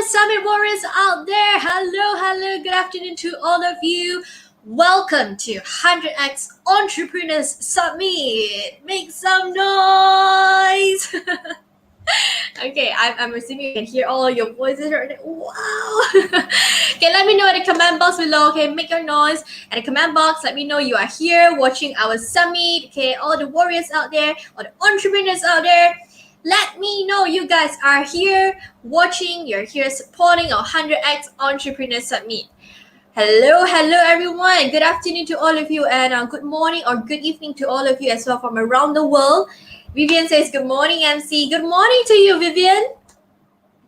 the Summit Warriors out there. Hello. Good afternoon to all of you. Welcome to 100x Entrepreneurs Summit. Make some noise. Okay, I'm assuming you can hear all your voices right now. Wow. Okay, let me know in the comment box below. Okay, make your noise in the comment box. Let me know you are here watching our summit. Okay, all the warriors out there, all the entrepreneurs out there. Let me know you guys are here watching, you're here supporting our 100x Entrepreneur Summit. Hello everyone. Good afternoon to all of you, and good morning or good evening to all of you as well from around the world. Vivian says, good morning, MC. Good morning to you, Vivian.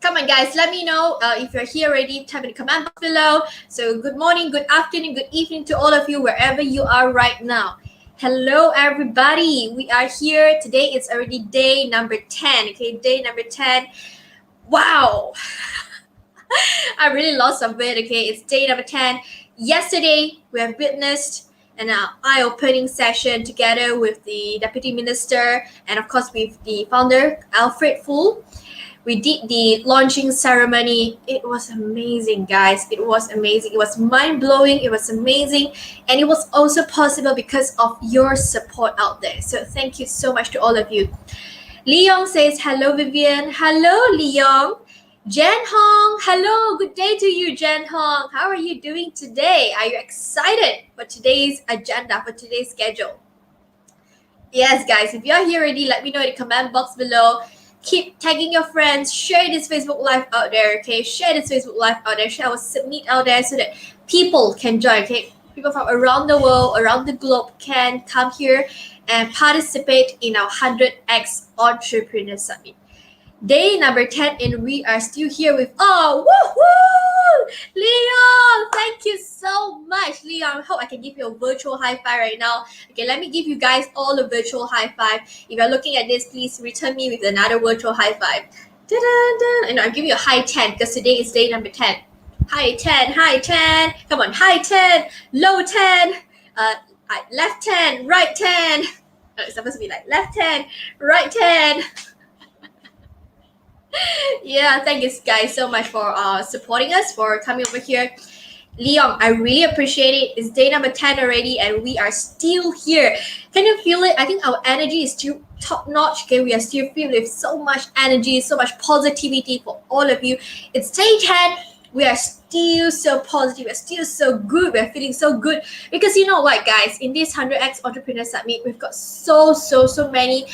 Come on, guys. Let me know if you're here already. Type in the comment box below. So good morning, good afternoon, good evening to all of you, wherever you are right now. Hello, everybody. We are here. Today it's already day number 10. Okay, day number 10. Wow. I really lost some weight. Okay, it's day number 10. Yesterday, we have witnessed an eye-opening session together with the Deputy Minister and, of course, with the founder, Alfred Full. We did the launching ceremony. It was amazing, guys. It was amazing. It was mind-blowing. It was amazing. And it was also possible because of your support out there. So thank you so much to all of you. Leong says, hello, Vivian. Hello, Leong. Jen Hong, hello. Good day to you, Jen Hong. How are you doing today? Are you excited for today's agenda, for today's schedule? Yes, guys. If you're here already, let me know in the comment box below. Keep tagging your friends, share this Facebook Live out there, okay? Share this Facebook Live out there, share our summit out there so that people can join, okay? People from around the world, around the globe can come here and participate in our 100x Entrepreneur Summit. Day number 10 and we are still here with, woohoo! Leon, thank you so much. Leon, I hope I can give you a virtual high five right now. Okay, let me give you guys all a virtual high five. If you're looking at this, please return me with another virtual high five. Da-da-da. And I'll give you a high 10 because today is day number 10. High 10. Come on, high 10, low 10, left 10, right 10. It's supposed to be like left 10, right 10. Yeah, thank you guys so much for supporting us, for coming over here. Leon, I really appreciate it. It's day number 10 already and we are still here. Can you feel it? I think our energy is still top notch. Okay, we are still filled with so much energy, so much positivity for all of you. It's day 10. We are still so positive. We're still so good. We're feeling so good because you know what, guys? In this 100x Entrepreneur Summit, we've got so many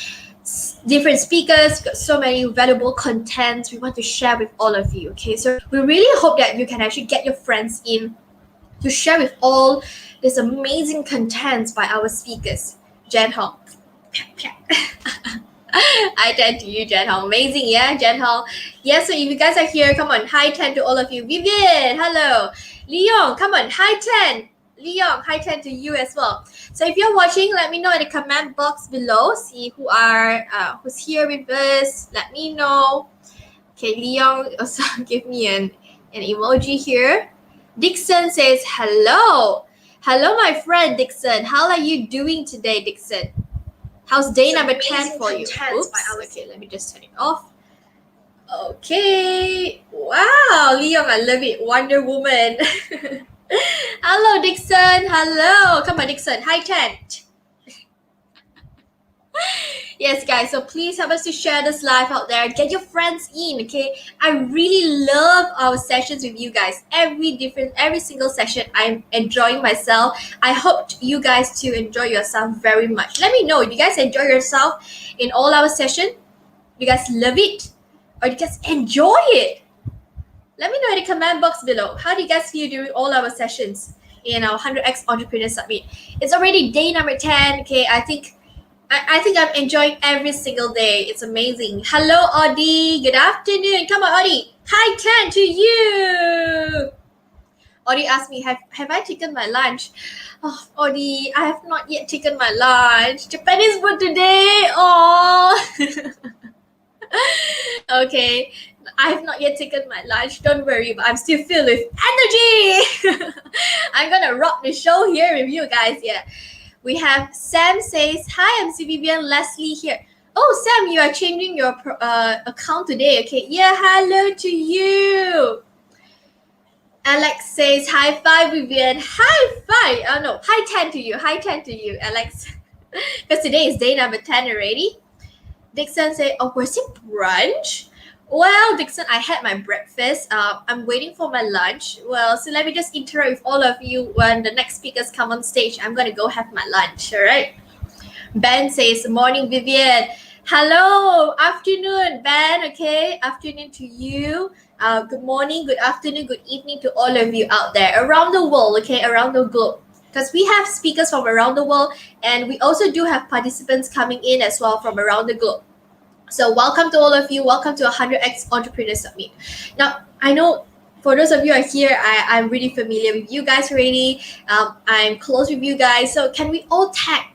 different speakers, got so many valuable contents we want to share with all of you. Okay, so we really hope that you can actually get your friends in to share with all this amazing contents by our speakers. Jen Hong. I 10 to you, Jen Hong. Amazing, yeah, Jen Hong. Yeah, so if you guys are here, come on, high 10 to all of you. Vivian, hello. Leon, come on, high 10. Leon, high 10 to you as well. So if you're watching, let me know in the comment box below. See who's here with us. Let me know. Okay, Leon also give me an emoji here. Dixon says hello. Hello, my friend Dixon. How are you doing today, Dixon? How's day number 10 for you? Oops. Okay, let me just turn it off. Okay. Wow, Leon, I love it. Wonder Woman. Hello, Dixon. Hello. Come on, Dixon. Hi, 10. Yes, guys. So please help us to share this live out there. Get your friends in, okay? I really love our sessions with you guys. Every single session, I'm enjoying myself. I hope you guys to enjoy yourself very much. Let me know if you guys enjoy yourself in all our sessions. You guys love it or you guys enjoy it. Let me know in the comment box below. How do you guys feel during all our sessions in our 100x Entrepreneur Summit? It's already day number 10. Okay, I think I'm enjoying every single day. It's amazing. Hello, Audie. Good afternoon. Come on, Audie. Hi, 10 to you. Audie asked me, have I taken my lunch? Oh, Audie, I have not yet taken my lunch. Japanese food today. Oh. Okay. I have not yet taken my lunch. Don't worry, but I'm still filled with energy. I'm gonna rock the show here with you guys. Yeah, we have Sam says, "Hi, I'm Vivian Leslie here." Oh, Sam, you are changing your account today. Okay. Yeah, hello to you. Alex says, high five, Vivian. High five. Oh, no. High 10 to you. High 10 to you, Alex. Because today is day number 10 already. Dixon said, oh, was it brunch? Well, Dixon, I had my breakfast. I'm waiting for my lunch. Well, so let me just interact with all of you when the next speakers come on stage. I'm going to go have my lunch, all right? Ben says, morning, Vivian. Hello, afternoon, Ben, okay? Afternoon to you. Good morning, good afternoon, good evening to all of you out there around the world, okay? Around the globe. Because we have speakers from around the world and we also do have participants coming in as well from around the globe. So welcome to all of you. Welcome to 100X Entrepreneur Summit. Now, I know for those of you who are here, I'm really familiar with you guys already. I'm close with you guys. So can we all tag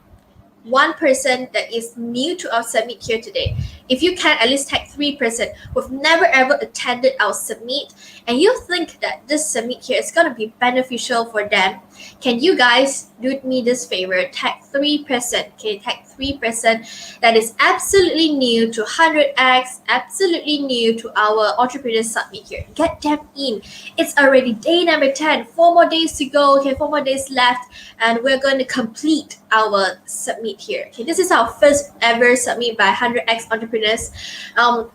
one person that is new to our summit here today? If you can, at least tag 3% who've never ever attended our summit and you think that this summit here is going to be beneficial for them. Can you guys do me this favor? Tag 3%, okay? Tag 3% that is absolutely new to 100X, absolutely new to our Entrepreneur Summit here. Get them in. It's already day number 10. 4 more days to go, okay? 4 more days left and we're going to complete our summit here. Okay, this is our first ever summit by 100X Entrepreneurs.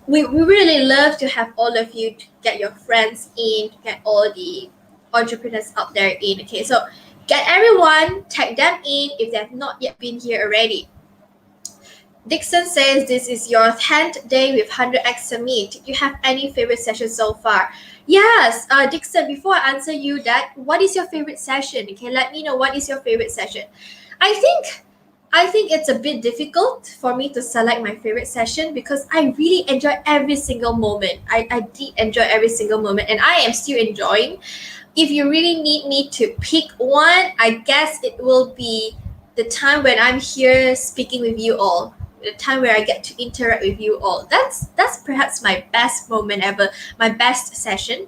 We really love to have all of you to get your friends in, to get all the entrepreneurs out there in. Okay, so get everyone, tag them in if they have not yet been here already. Dixon says this is your 10th day with 100X Summit. Did you have any favorite sessions so far? Yes, Dixon, before I answer you that, what is your favorite session? Okay, let me know what is your favorite session. I think it's a bit difficult for me to select my favorite session because I really enjoy every single moment. I did enjoy every single moment and I am still enjoying. If you really need me to pick one, I guess it will be the time when I'm here speaking with you all. The time where I get to interact with you all. That's perhaps my best moment ever, my best session.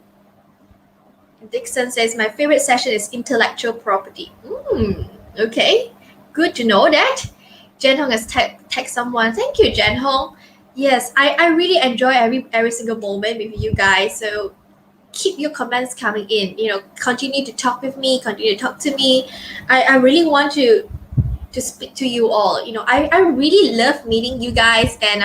Dixon says my favorite session is intellectual property. Okay, good to know that. Jen Hong has tagged someone. Thank you, Jen Hong. Yes, I really enjoy every single moment with you guys. So keep your comments coming in. You know, continue to talk with me, continue to talk to me. I really want to speak to you all. You know, I really love meeting you guys. And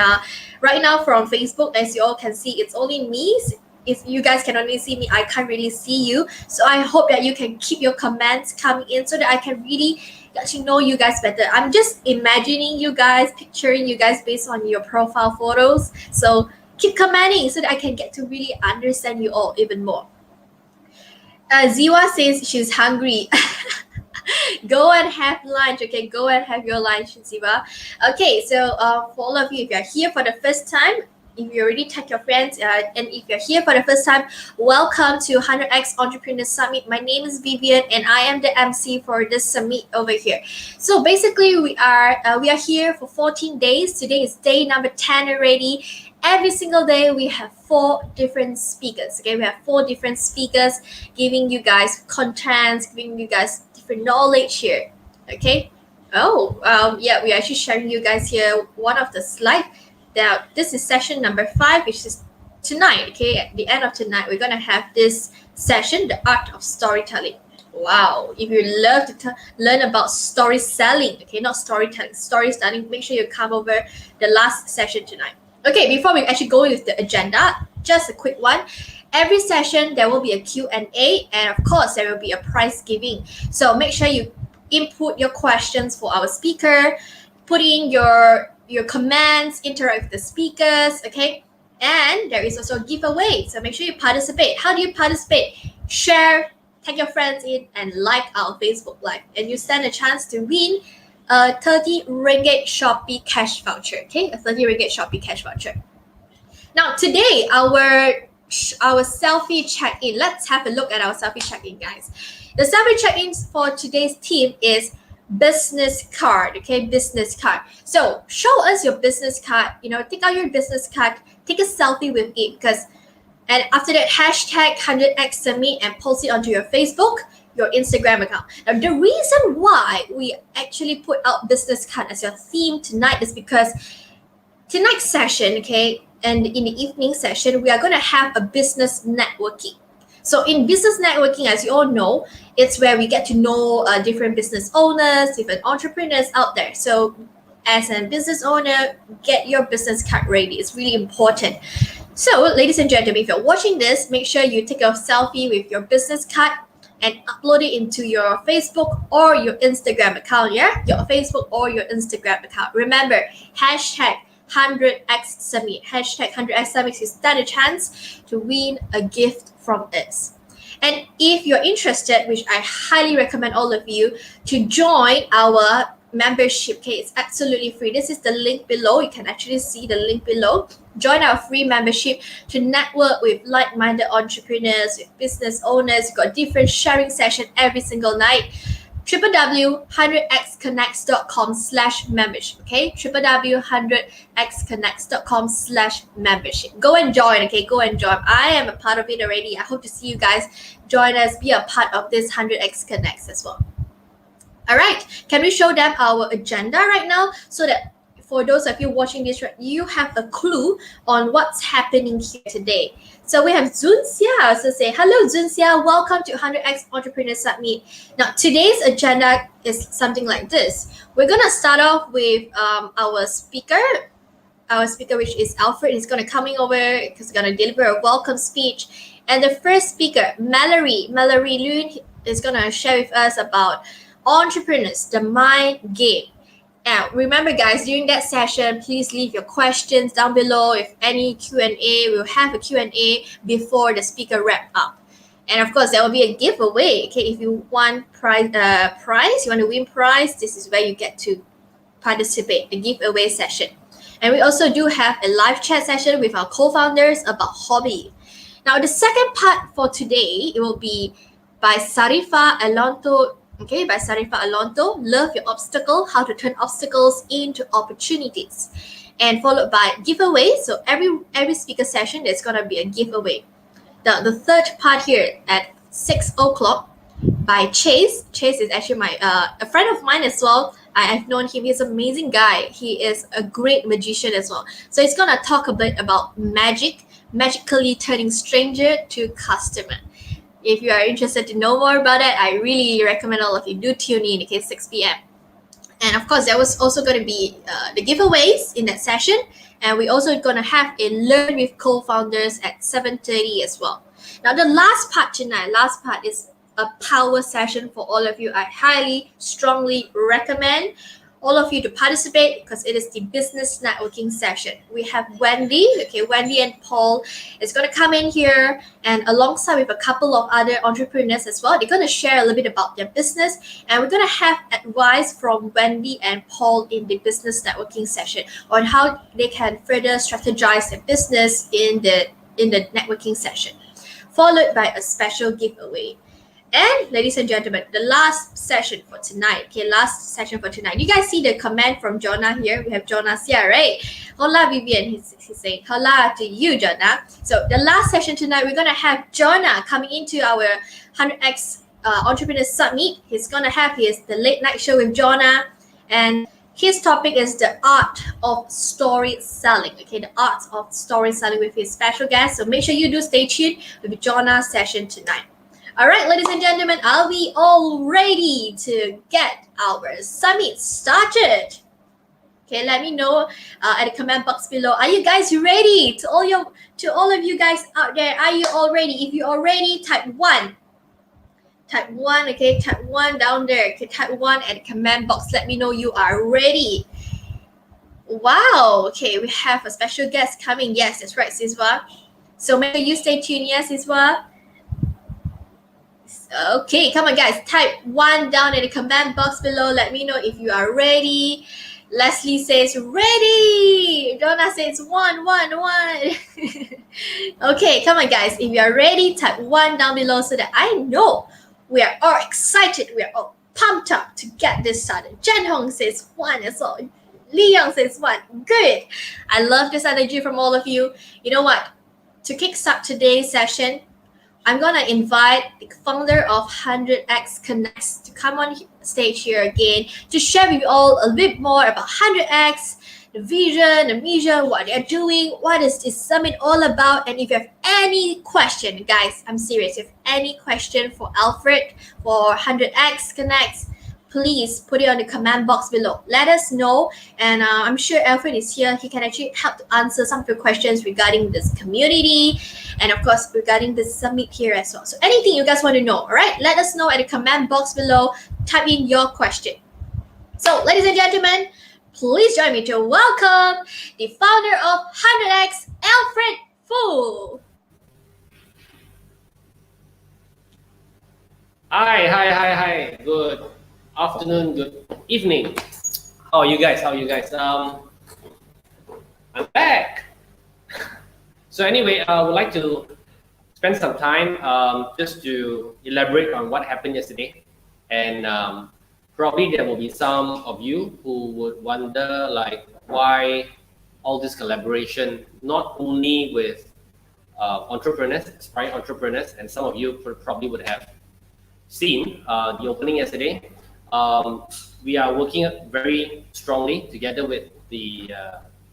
right now from Facebook, as you all can see, it's only me. If you guys can only see me, I can't really see you. So I hope that you can keep your comments coming in so that I can really get to know you guys better. I'm just imagining you guys, picturing you guys based on your profile photos. So keep commenting so that I can get to really understand you all even more. Ziwa says she's hungry. Go and have lunch, okay? Go and have your lunch, Ziva. Okay, so for all of you, if you're here for the first time, if you already tagged your friends, and if you're here for the first time, welcome to 100X Entrepreneur Summit. My name is Vivian, and I am the MC for this summit over here. So basically, we are here for 14 days. Today is day number 10 already. Every single day, we have 4 different speakers. Okay, we have 4 different speakers giving you guys content, giving you guys different knowledge here. Okay. Yeah, we're actually sharing you guys here one of the slides. Now, this is session number 5, which is tonight. Okay, at the end of tonight, we're gonna have this session, the art of storytelling. Wow, if you love to learn about story selling, okay, not storytelling, storytelling, make sure you come over the last session tonight. Okay, before we actually go with the agenda, just a quick one. Every session, there will be a Q&A, and of course, there will be a prize giving. So make sure you input your questions for our speaker, put in your comments, interact with the speakers, okay? And there is also a giveaway, so make sure you participate. How do you participate? Share, tag your friends in, and like our Facebook Live, and you stand a chance to win a 30 ringgit Shopee cash voucher, okay? A 30 ringgit Shopee cash voucher. Now, today, our selfie check-in. Let's have a look at our selfie check-in, guys. The selfie check-in for today's theme is business card, okay? Business card. So show us your business card. You know, take out your business card, take a selfie with it, and after that, hashtag 100X Summit and post it onto your Facebook, your Instagram account. Now, the reason why we actually put out business card as your theme tonight is because tonight's session, okay, and in the evening session, we are going to have a business networking. So in business networking, as you all know, it's where we get to know different business owners, different entrepreneurs out there. So as a business owner, get your business card ready. It's really important. So ladies and gentlemen, if you're watching this, make sure you take a selfie with your business card and upload it into your Facebook or your Instagram account, yeah? Your Facebook or your Instagram account. Remember, hashtag 100x Summit. Hashtag 100x Summit, you stand a chance to win a gift from us. And if you're interested, which I highly recommend all of you to join our membership, okay, it's absolutely free. This is the link below. You can actually see the link below. Join our free membership to network with like-minded entrepreneurs, with business owners. We've got different sharing sessions every single night. www.100xconnects.com/membership, okay? www.100xconnects.com/membership. Go and join, okay? Go and join. I am a part of it already. I hope to see you guys join us, be a part of this 100x Connects as well. All right, can we show them our agenda right now so that for those of you watching this, you have a clue on what's happening here today. So we have Zunxia. So say, hello, Zunxia. Welcome to 100x Entrepreneur Summit. Now, today's agenda is something like this. We're going to start off with our speaker, which is Alfred. He's going to coming over because he's going to deliver a welcome speech. And the first speaker, Mallory Loone, is going to share with us about entrepreneurs, the mind game. Now, remember guys, during that session, please leave your questions down below. If any Q&A, we'll have a Q&A before the speaker wrap up. And of course, there will be a giveaway. Okay, if you want prize, you want to win prize, this is where you get to participate, the giveaway session. And we also do have a live chat session with our co-founders about hobby. Now, the second part for today, it will be by Sarifa Alonso. Okay, by Sarifa Alonso, Love Your Obstacle, How to Turn Obstacles into Opportunities. And followed by giveaway. So every speaker session, there's going to be a giveaway. The third part here at 6 o'clock by Chase. Chase is actually my a friend of mine as well. I've known him. He's an amazing guy. He is a great magician as well. So he's going to talk a bit about magically turning stranger to customer. If you are interested to know more about it, I really recommend all of you do tune in, okay, 6 p.m. And of course, there was also going to be the giveaways in that session. And we're also going to have a Learn with Co-Founders at 7:30 as well. Now, the last part tonight, is a power session for all of you. I highly, strongly recommend all of you to participate because it is the business networking session. We have Wendy, okay, Wendy and Paul is going to come in here and alongside with a couple of other entrepreneurs as well. They're going to share a little bit about their business and we're going to have advice from Wendy and Paul in the business networking session on how they can further strategize their business in the networking session, followed by a special giveaway. And ladies and gentlemen, the last session for tonight. You guys see the comment from Jonah here? We have Jonah here, right? Hola, Vivian. He's saying hola to you, Jonah. So the last session tonight, we're going to have Jonah coming into our 100x Entrepreneur Summit. He's going to have the late night show with Jonah. And his topic is the art of story selling. Okay, the art of story selling with his special guest. So make sure you do stay tuned with Jonah's session tonight. All right, ladies and gentlemen, are we all ready to get our summit started? Okay, let me know at the comment box below. Are you guys ready? To all of you guys out there, are you all ready? If you're all ready, type 1. Type 1, okay? Type 1 down there. Okay, type 1 at the comment box. Let me know you are ready. Wow, okay, we have a special guest coming. Yes, that's right, Siswa. So make sure you stay tuned, yes, Siswa. Okay, come on guys, type 1 down in the comment box below. Let me know if you are ready. Leslie says ready. Donna says 1. Okay, come on guys, if you are ready, type 1 down below so that I know we are all excited, we are all pumped up to get this started. Jen Hong says 1 as well. Li Young says 1. Good. I love this energy from all of you. You know what? To kickstart today's session, I'm going to invite the founder of 100x Connects to come on stage here again to share with you all a bit more about 100x, the vision, the mission, what they're doing, what is this summit all about. And if you have any question, guys, I'm serious, if you have any question for Alfred, for 100X Connects, please put it on the comment box below. Let us know, and I'm sure Alfred is here. He can actually help to answer some of your questions regarding this community, and of course regarding this summit here as well. So anything you guys want to know, all right, let us know at the comment box below. Type in your question. So ladies and gentlemen, please join me to welcome the founder of 100X, Alfred Fu. Hi. Good afternoon, good evening. How are you guys? I'm back. So anyway, I would like to spend some time just to elaborate on what happened yesterday. And probably there will be some of you who would wonder like why all this collaboration, not only with entrepreneurs, aspiring entrepreneurs, and some of you probably would have seen the opening yesterday. We are working very strongly together with the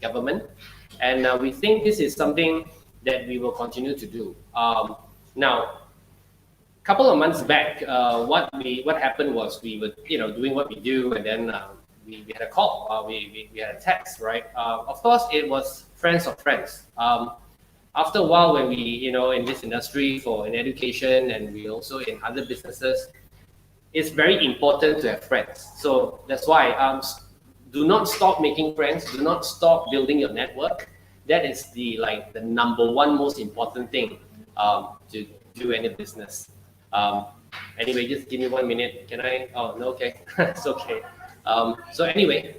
government, and we think this is something that we will continue to do. Now, a couple of months back, what happened was we were doing what we do, and then we had a call, we had a text, right? Of course, it was friends of friends. After a while, when we, in this industry in education, and we also in other businesses, it's very important to have friends. So that's why do not stop making friends. Do not stop building your network. That is the number one most important thing to do any business. Anyway, just give me 1 minute. Can I? Oh no, okay, it's okay. So anyway,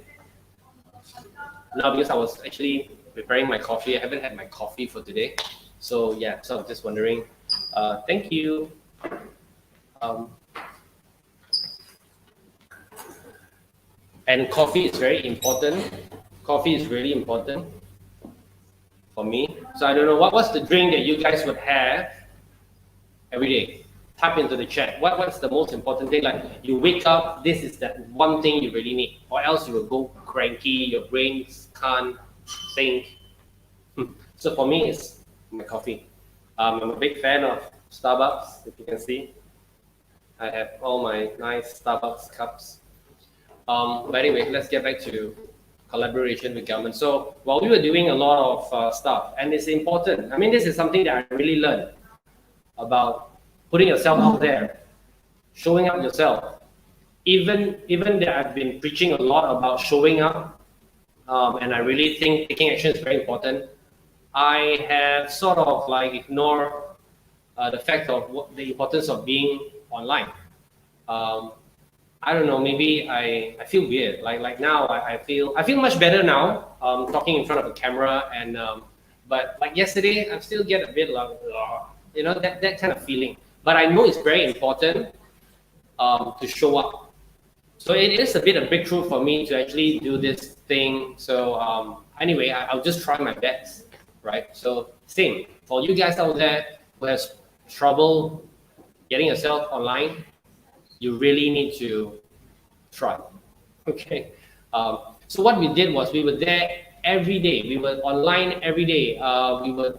now because I was actually preparing my coffee. I haven't had my coffee for today. So yeah, so I'm just wondering. Thank you. And coffee is very important. Coffee is really important for me. So I don't know what's the drink that you guys would have every day. Type into the chat. What's the most important thing? Like you wake up, this is that one thing you really need, or else you will go cranky. Your brains can't think. So for me, it's my coffee. I'm a big fan of Starbucks. If you can see, I have all my nice Starbucks cups. But anyway, let's get back to collaboration with government. So while we were doing a lot of stuff, and it's important. I mean, this is something that I really learned about putting yourself out there, showing up yourself. Even that I've been preaching a lot about showing up, and I really think taking action is very important. I have sort of ignored the fact of the importance of being online. I don't know. Maybe I feel weird. Like now, I feel much better now. Talking in front of a camera, and but like yesterday, I still get a bit that kind of feeling. But I know it's very important to show up. So it is a bit of breakthrough for me to actually do this thing. So anyway, I'll just try my best, right? So same for you guys out there who has trouble getting yourself online. You really need to try. Okay. So what we did was we were there every day. We were online every day. We were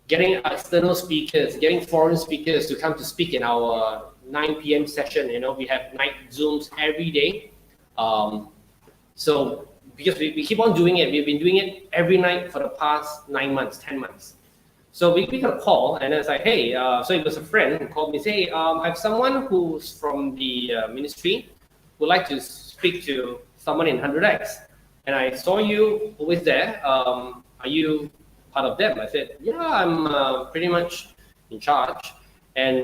getting external speakers, getting foreign speakers to come to speak in our 9 p.m. session. We have night Zooms every day. So because we keep on doing it, we've been doing it every night for the past 9 months, 10 months. So we got a call, and it's like, hey, so it was a friend who called me, say, I have someone who's from the ministry who would like to speak to someone in 100X. And I saw you always there. Are you part of them? I said, yeah, I'm pretty much in charge. And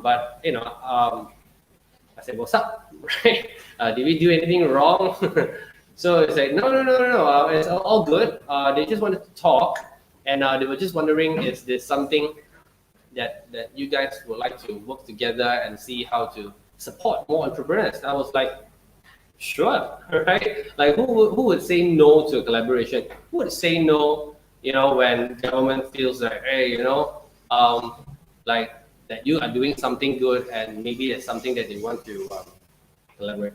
but I said, what's up? Right? Did we do anything wrong? So it's like, no, it's all good. They just wanted to talk, and they were just wondering, is this something that you guys would like to work together and see how to support more entrepreneurs? And I was like, sure, right? Like who would say no to a collaboration? Who would say no, when government feels like, hey, like that you are doing something good, and maybe it's something that they want to collaborate.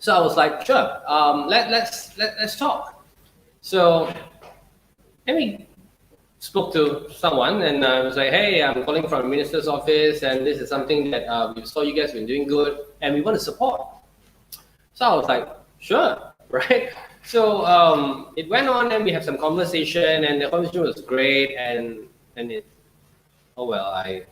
So I was like, sure, let's talk. So then we spoke to someone, and I was like, hey, I'm calling from the minister's office, and this is something that we saw you guys been doing good, and we want to support. So I was like, sure, right? So it went on, and we had some conversation, and the conversation was great, and it, oh well, I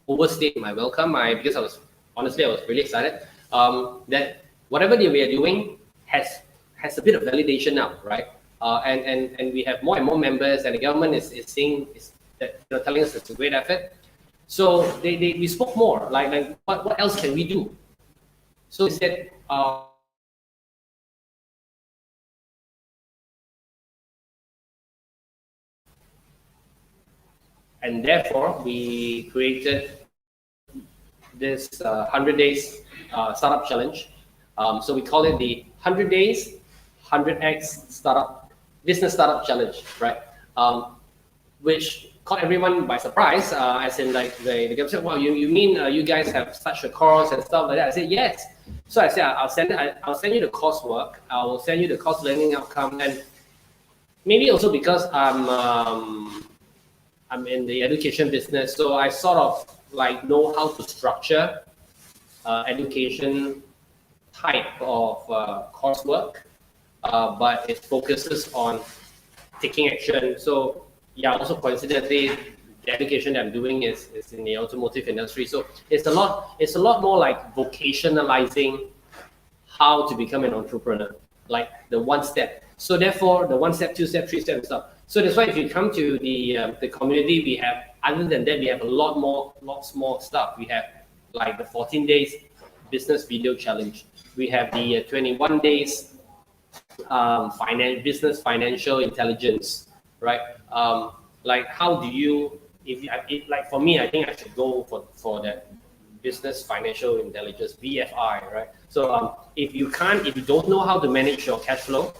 overstayed my welcome. Because I was honestly I was really excited that whatever that we are doing has a bit of validation now, right? And we have more and more members, and the government is seeing that, telling us it's a great effort. So we spoke more like what else can we do? So we said. And therefore, we created this 100 days startup challenge. So we call it the 100 days 100x startup business startup challenge, right? Which caught everyone by surprise, as in like the government said, "Wow, you mean you guys have such a course and stuff like that?" I said, "Yes." So I said, I'll send you the coursework. I will send you the course learning outcome, and maybe also because I'm in the education business, so I sort of like know how to structure education type of coursework, but it focuses on taking action. So yeah, also coincidentally, the education that I'm doing is in the automotive industry. So it's a lot more like vocationalizing how to become an entrepreneur, like the one step. So therefore, the one step, two step, three step and stuff. So that's why if you come to the community, we have, other than that, we have a lots more stuff. We have like the 14 days business video challenge. We have the 21 days business financial intelligence, right? Like how do you, like for me, I think I should go for that business financial intelligence, BFI, right? So if you don't know how to manage your cash flow,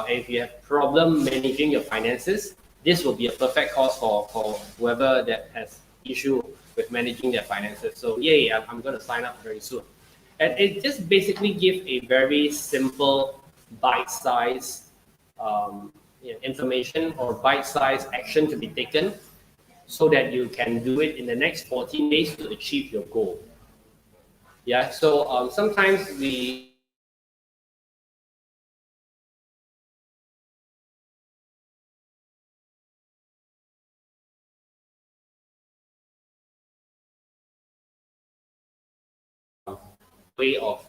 if you have problem managing your finances, this will be a perfect course for whoever that has issue with managing their finances. So yay, I'm going to sign up very soon. And it just basically gives a very simple bite-sized information or bite-sized action to be taken so that you can do it in the next 14 days to achieve your goal. Yeah, so sometimes we way of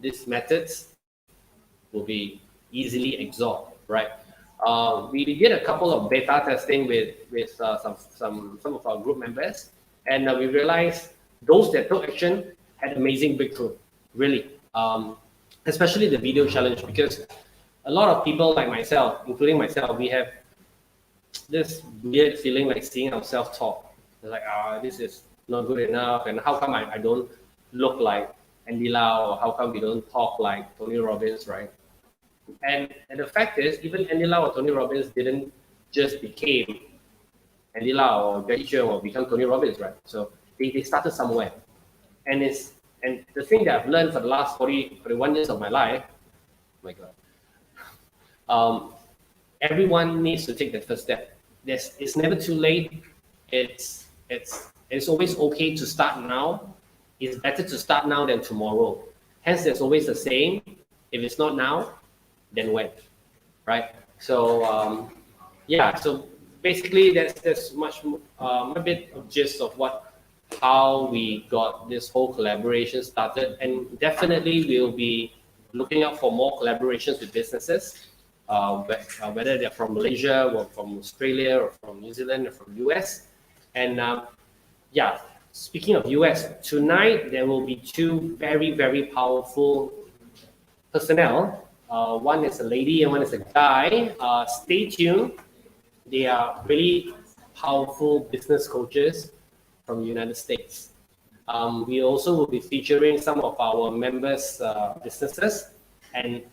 these methods will be easily absorbed, right? We did a couple of beta testing with some of our group members, and we realized those that took action had amazing breakthrough, really. Especially the video challenge, because a lot of people like myself, including myself, we have this weird feeling like seeing ourselves talk. It's like, this is not good enough, and how come I don't look like Andy Lau, or how come we don't talk like Tony Robbins, right? And the fact is, even Andy Lau or Tony Robbins didn't just became Andy Lau or Jackie Chan or become Tony Robbins, right? So they started somewhere. And the thing that I've learned for the last 41 years of my life, oh my God, everyone needs to take the first step. It's never too late. It's always okay to start now. It's better to start now than tomorrow. Hence, there's always the saying: if it's not now, then when, right? So yeah. So basically, that's much a bit of gist of how we got this whole collaboration started, and definitely we'll be looking out for more collaborations with businesses, whether they're from Malaysia or from Australia or from New Zealand or from US. And yeah, speaking of US, tonight there will be two very, very powerful personnel. One is a lady and one is a guy. Stay tuned. They are really powerful business coaches from the United States. We also will be featuring some of our members' businesses, and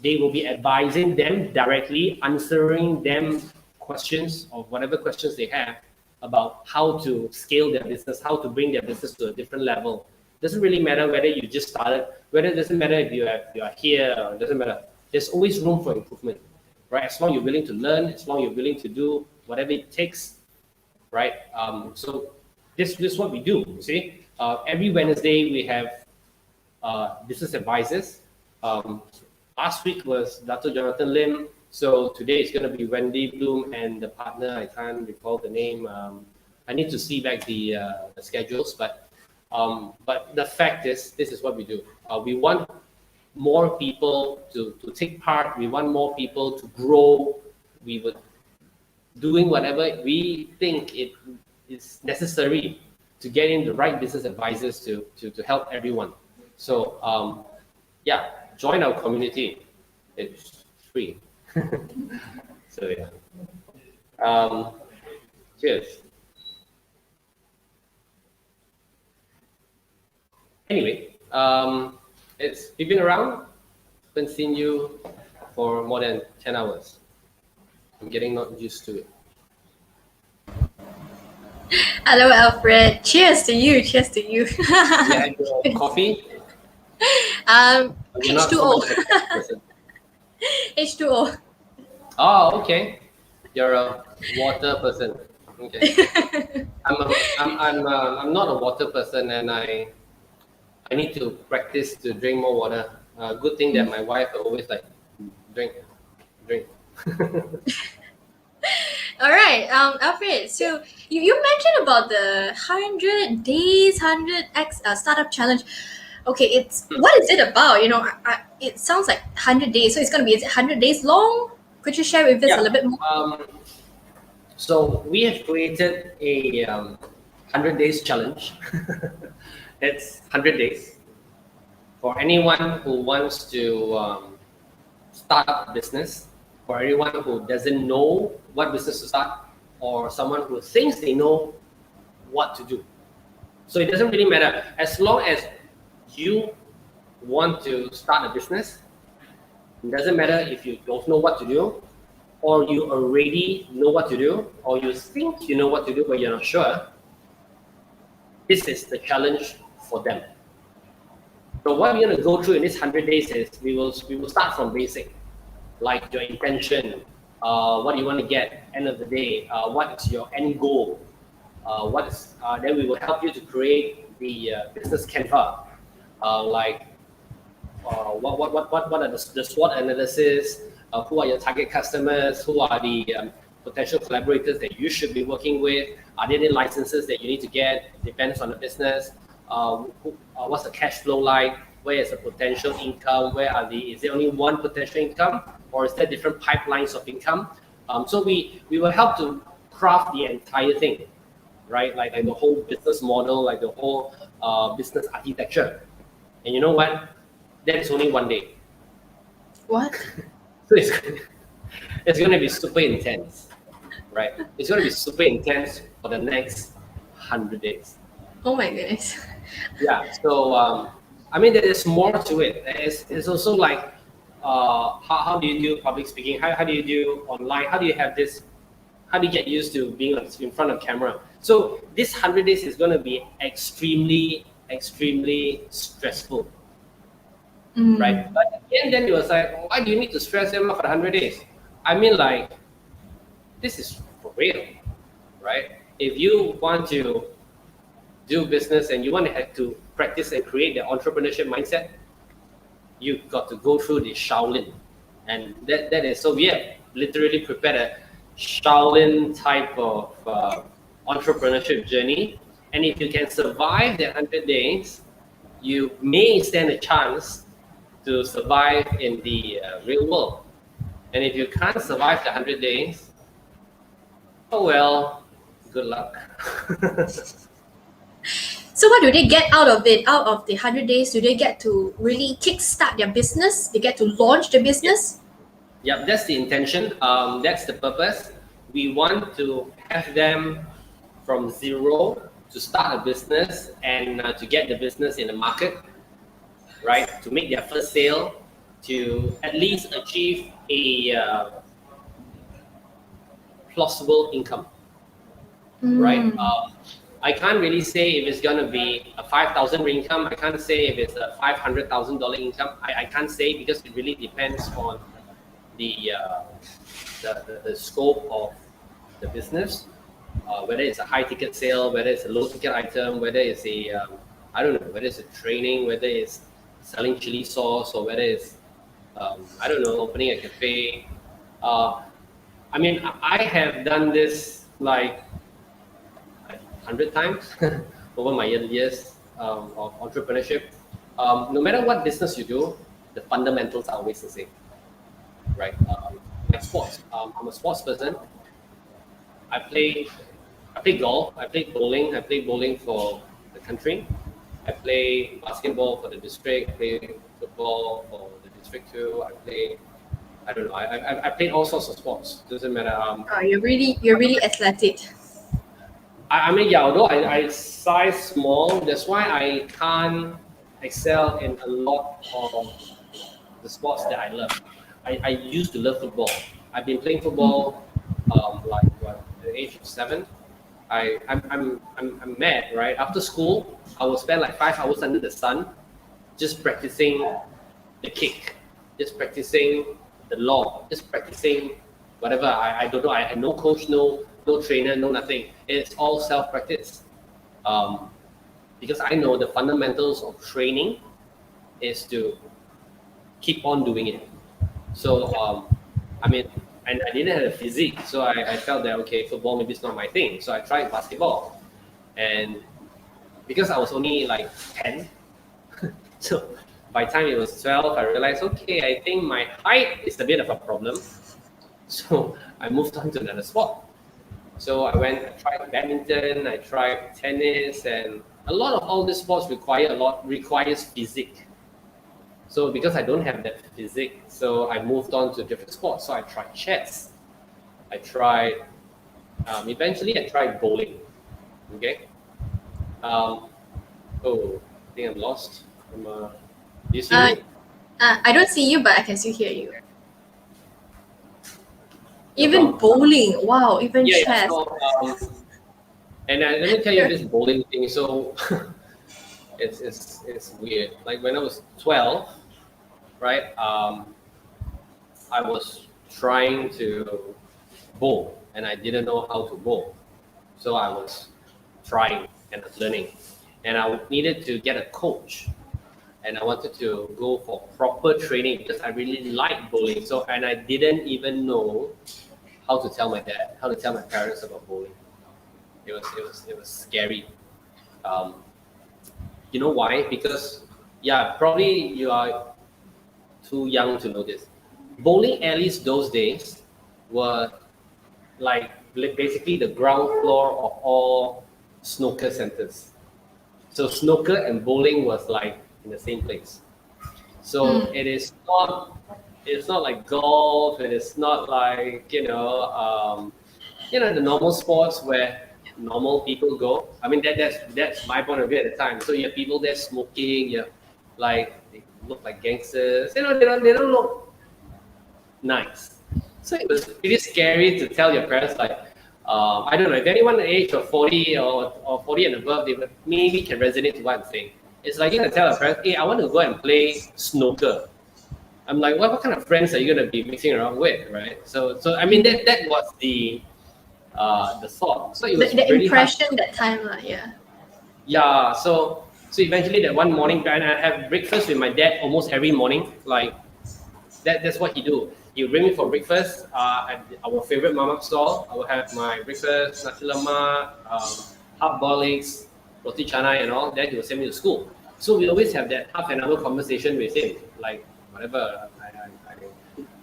they will be advising them directly, answering them questions or whatever questions they have about how to scale their business, how to bring their business to a different level. Doesn't really matter whether you just started, whether it doesn't matter if you are here, or it doesn't matter. There's always room for improvement, right? As long as you're willing to learn, as long as you're willing to do whatever it takes, right? So this is what we do. You see, every Wednesday we have business advisors. Last week was Dr. Jonathan Lim. So today is going to be Wendy Bloom and the partner. I can't recall the name. I need to see back the schedules, but the fact is, this is what we do. We want more people to take part. We want more people to grow. We would doing whatever we think it is necessary to get in the right business advisors to help everyone. So yeah, join our community. It's free. So yeah. Cheers. Anyway, you've been around. Haven't seen you for more than 10 hours. I'm getting not used to it. Hello, Alfred. Cheers to you. Cheers to you. You had your coffee? You're not so H2O. much of a coffee person. H2O. Oh, okay. You're a water person. Okay. I'm not a water person, and I need to practice to drink more water. Good thing that my wife always like drink. All right, Alfred. So you mentioned about the 100 days, 100x startup challenge. Okay, what is it about? It sounds like 100 days. So it's gonna be, is it 100 days long? Could you share with us a little bit more? So we have created a 100 days challenge. It's 100 days for anyone who wants to start up a business, for anyone who doesn't know what business to start, or someone who thinks they know what to do. So it doesn't really matter. As long as you want to start a business, it doesn't matter if you don't know what to do, or you already know what to do, or you think you know what to do but you're not sure. This is the challenge for them. So what we're going to go through in this 100 days is we will start from basic, like your intention, what you want to get end of the day, what is your end goal, then we will help you to create the business canvas, what are the SWOT analysis, who are your target customers, who are the potential collaborators that you should be working with, are there any licenses that you need to get, depends on the business, what's the cash flow like, where is the potential income, is there only one potential income, or is there different pipelines of income? So we will help to craft the entire thing, right? Like the whole business model, like the whole business architecture. And you know what? That is only one day. What? So it's going to be super intense, right? It's going to be super intense for the next 100 days. Oh my goodness. Yeah. So I mean, there is more to it. It's also like how do you do public speaking? How do you do online? How do you have this? How do you get used to being in front of camera? So this 100 days is going to be extremely stressful. Right? But again, then it was like, why do you need to stress them out for 100 days? I mean, like, this is for real, right? If you want to do business and you want to have to practice and create the entrepreneurship mindset, you've got to go through the Shaolin. And that is, so we have literally prepared a Shaolin type of entrepreneurship journey. And if you can survive the 100 days, you may stand a chance to survive in the real world. And if you can't survive the 100 days, oh well, good luck. So what do they get out of it? Out of the 100 days, do they get to really kickstart their business? They get to launch the business? Yep, that's the intention. That's the purpose. We want to have them from zero to start a business and to get the business in the market, right? To make their first sale, to at least achieve a plausible income, right? I can't really say if it's gonna be a 5,000 income. I can't say if it's a $500,000 income. I can't say because it really depends on the, the scope of the business, whether it's a high ticket sale, whether it's a low ticket item, whether it's a I don't know, whether it's a training, whether it's selling chili sauce, or whether it's I don't know, opening a cafe. I mean, I have done this like 100 times over my years of entrepreneurship. No matter what business you do, the fundamentals are always the same, right? Like sports, I'm a sports person. I play, I play golf. I play bowling. I play bowling for the country. I play basketball for the district. I play football for the district too. I play. I don't know. I played all sorts of sports. Doesn't matter. Oh, you're really athletic. I mean, yeah, although I size small, that's why I can't excel in a lot of the sports that I love. I used to love football. I've been playing football like what, at the age of 7. I'm mad, right? After school, I will spend like 5 hours under the sun just practicing the kick, just practicing the law, just practicing whatever. I don't know. I had no coach, no trainer, no nothing. It's all self practice. Because I know the fundamentals of training is to keep on doing it. So I mean, and I didn't have a physique, so I felt that okay, football maybe it's not my thing. So I tried basketball, and because I was only like 10, so by the time it was 12, I realized okay, I think my height is a bit of a problem. So I moved on to another sport. So I tried badminton, I tried tennis, and a lot of all these sports requires physique. So because I don't have that physique, so I moved on to different sports. So I tried chess. I tried, eventually I tried bowling. Okay. Oh, I think I'm lost. Do you see me? I don't see you, but I can still hear you. No Even problem. bowling, wow, even Yeah. chess. So, and let me tell you this bowling thing. So it's weird. Like when I was 12, right? I was trying to bowl, and I didn't know how to bowl. So I was trying and learning, and I needed to get a coach, and I wanted to go for proper training because I really liked bowling. So and I didn't even know how to tell my dad, how to tell my parents about bowling. It was scary. Um, you know why? Because yeah, probably you are too young to know this. Bowling alleys those days were like basically the ground floor of all snooker centers. So snooker and bowling was like in the same place. So Mm. it's not like golf. It is not like the normal sports where normal people go. I mean that's my point of view at the time. So you have people there smoking. You have, like they look like gangsters. They don't look nice. So it was pretty scary to tell your parents like, I don't know if anyone the age of 40 or 40 and above, they maybe can resonate to what I'm saying. It's like you can tell a parents, hey, I want to go and play snooker. I'm like, what kind of friends are you gonna be mixing around with, right? So I mean that was the thought. So it was The really hard. impression that time, yeah. Yeah. So eventually that one morning, and I have breakfast with my dad almost every morning. Like that's what he do. He would bring me for breakfast at our favorite mamak stall. I will have my breakfast, nasi lemak, hard-boiled eggs, roti canai, and all. Then he will send me to school. So we always have that half an hour conversation with him, like whatever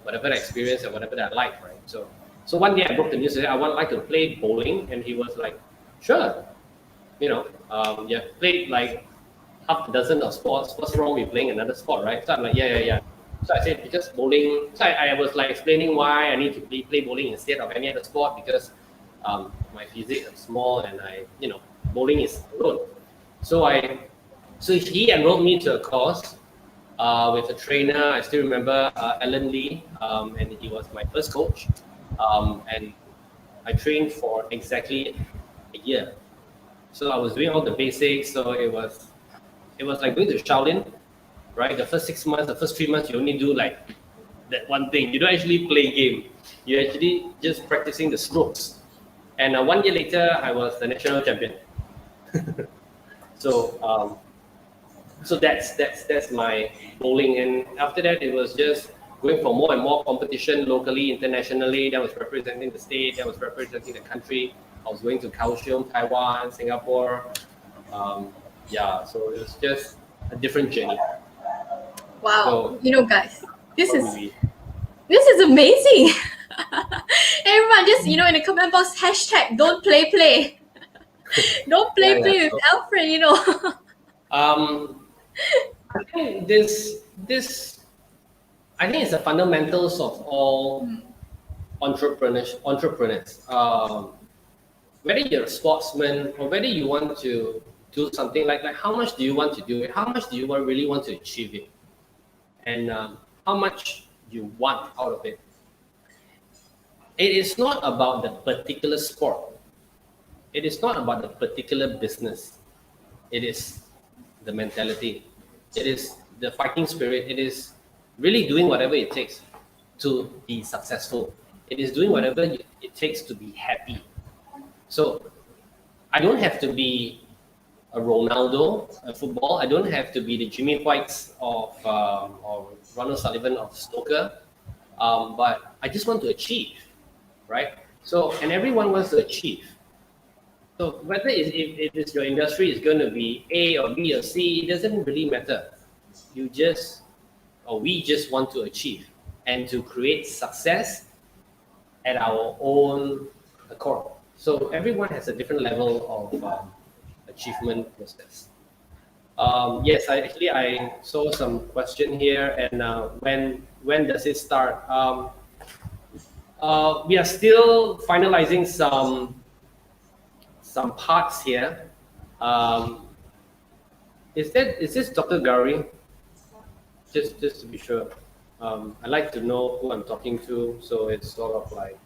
whatever experience and whatever that I like, right? So one day I broke the news and said I would like to play bowling, and he was like, sure, you have played like half a dozen of sports. What's wrong with playing another sport, right? So I'm like, yeah. So I said because bowling. So I was like explaining why I need to play bowling instead of any other sport because my physique is small and bowling is alone. So he enrolled me to a course with a trainer. I still remember Alan Lee, and he was my first coach. And I trained for exactly a year. So I was doing all the basics. So it was like going to Shaolin, right? The first 6 months, the first 3 months, you only do like that one thing. You don't actually play game. You're actually just practicing the strokes. And 1 year later, I was the national champion. So so that's my bowling. And after that, it was just going for more and more competition locally, internationally. That was representing the state. That was representing the country. I was going to Kaohsiung, Taiwan, Singapore. Yeah, so it was just a different journey. Wow. So Guys, this what is we this is amazing. Everyone, just in the comment box, hashtag don't play. Don't yeah, yeah. play with So, Alfred. um, I think this I think it's the fundamentals of all entrepreneurs. Whether you're a sportsman or whether you want to do something like how much do you want to do it? How much do you really want to achieve it? And how much you want out of it? It is not about the particular sport. It is not about the particular business. It is the mentality. It is the fighting spirit. It is really doing whatever it takes to be successful. It is doing whatever it takes to be happy. So I don't have to be a Ronaldo of football. I don't have to be the Jimmy Whites of or Ronald Sullivan of snooker. But I just want to achieve, right? So and everyone wants to achieve. So whether if your industry is going to be A or B or C, it doesn't really matter. You just or we just want to achieve and to create success at our own accord. So everyone has a different level of achievement process. Yes, I saw some question here, and when does it start? We are still finalizing some parts here. Is this Dr. Gary? Just to be sure. I like to know who I'm talking to, so it's sort of like.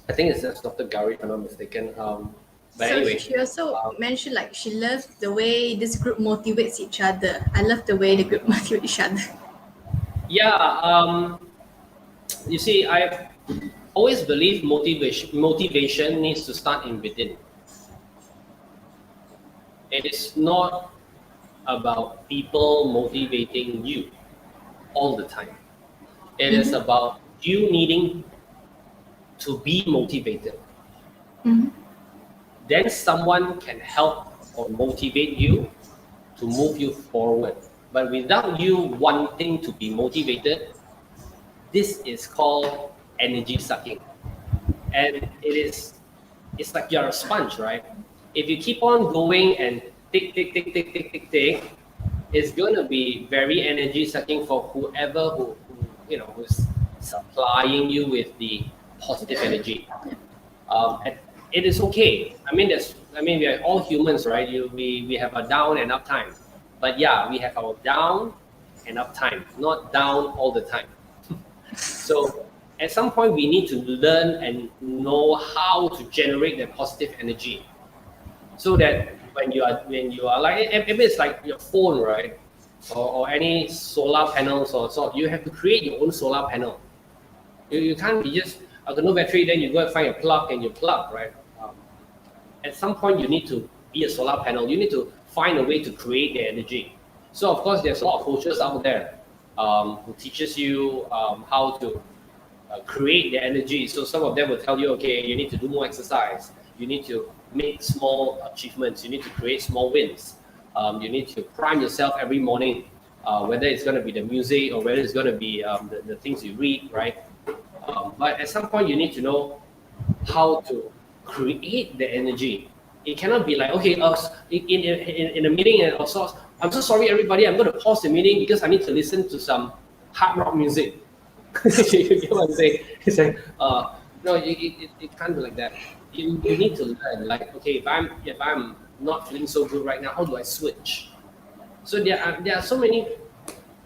I think it's just Dr. Gary, if I'm not mistaken. But So anyway, she also mentioned like she loves the way this group motivates each other. I love the way the group motivates each other. yeah. You see, I've always believed motivation needs to start in within. It is not about people motivating you all the time. It is about you needing to be motivated. Then someone can help or motivate you to move you forward. But without you wanting to be motivated, this is called energy sucking. And it's like you're a sponge, right? If you keep on going and tick, it's going to be very energy sucking for whoever who's supplying you with the positive energy. And it is okay. We are all humans, right? We have a down and up time, but yeah, we have our down and up time, not down all the time. So at some point, we need to learn and know how to generate that positive energy, so that when you are like, maybe it's like your phone, right, or any solar panels or so, you have to create your own solar panel. You can't be just no battery, then you go and find a plug and you plug, right? At some point, you need to be a solar panel. You need to find a way to create the energy. So of course, there's a lot of coaches out there who teaches you how to create the energy. So some of them will tell you, okay, you need to do more exercise. You need to make small achievements. You need to create small wins. You need to prime yourself every morning, whether it's going to be the music or whether it's going to be the things you read, right? But at some point, you need to know how to create the energy. It cannot be like, okay, in a meeting and also, I'm so sorry, everybody, I'm going to pause the meeting because I need to listen to some hard rock music. You get what I'm saying? It's like, no, it can't be like that. You need to learn, like, okay, if I'm not feeling so good right now, how do I switch? So there are so many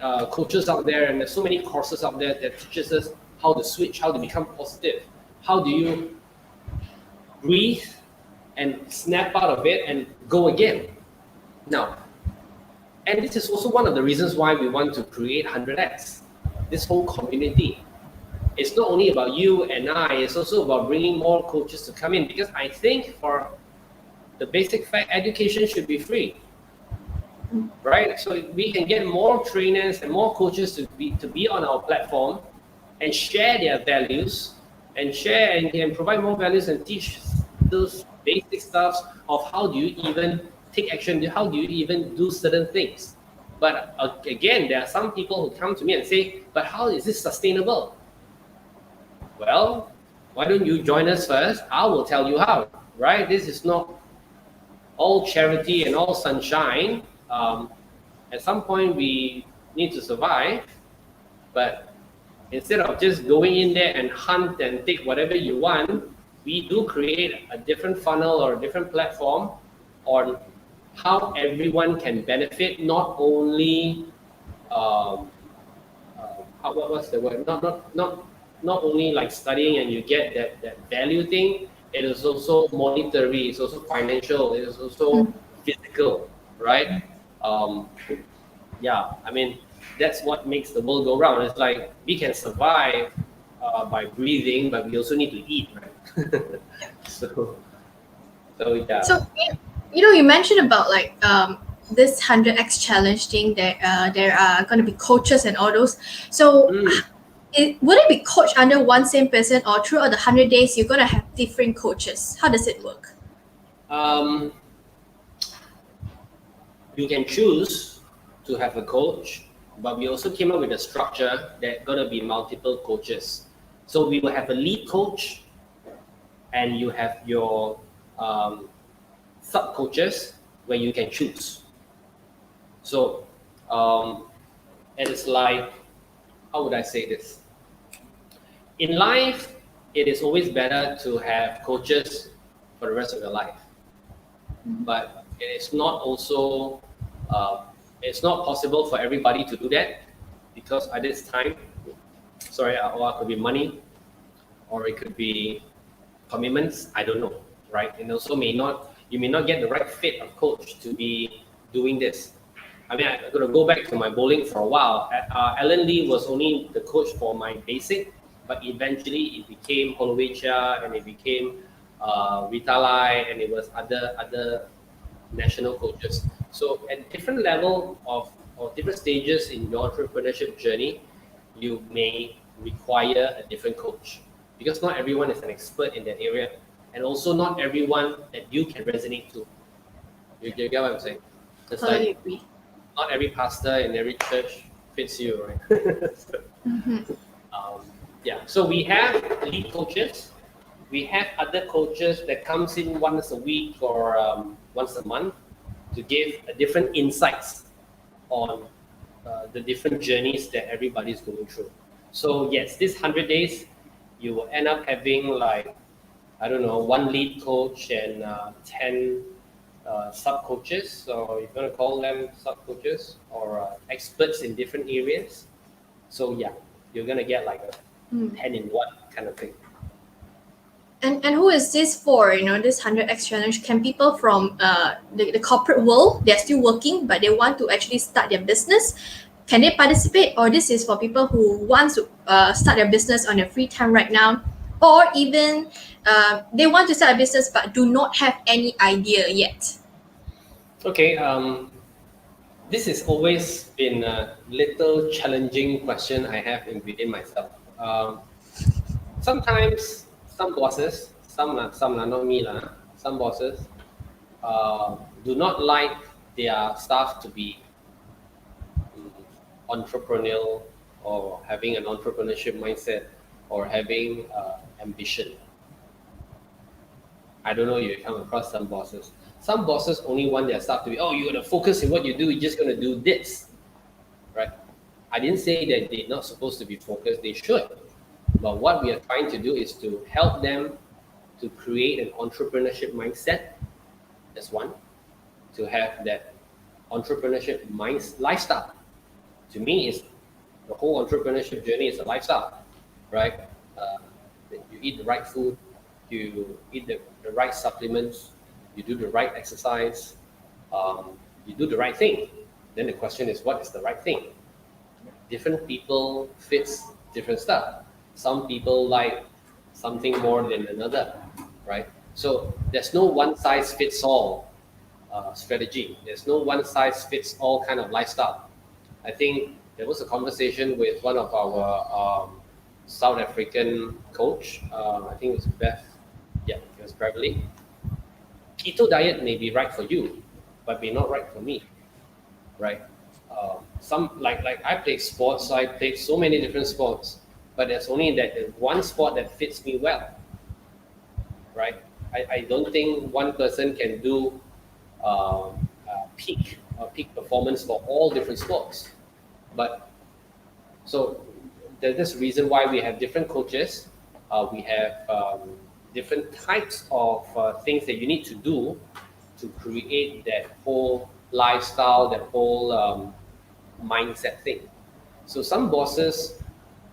coaches out there, and there's so many courses out there that teaches us how to switch, how to become positive. How do you breathe and snap out of it and go again. Now, and this is also one of the reasons why we want to create 100X, this whole community. It's not only about you and I, it's also about bringing more coaches to come in, because I think for the basic fact, education should be free, right? So we can get more trainers and more coaches to be on our platform and share their values and share and provide more values and teach those basic stuffs of how do you even take action, how do you even do certain things. But again, there are some people who come to me and say, but how is this sustainable? Well, why don't you join us first? I will tell you how, right? This is not all charity and all sunshine. At some point, we need to survive, but instead of just going in there and hunt and take whatever you want, we do create a different funnel or a different platform on how everyone can benefit, not only what's the word? Not only like studying and you get that value thing. It is also monetary. It's also financial. It is also physical, right? Yeah, I mean that's what makes the world go round. It's like we can survive by breathing, but we also need to eat, right? so yeah. So you mentioned about like this 100x challenge thing that there are going to be coaches and all those. So would it be coached under one same person, or throughout the 100 days you're going to have different coaches? How does it work? You can choose to have a coach, but we also came up with a structure that going to be multiple coaches. So we will have a lead coach, and you have your sub coaches where you can choose. So it is like, how would I say this? In life, it is always better to have coaches for the rest of your life, but it is not also it's not possible for everybody to do that, because at this time, or it could be money, or it could be commitments. I don't know, right? And also you may not get the right fit of coach to be doing this. I mean, I'm going to go back to my bowling for a while. Alan Lee was only the coach for my basic, but eventually it became Holloway Chia, and it became Rita Lai, and it was other national coaches. So at different level of or different stages in your entrepreneurship journey, you may require a different coach, because not everyone is an expert in that area, and also not everyone that you can resonate to. You get what I'm saying? It's Totally like agree. not every pastor in every church fits you, right? Yeah. So we have lead coaches. We have other coaches that comes in once a week or once a month to give different insights on the different journeys that everybody's going through. So yes, this 100 days, you will end up having like, I don't know, one lead coach and 10 sub coaches. So you're going to call them sub coaches or experts in different areas. So yeah, you're going to get like a 10 in 1 kind of thing. And who is this for? This 100x challenge. Can people from the corporate world, they're still working, but they want to actually start their business, can they participate? Or this is for people who want to start their business on their free time right now, or even they want to start a business but do not have any idea yet? Okay, this has always been a little challenging question I have within myself. Sometimes some bosses, some not me lah, some bosses do not like their staff to be entrepreneurial or having an entrepreneurship mindset or having ambition. I don't know if you come across some bosses. Some bosses only want their staff to be, oh, you're going to focus in what you do, you're just going to do this, right? I didn't say that they're not supposed to be focused, they should. But what we are trying to do is to help them to create an entrepreneurship mindset. That's one. To have that entrepreneurship lifestyle. To me, is the whole entrepreneurship journey is a lifestyle, right? You eat the right food, you eat the right supplements, you do the right exercise, you do the right thing. Then the question is, what is the right thing? Different people fits different stuff. Some people like something more than another, right? So there's no one size fits all strategy. There's no one size fits all kind of lifestyle. I think there was a conversation with one of our South African coach. I think it was Beth. Yeah, it was Beverly. Keto diet may be right for you, but may not right for me, right? Some like I play sports, so I played so many different sports, but there's only that one sport that fits me well, right? I don't think one person can do peak performance for all different sports. But so there's this reason why we have different coaches. We have different types of things that you need to do to create that whole lifestyle, that whole mindset thing. So some bosses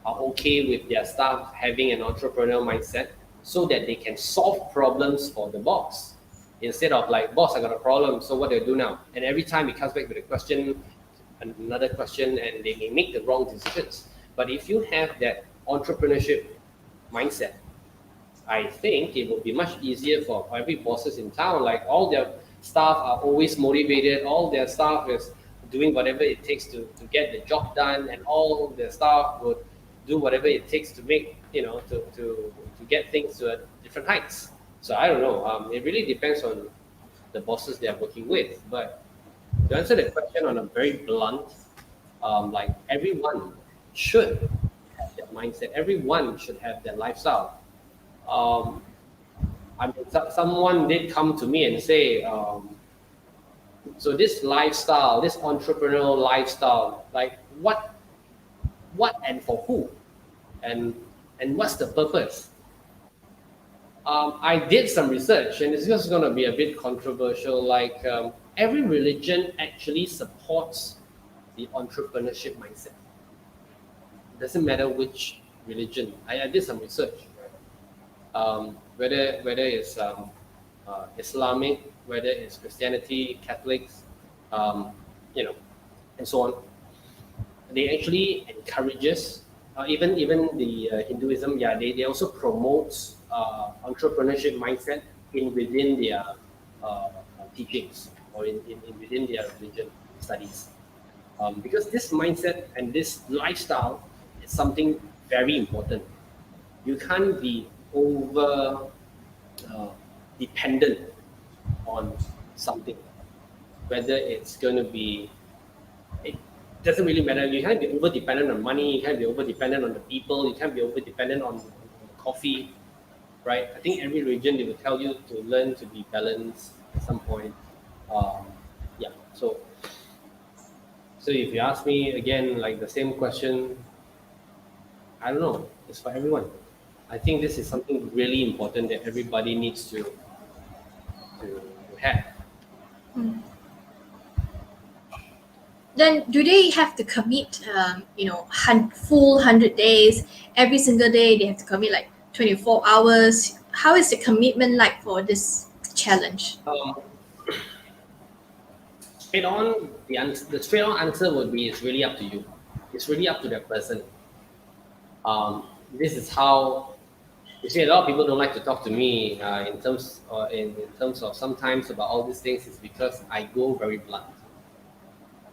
are okay with their staff having an entrepreneurial mindset so that they can solve problems for the boss. Instead of like, boss, I got a problem, so what do I do now? And every time it comes back with a question, another question, and they may make the wrong decisions. But if you have that entrepreneurship mindset, I think it will be much easier for every bosses in town. Like all their staff are always motivated, all their staff is doing whatever it takes to get the job done, and all their staff would do whatever it takes to make, to get things to different heights. So I don't know. It really depends on the bosses they are working with. But to answer the question on a very blunt, like everyone should have that mindset. Everyone should have that lifestyle. I mean, someone did come to me and say, so this lifestyle, this entrepreneurial lifestyle, like what and for who, and what's the purpose? I did some research, and it's just going to be a bit controversial. Like every religion actually supports the entrepreneurship mindset. It doesn't matter which religion. I did some research, whether it's Islamic, whether it's Christianity, Catholics, you know, and so on. They actually encourages, even the Hinduism. Yeah, they also promotes entrepreneurship mindset within their teachings, or within their religion studies, because this mindset and this lifestyle is something very important. You can't be over dependent on something, whether it's going to be, it doesn't really matter. You can't be over dependent on money, you can't be over dependent on the people, you can't be over dependent on the coffee, right? I think every religion they will tell you to learn to be balanced at some point. Yeah, so if you ask me again, like the same question, I don't know, it's for everyone. I think this is something really important that everybody needs to have. Then do they have to commit, full 100 days, every single day they have to commit like 24 hours? How is the commitment like for this challenge? The straight on answer would be, it's really up to you. It's really up to that person. This is how, you see, a lot of people don't like to talk to me in terms of sometimes about all these things, is because I go very blunt.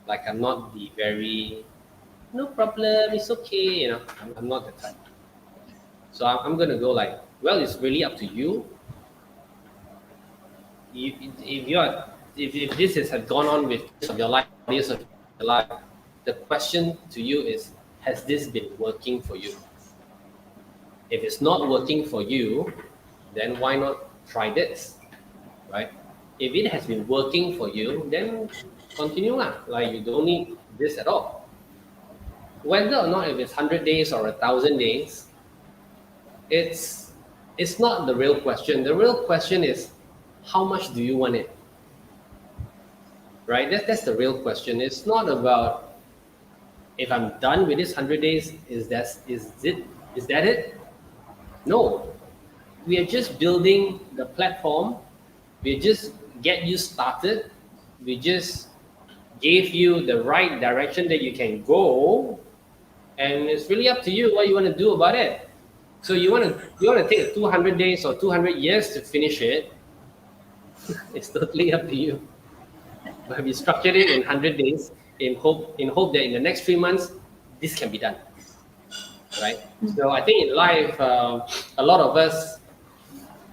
Like I'm not the very, no problem, it's okay, I'm not the type. So I'm gonna go like, well, it's really up to you. If this had gone on with years of your life, the question to you is, has this been working for you? If it's not working for you, then why not try this, right? If it has been working for you, then continue lah. Like you don't need this at all. Whether or not if it's 100 days or 1,000 days, it's not the real question. The real question is, how much do you want it? Right? That's the real question. It's not about, if I'm done with this 100 days, is that it? No. We are just building the platform We just get you started. We just gave you the right direction that you can go, and it's really up to you what you want to do about it. So you want to take 200 days or 200 years to finish it. It's totally up to you. But we structured it in 100 days in hope that in the next 3 months this can be done, right? So I think in life, a lot of us,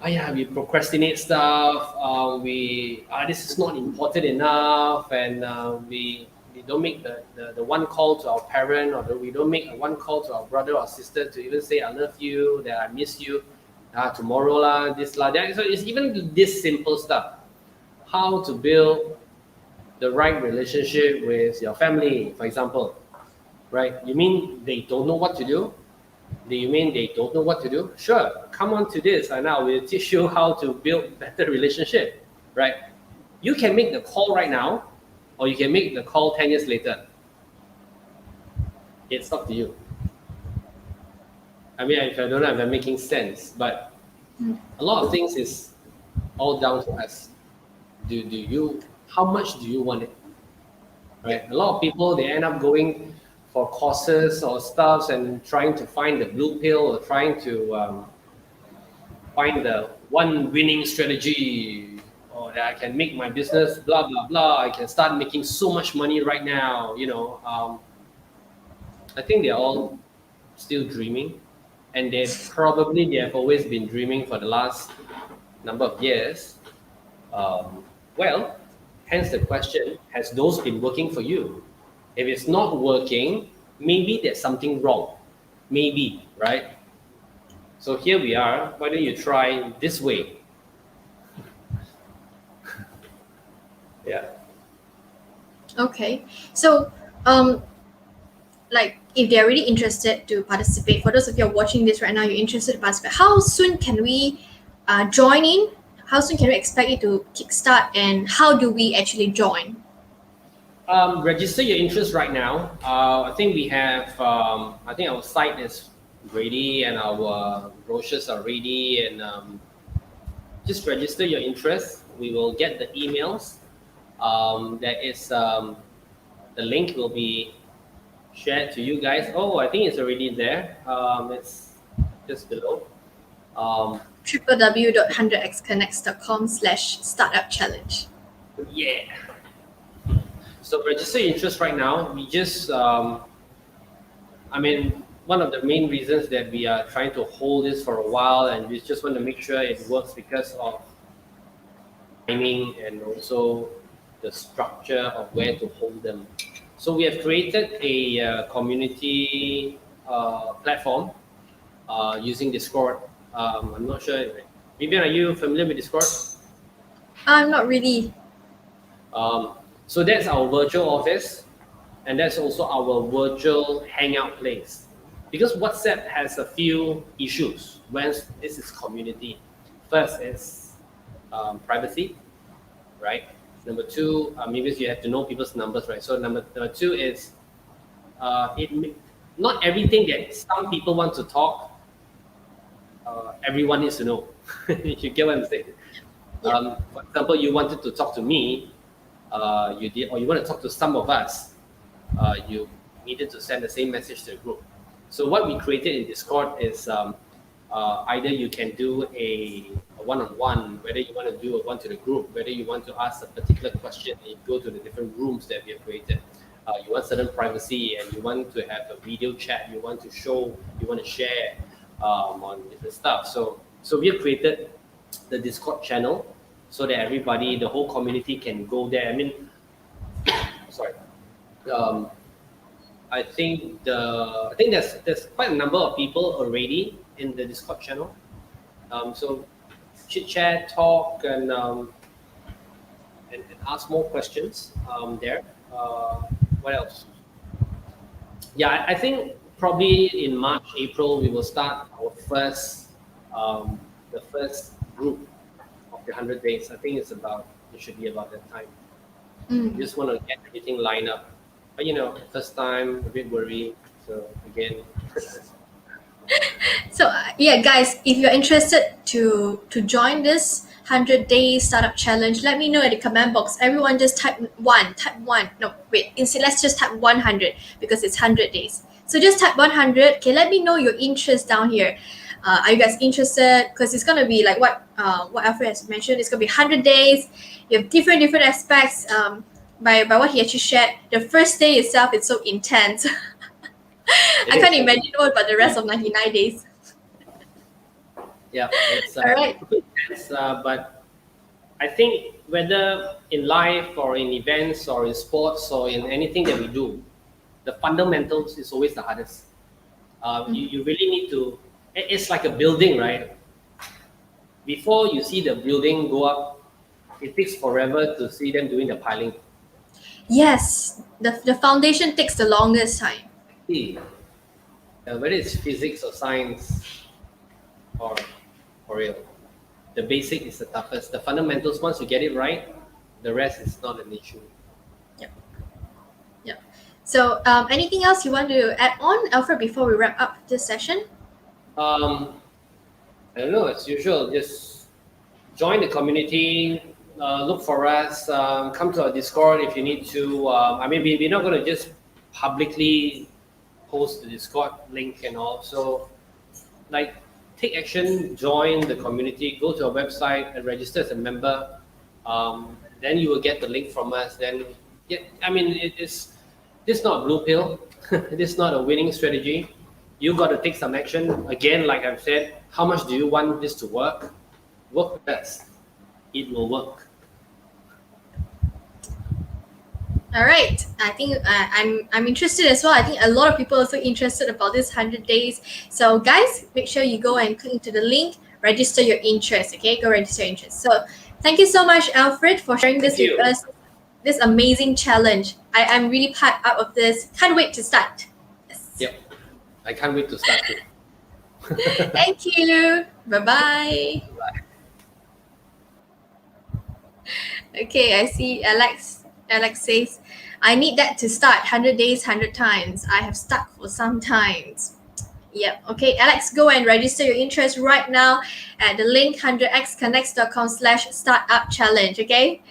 oh yeah, we procrastinate stuff. We this is not important enough, and we don't make the one call to our parent, or we don't make a one call to our brother or sister to even say I love you, that I miss you, tomorrow lah, this lah, that. So it's even this simple stuff. How to build the right relationship with your family, for example, right? You mean they don't know what to do? Do you mean they don't know what to do? Sure, come on to this, and I will teach you how to build better relationship, right? You can make the call right now, or you can make the call 10 years later. It's up to you. I mean, I don't know if I'm making sense, but a lot of things is all down to us. Do you? How much do you want it? Right? A lot of people, they end up going for courses or stuffs and trying to find the blue pill, or trying to find the one winning strategy, or that I can make my business blah blah blah. I can start making so much money right now. I think they're all still dreaming, and they have always been dreaming for the last number of years. Well, hence the question: has those been working for you? If it's not working, maybe there's something wrong. Maybe, right? So here we are. Why don't you try this way? Yeah. Okay. So, like, if they're really interested to participate, for those of you who are watching this right now, you're interested to participate, how soon can we join in? How soon can we expect it to kickstart, and how do we actually join? Register your interest right now. I think we have. I think our site is ready, and our brochures are ready, and just register your interest. We will get the emails. There is the link will be shared to you guys. Oh, I think it's already there. It's just below. www.100xconnects.com/startup challenge. Yeah. So register your interest right now. We just, one of the main reasons that we are trying to hold this for a while, and we just want to make sure it works because of timing and also the structure of where to hold them. So we have created a community platform using Discord. I'm not sure. Vivian, are you familiar with Discord? I'm not really. So that's our virtual office, and that's also our virtual hangout place. Because WhatsApp has a few issues when this is community. First is privacy, right? Number two, maybe you have to know people's numbers, right? So number two is not everything that some people want to talk, everyone needs to know. You get what I'm saying? Yeah. For example, you wanted to talk to me, you did, or you want to talk to some of us, you needed to send the same message to the group. So what we created in Discord is either you can do a one-on-one, whether you want to do a one to the group, whether you want to ask a particular question, and you go to the different rooms that we have created. You want certain privacy, and you want to have a video chat, you want to share on different stuff. So we have created the Discord channel so that everybody, the whole community can go there. Sorry. I think there's quite a number of people already in the Discord channel. So chit chat, talk, and ask more questions there. What else? Yeah, I think probably in March, April, we will start our first the first group of the 100 days. I think it should be about that time. Just want to get everything lined up. But first time, a bit worried. So again. So yeah, guys, if you're interested to join this, 100 days startup challenge, let me know in the comment box. Everyone just type one. No, wait. Instead, let's just type 100 because it's 100 days. So just type 100. Okay, let me know your interest down here. Are you guys interested? Because it's gonna be like what Alfred has mentioned. It's gonna be 100 days. You have different aspects. By what he actually shared, the first day itself is so intense. I can't imagine what about the rest of 99 days. Yeah, it's All right. intense, but I think whether in life or in events or in sports or in anything that we do, the fundamentals is always the hardest. You really need to. It's like a building, right? Before you see the building go up, it takes forever to see them doing the piling. Yes, the foundation takes the longest time. See, whether it's physics or science or for real, the basic is the toughest. The fundamentals, once you get it right, the rest is not an issue. Yep. So, anything else you want to add on, Alfred, before we wrap up this session? I don't know, as usual, just join the community, look for us, come to our Discord if you need to. I mean, we're not going to just publicly post the Discord link and all. So, like, take action, join the community, go to our website and register as a member. Then you will get the link from us. Then, yeah, I mean, this is not a blue pill. This is not a winning strategy. You got to take some action. Again, like I've said, how much do you want this to work? Work with us. It will work. All right. I think I'm interested as well. I think a lot of people are also interested about this 100 days. So guys, make sure you go and click into the link, register your interest. Okay, go register your interest. So thank you so much, Alfred, for sharing this with us. This amazing challenge. I'm really part of this. Can't wait to start. Yes. Yep. I can't wait to start too. Thank you. Bye-bye. Bye. Okay, I see Alex. Alex says, I need that to start 100 days, 100 times. I have stuck for some times. Yep. Okay, Alex, go and register your interest right now at the link 100xconnects.com/startup challenge. Okay.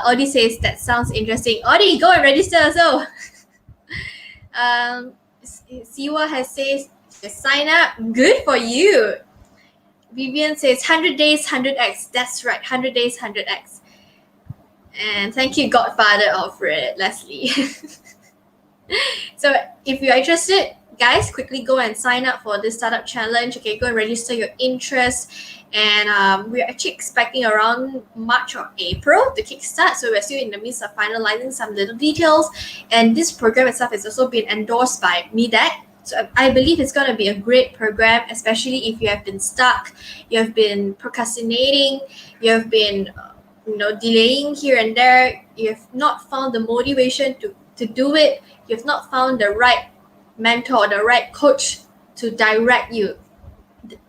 Audie says that sounds interesting. Audie, go and register also. Siwa has says sign up. Good for you. Vivian says 100 days, 100x. That's right, 100 days, 100x. And thank you, Godfather Alfred, Leslie. So if you're interested, guys, quickly go and sign up for this startup challenge. Okay, go and register your interest. And we're actually expecting around March or April to kickstart. So we're still in the midst of finalizing some little details. And this program itself has also been endorsed by MEDAC. So I believe it's going to be a great program, especially if you have been stuck, you have been procrastinating, you have been delaying here and there, you have not found the motivation to do it, you have not found the right mentor, the right coach to direct you,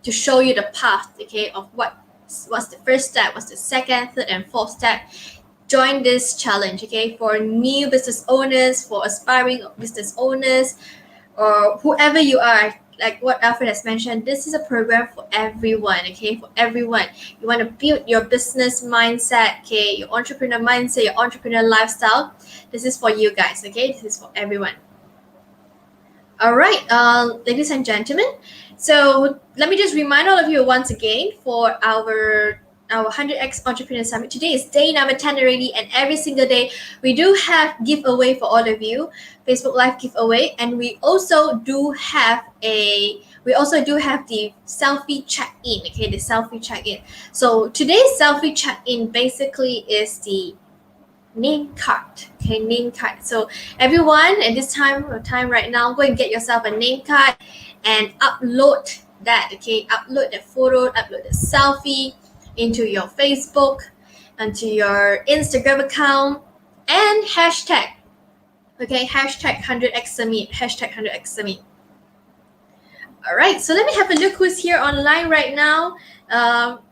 to show you the path, okay, of what's the first step, what's the second, third, and fourth step. Join this challenge, okay, for new business owners, for aspiring business owners, or whoever you are. Like what Alfred has mentioned, this is a program for everyone, okay, for everyone. You want to build your business mindset, okay, your entrepreneur mindset, your entrepreneur lifestyle. This is for you guys, okay, this is for everyone. All right, ladies and gentlemen, so let me just remind all of you once again for our 100x Entrepreneur Summit. Today is day number 10 already, and every single day we do have giveaway for all of you, Facebook Live giveaway, and we also do have the selfie check-in, okay, the selfie check-in. So today's selfie check-in basically is the name card, okay, name card. So everyone at this time right now, go and get yourself a name card and upload that, okay, upload the photo, upload the selfie into your Facebook, into your Instagram account, and hashtag, okay, hashtag 100x Summit, hashtag 100x Summit. All right, so let me have a look who's here online right now.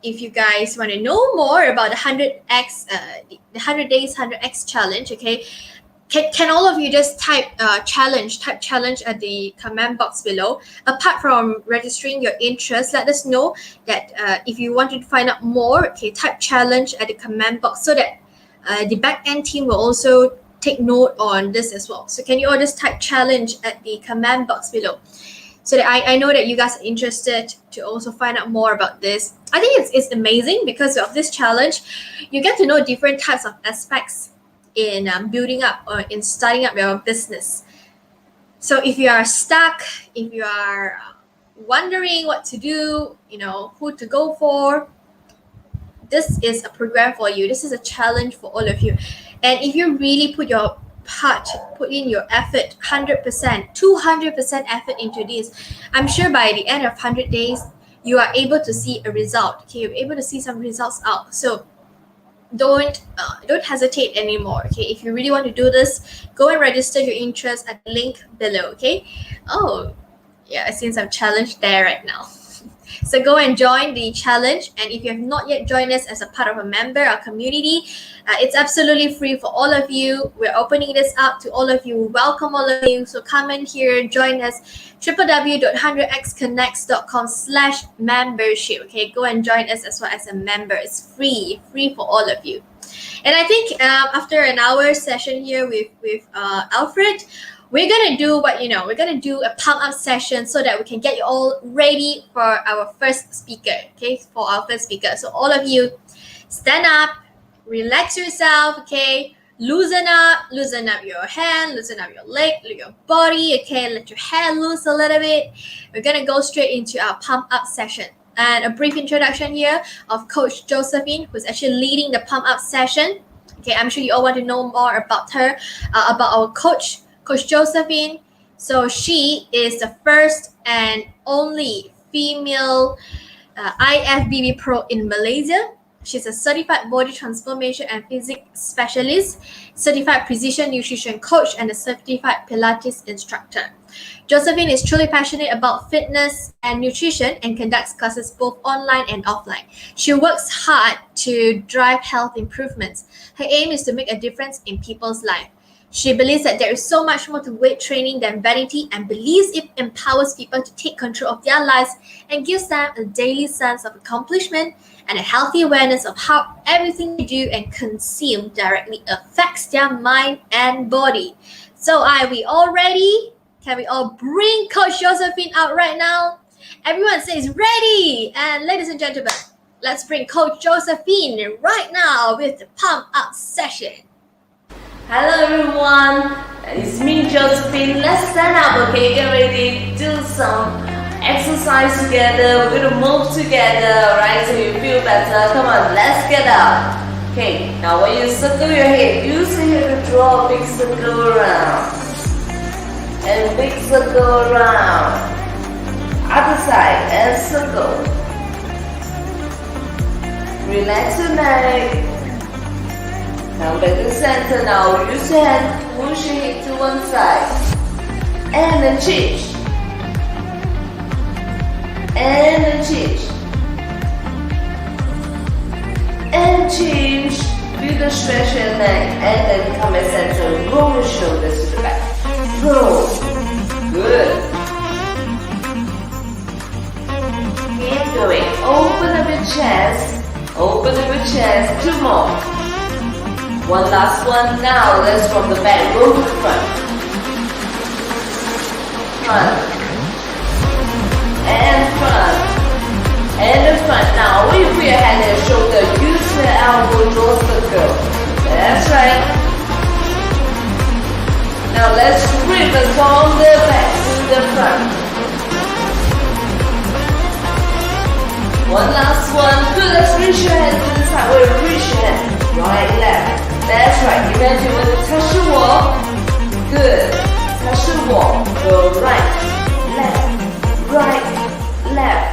If you guys want to know more about the 100x, the 100 days 100x challenge, okay, Can all of you just type challenge at the comment box below? Apart from registering your interest, let us know that if you want to find out more, okay, type challenge at the comment box so that the back end team will also take note on this as well. So can you all just type challenge at the comment box below so that I know that you guys are interested to also find out more about this. I think it's amazing because of this challenge, you get to know different types of aspects in building up or in starting up your business. So if you are stuck, if you are wondering what to do, who to go for, this is a program for you. This is a challenge for all of you. And if you really put your part, put in your effort, 100%, 200% effort into this, I'm sure by the end of 100 days, you are able to see a result. Okay, you're able to see some results out. So don't hesitate anymore. Okay, if you really want to do this, go and register your interest at the link below. Okay. Oh yeah, I see some challenge there right now. So go and join the challenge, and if you have not yet joined us as a part of a member or community, it's absolutely free for all of you. We're opening this up to all of you. Welcome all of you. So come in here, join us, www.100xconnects.com/membership. Okay, go and join us as well as a member. It's free for all of you. And I think after an hour session here with Alfred, we're gonna do we're gonna do a pump up session so that we can get you all ready for our first speaker. Okay, for our first speaker. So all of you, stand up, relax yourself. Okay, loosen up your hand, loosen up your leg, your body. Okay, let your hair loose a little bit. We're gonna go straight into our pump up session. And a brief introduction here of Coach Josephine, who's actually leading the pump up session. Okay, I'm sure you all want to know more about her, about our Coach Josephine. So she is the first and only female IFBB pro in Malaysia. She's a certified body transformation and physics specialist, certified precision nutrition coach, and a certified Pilates instructor. Josephine is truly passionate about fitness and nutrition and conducts classes both online and offline. She works hard to drive health improvements. Her aim is to make a difference in people's life. She believes that there is so much more to weight training than vanity, and believes it empowers people to take control of their lives and gives them a daily sense of accomplishment and a healthy awareness of how everything they do and consume directly affects their mind and body. So are we all ready? Can we all bring Coach Josephine out right now? Everyone says ready. And ladies and gentlemen, let's bring Coach Josephine right now with the pump up session. Hello everyone, it's me Josephine. Let's stand up, okay? Get ready, do some exercise together. We're gonna move together, right? So you feel better. Come on, let's get up. Okay, now when you circle your head, use your head to draw a big circle around. And big circle around. Other side and circle. Relax your neck. Come back to center now. Use your hand, push your hip to one side. And then change. And then change. And change. Feel the stretch your neck. And then come back center. Roll your shoulders to the back. Roll. Good. Keep going. Open up your chest. Open up your chest. Two more. One last one. Now let's from the back, roll to the front. Front. And front. And the front. Now when you put your hand on your shoulder, use your elbow, draw circle. That's right. Now let's reverse from the back to the front. One last one. Good. Let's reach your hand to the side. Wait, reach your hand. Right, left. That's right. Imagine when you touch the wall. Good. Touch the wall. Go right, left, right, left.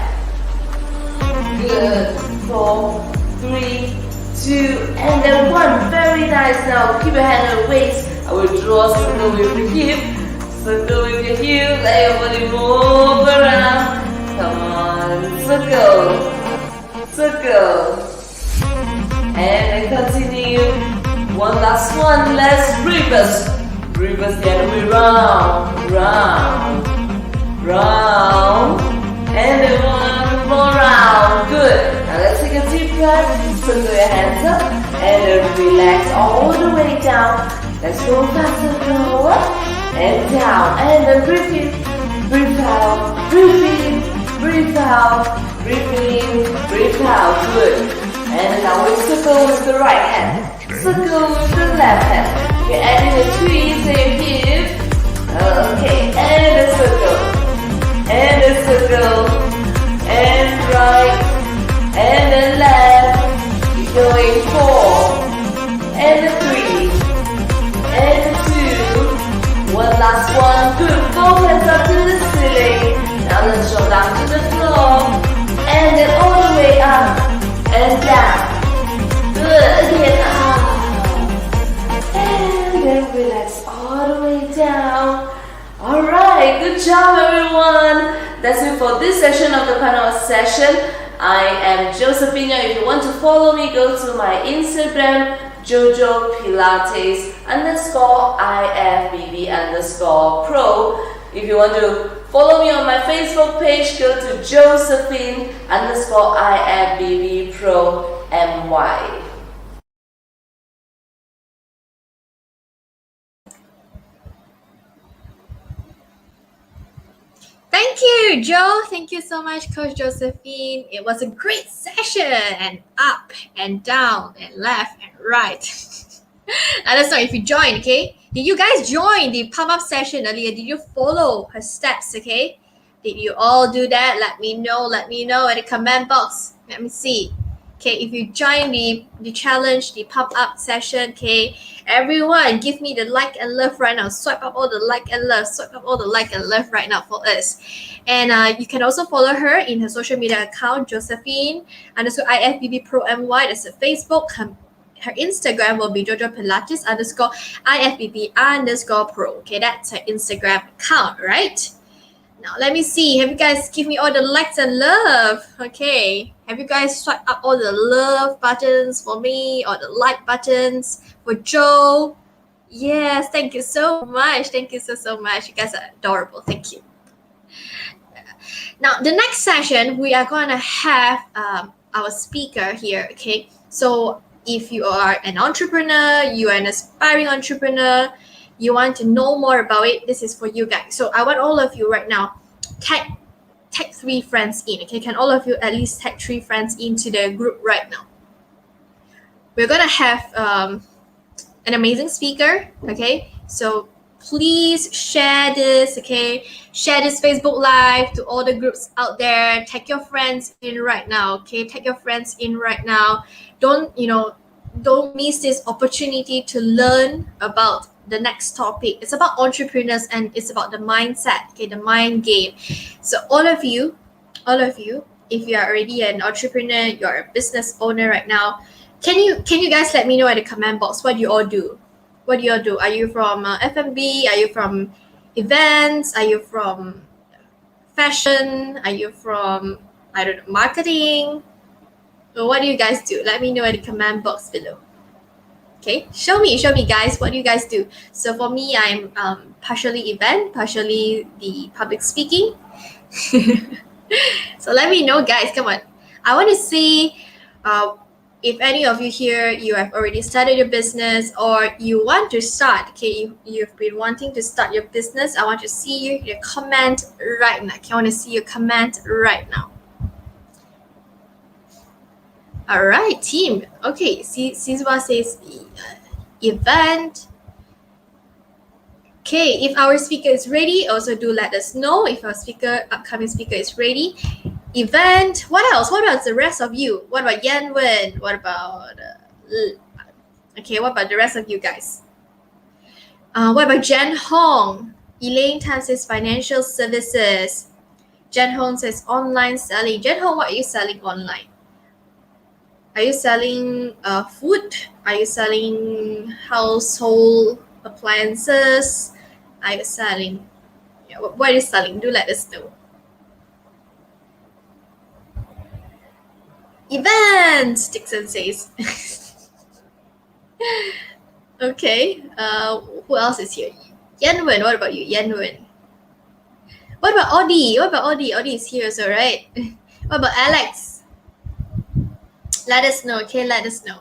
Good. 4, 3, 2, and then 1. Very nice. Now keep your hand on the waist. I will draw a circle with your hip. Circle with your heel. Let your body move around. Come on. Circle. Circle. And then continue. One last one. Let's reverse. Reverse the other way round, round, round. And then one more round. Good. Now let's take a deep breath. Circle your hands up. And then relax all the way down. Let's go faster. Go up and down. And then breathe in, breathe out, breathe in, breathe out, breathe in, breathe out. Good. And now we circle with the right hand. Circle with the left hand. We're adding a twist in here. Okay, and a circle. And a circle. And right. And the left. Keep going 4. And a 3. And a 2. One last one. Good. Both hands up to the ceiling. Now let's go down to the floor. And then all the way up. And down. Good. Again. Up. And then relax all the way down. Alright, good job everyone. That's it for this session of the panel session. I am Josephina. If you want to follow me, go to my Instagram, Jojo Pilates _IFBB _pro. If you want to follow me on my Facebook page, go to Josephine _IFBB pro MY. Thank you, Joe. Thank you so much, Coach Josephine. It was a great session, and up and down and left and right. Now, let's know if you joined, okay? Did you guys join the pop-up session earlier? Did you follow her steps, okay? Did you all do that? Let me know in the comment box. Let me see. Okay, if you join the challenge, the pop-up session, okay, everyone give me the like and love right now. Swipe up all the like and love. Swipe up all the like and love right now for us. And you can also follow her in her social media account, Josephine _IFBB pro MY. That's a Facebook. Her Instagram will be Jojo Pilates _IFBB _pro. Okay, that's her Instagram account, right? Now, let me see. Have you guys give me all the likes and love? Okay. Have you guys swiped up all the love buttons for me or the like buttons for Joe? Yes, thank you so much. Thank you so much. You guys are adorable. Thank you. Now, the next session, we are going to have our speaker here, okay? So, if you are an entrepreneur, you are an aspiring entrepreneur, you want to know more about it, this is for you guys. So I want all of you right now, tag 3 friends in, okay? Can all of you at least tag 3 friends into the group right now? We're gonna have an amazing speaker, okay? So please share this, okay? Share this Facebook Live to all the groups out there. Tag your friends in right now, okay? Tag your friends in right now. Don't miss this opportunity to learn about the next topic. It's about entrepreneurs and it's about the mindset, okay, the mind game. So all of you, if you are already an entrepreneur, you're a business owner right now, can you guys let me know in the comment box what you all do? What do you all do? Are you from F&B? Are you from events? Are you from fashion? Are you from, I don't know, marketing? So what do you guys do? Let me know in the comment box below. Okay, show me guys, what do you guys do? So for me, I'm partially event, partially the public speaking. So let me know, guys, come on. I want to see if any of you here, you have already started your business or you want to start, okay, you've been wanting to start your business. I want to see your comment right now. Okay, I want to see your comment right now. All right, team. Okay, Sizwa says event. Okay, if our speaker is ready, also do let us know if our upcoming speaker is ready. Event. What else? What about the rest of you? What about Yanwen? What about okay? What about the rest of you guys? What about Jen Hong? Elaine Tan says financial services. Jen Hong says online selling. Jen Hong, what are you selling online? Are you selling food? Are you selling household appliances? Are you selling? Yeah, what are you selling? Do let us know. Events, Dixon says. Okay. Who else is here? Yenwen, what about you? Yenwen. What about Audie? What about Audie? Audie is here, so right? What about Alex? Let us know, okay? Let us know.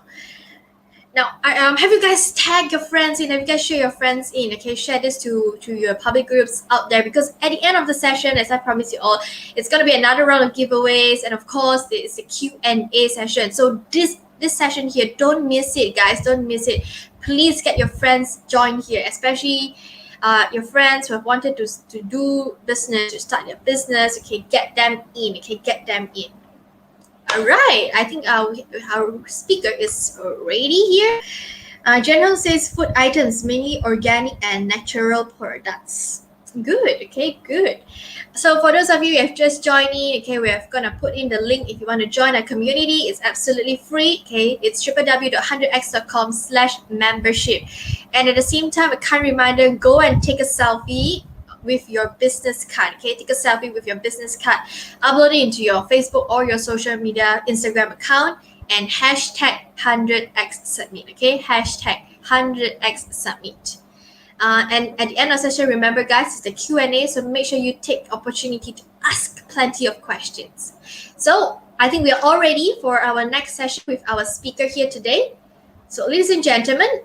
Now, have you guys tagged your friends in? Have you guys share your friends in? Okay, share this to your public groups out there, because at the end of the session, as I promised you all, it's gonna be another round of giveaways, and of course, it's a Q&A session. So this session here, don't miss it, guys. Don't miss it. Please get your friends join here, especially your friends who have wanted to do business, to start their business. Okay, get them in. Okay, get them in. All right, I think our speaker is ready here. General says food items, mainly organic and natural products. Good, okay, good. So for those of you who have just joined in, okay, we're gonna put in the link if you want to join our community. It's absolutely free, okay? It's www.100x.com/membership. And at the same time, a kind reminder, go and take a selfie with your business card, okay? Take a selfie with your business card, upload it into your Facebook or your social media Instagram account, and hashtag 100x submit, okay? Hashtag 100x submit. And at the end of the session, remember guys, it's the Q&A, so make sure you take opportunity to ask plenty of questions. So I think we are all ready for our next session with our speaker here today. So ladies and gentlemen,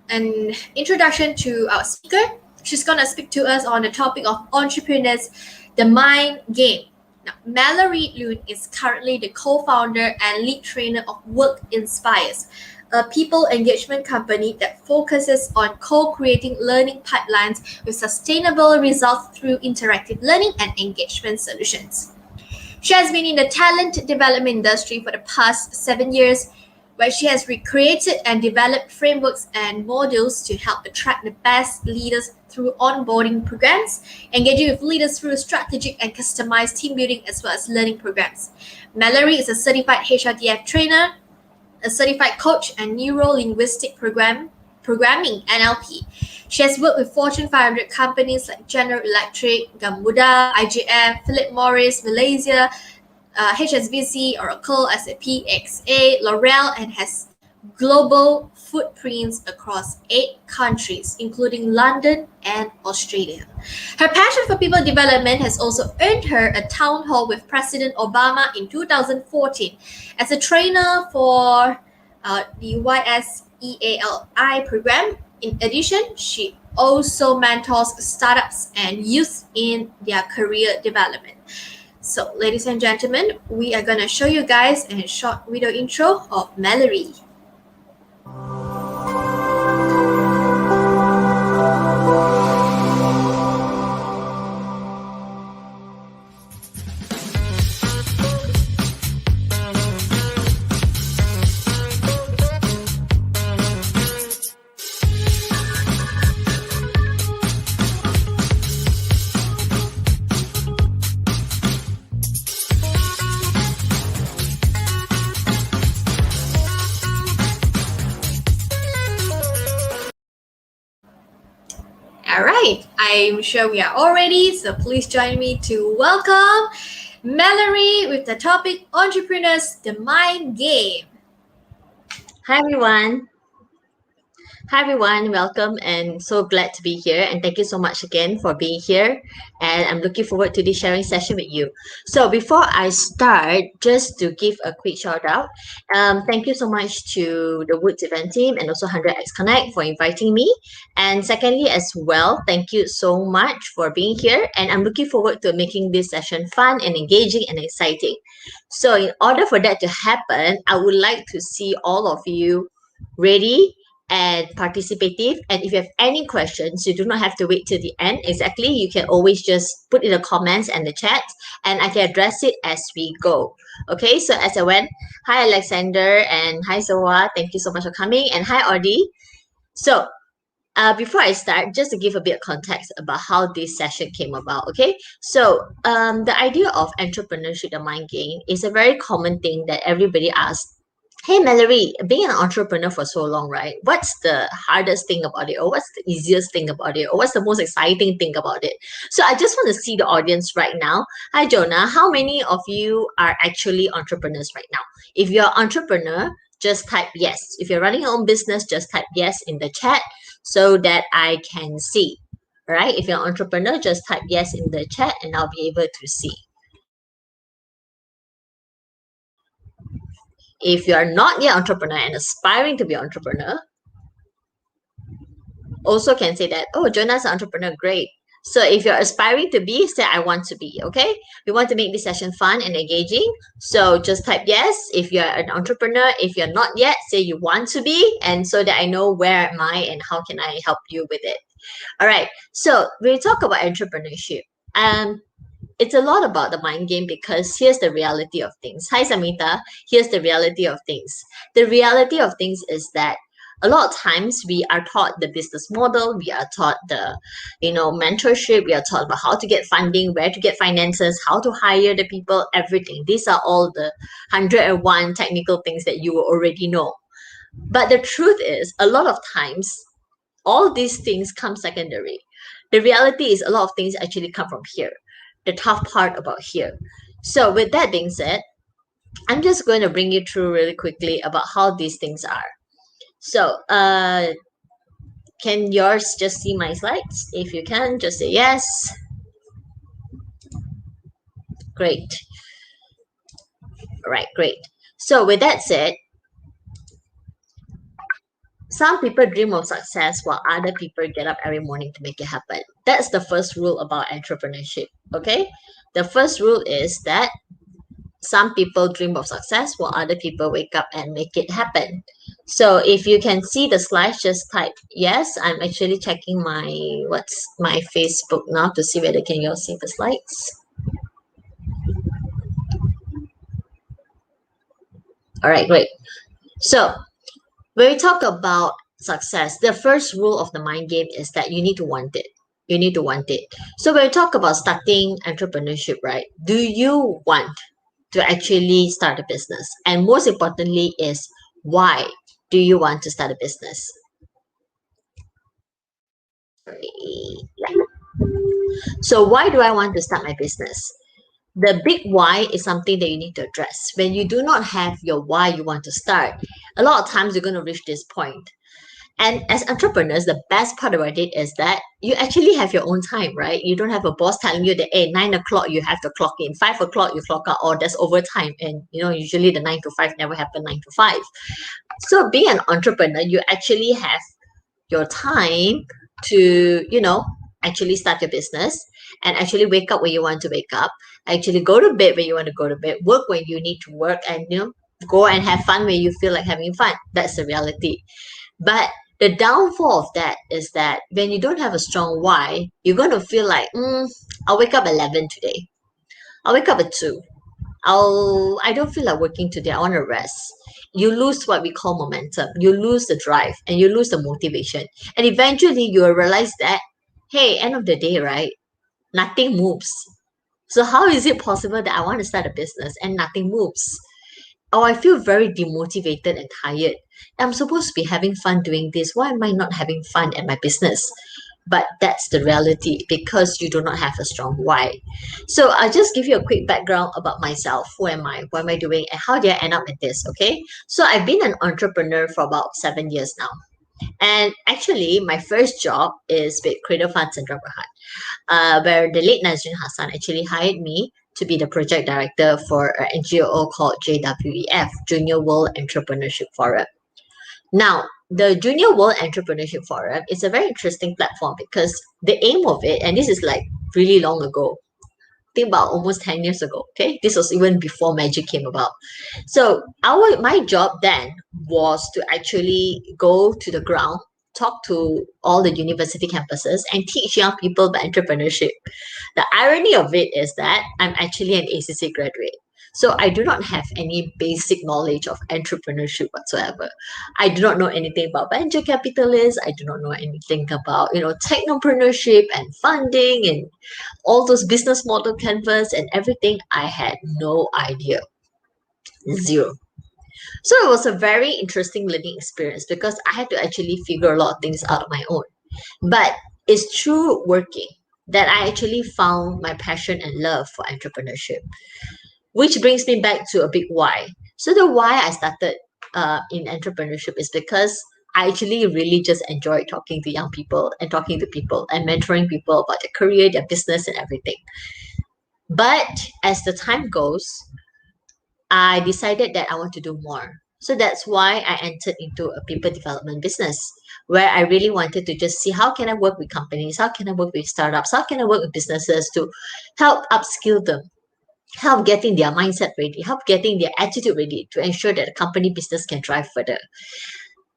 an introduction to our speaker. She's gonna speak to us on the topic of entrepreneurs, the mind game. Now, Mallory Loone is currently the co-founder and lead trainer of Work Inspires, a people engagement company that focuses on co-creating learning pipelines with sustainable results through interactive learning and engagement solutions. She has been in the talent development industry for the past 7 years, where she has recreated and developed frameworks and modules to help attract the best leaders through onboarding programs, engaging with leaders through strategic and customized team building as well as learning programs. Mallory is a certified HRTF trainer, a certified coach, and neuro-linguistic programming NLP. She has worked with Fortune 500 companies like General Electric, Gamuda, IGF, Philip Morris, Malaysia, HSBC, Oracle, SAP, XA, L'Oreal, and has global footprints across 8 countries, including London and Australia. Her passion for people development has also earned her a town hall with President Obama in 2014. As a trainer for the YSEALI program, in addition, she also mentors startups and youth in their career development. So, ladies and gentlemen, we are going to show you guys a short video intro of Mallory. All right, I'm sure we are all ready, so please join me to welcome Mallory with the topic Entrepreneurs, the Mind Game. Hi everyone. Hi everyone, welcome and so glad to be here, and thank you so much again for being here, and I'm looking forward to this sharing session with you. So before I start, just to give a quick shout out, thank you so much to the Woods event team and also 100x Connect for inviting me, and secondly as well, thank you so much for being here, and I'm looking forward to making this session fun and engaging and exciting. So in order for that to happen, I would like to see all of you ready and participative, and if you have any questions, you do not have to wait till the end exactly. You can always just put in the comments and the chat, and I can address it as we go. Okay, so as I went, hi Alexander and hi Zoa, thank you so much for coming, and hi Audie. So before I start, just to give a bit of context about how this session came about, okay? So the idea of entrepreneurship, the mind game, is a very common thing that everybody asks. Hey Mallory, being an entrepreneur for so long, right? What's the hardest thing about it? Or what's the easiest thing about it? Or what's the most exciting thing about it? So I just want to see the audience right now. Hi Jonah, how many of you are actually entrepreneurs right now? If you're an entrepreneur, just type yes. If you're running your own business, just type yes in the chat so that I can see. All right. If you're an entrepreneur, just type yes in the chat and I'll be able to see. If you are not yet entrepreneur and aspiring to be entrepreneur, also can say that, oh, Jonah's an entrepreneur, great. So if you're aspiring to be, say I want to be, okay? We want to make this session fun and engaging. So just type yes if you're an entrepreneur. If you're not yet, say you want to be, and so that I know where am I and how can I help you with it. All right. So we talk about entrepreneurship. It's a lot about the mind game because here's the reality of things. Hi, Samita. Here's the reality of things. The reality of things is that a lot of times we are taught the business model, we are taught the, mentorship, we are taught about how to get funding, where to get finances, how to hire the people, everything. These are all the 101 technical things that you already know. But the truth is, a lot of times, all these things come secondary. The reality is a lot of things actually come from here. The tough part about here. So with that being said, I'm just going to bring you through really quickly about how these things are. So can yours just see my slides? If you can, just say yes. Great. All right, great. So with that said, some people dream of success while other people get up every morning to make it happen. That's the first rule about entrepreneurship, okay? The first rule is that some people dream of success while other people wake up and make it happen. So if you can see the slides, just type yes. I'm actually checking my Facebook now to see whether can you all see the slides. All right, great. So when we talk about success, the first rule of the mind game is that you need to want it. You need to want it. So when we talk about starting entrepreneurship, right? Do you want to actually start a business? And most importantly is, why do you want to start a business? So why do I want to start my business? The big why is something that you need to address. When you do not have your why you want to start, a lot of times you're going to reach this point. And as entrepreneurs, the best part about it is that you actually have your own time, right? You don't have a boss telling you that, hey, 9 o'clock you have to clock in, 5 o'clock you clock out, or there's overtime. And usually the 9 to 5 never happen 9 to 5. So being an entrepreneur, you actually have your time to, actually start your business and actually wake up when you want to wake up, actually go to bed when you want to go to bed, work when you need to work, and go and have fun when you feel like having fun. That's the reality. But the downfall of that is that when you don't have a strong why, you're going to feel like, I'll wake up at 11 today. I'll wake up at 2. I don't feel like working today. I want to rest. You lose what we call momentum. You lose the drive and you lose the motivation. And eventually you will realize that, hey, end of the day, right? Nothing moves. So how is it possible that I want to start a business and nothing moves? Oh, I feel very demotivated and tired. I'm supposed to be having fun doing this. Why am I not having fun at my business? But that's the reality because you do not have a strong why. So I'll just give you a quick background about myself. Who am I? What am I doing? And how did I end up at this? Okay. So I've been an entrepreneur for about 7 years now. And actually, my first job is with Cradle Funds and Rabahat, where the late Nazrin Hassan actually hired me to be the project director for an NGO called JWEF, Junior World Entrepreneurship Forum. Now, the Junior World Entrepreneurship Forum is a very interesting platform because the aim of it, and this is like really long ago, I think about almost 10 years ago, okay? This was even before Magic came about. So my job then was to actually go to the ground, talk to all the university campuses and teach young people about entrepreneurship. The irony of it is that I'm actually an ACC graduate. So I do not have any basic knowledge of entrepreneurship whatsoever. I do not know anything about venture capitalists. I do not know anything about, technopreneurship and funding and all those business model canvas and everything. I had no idea. Zero. So it was a very interesting learning experience because I had to actually figure a lot of things out on my own. But it's through working that I actually found my passion and love for entrepreneurship, which brings me back to a big why. So the why I started in entrepreneurship is because I actually really just enjoy talking to young people and talking to people and mentoring people about their career, their business, and everything. But as the time goes, I decided that I want to do more. So that's why I entered into a people development business where I really wanted to just see how can I work with companies, how can I work with startups, how can I work with businesses to help upskill them, help getting their mindset ready, help getting their attitude ready to ensure that the company business can drive further.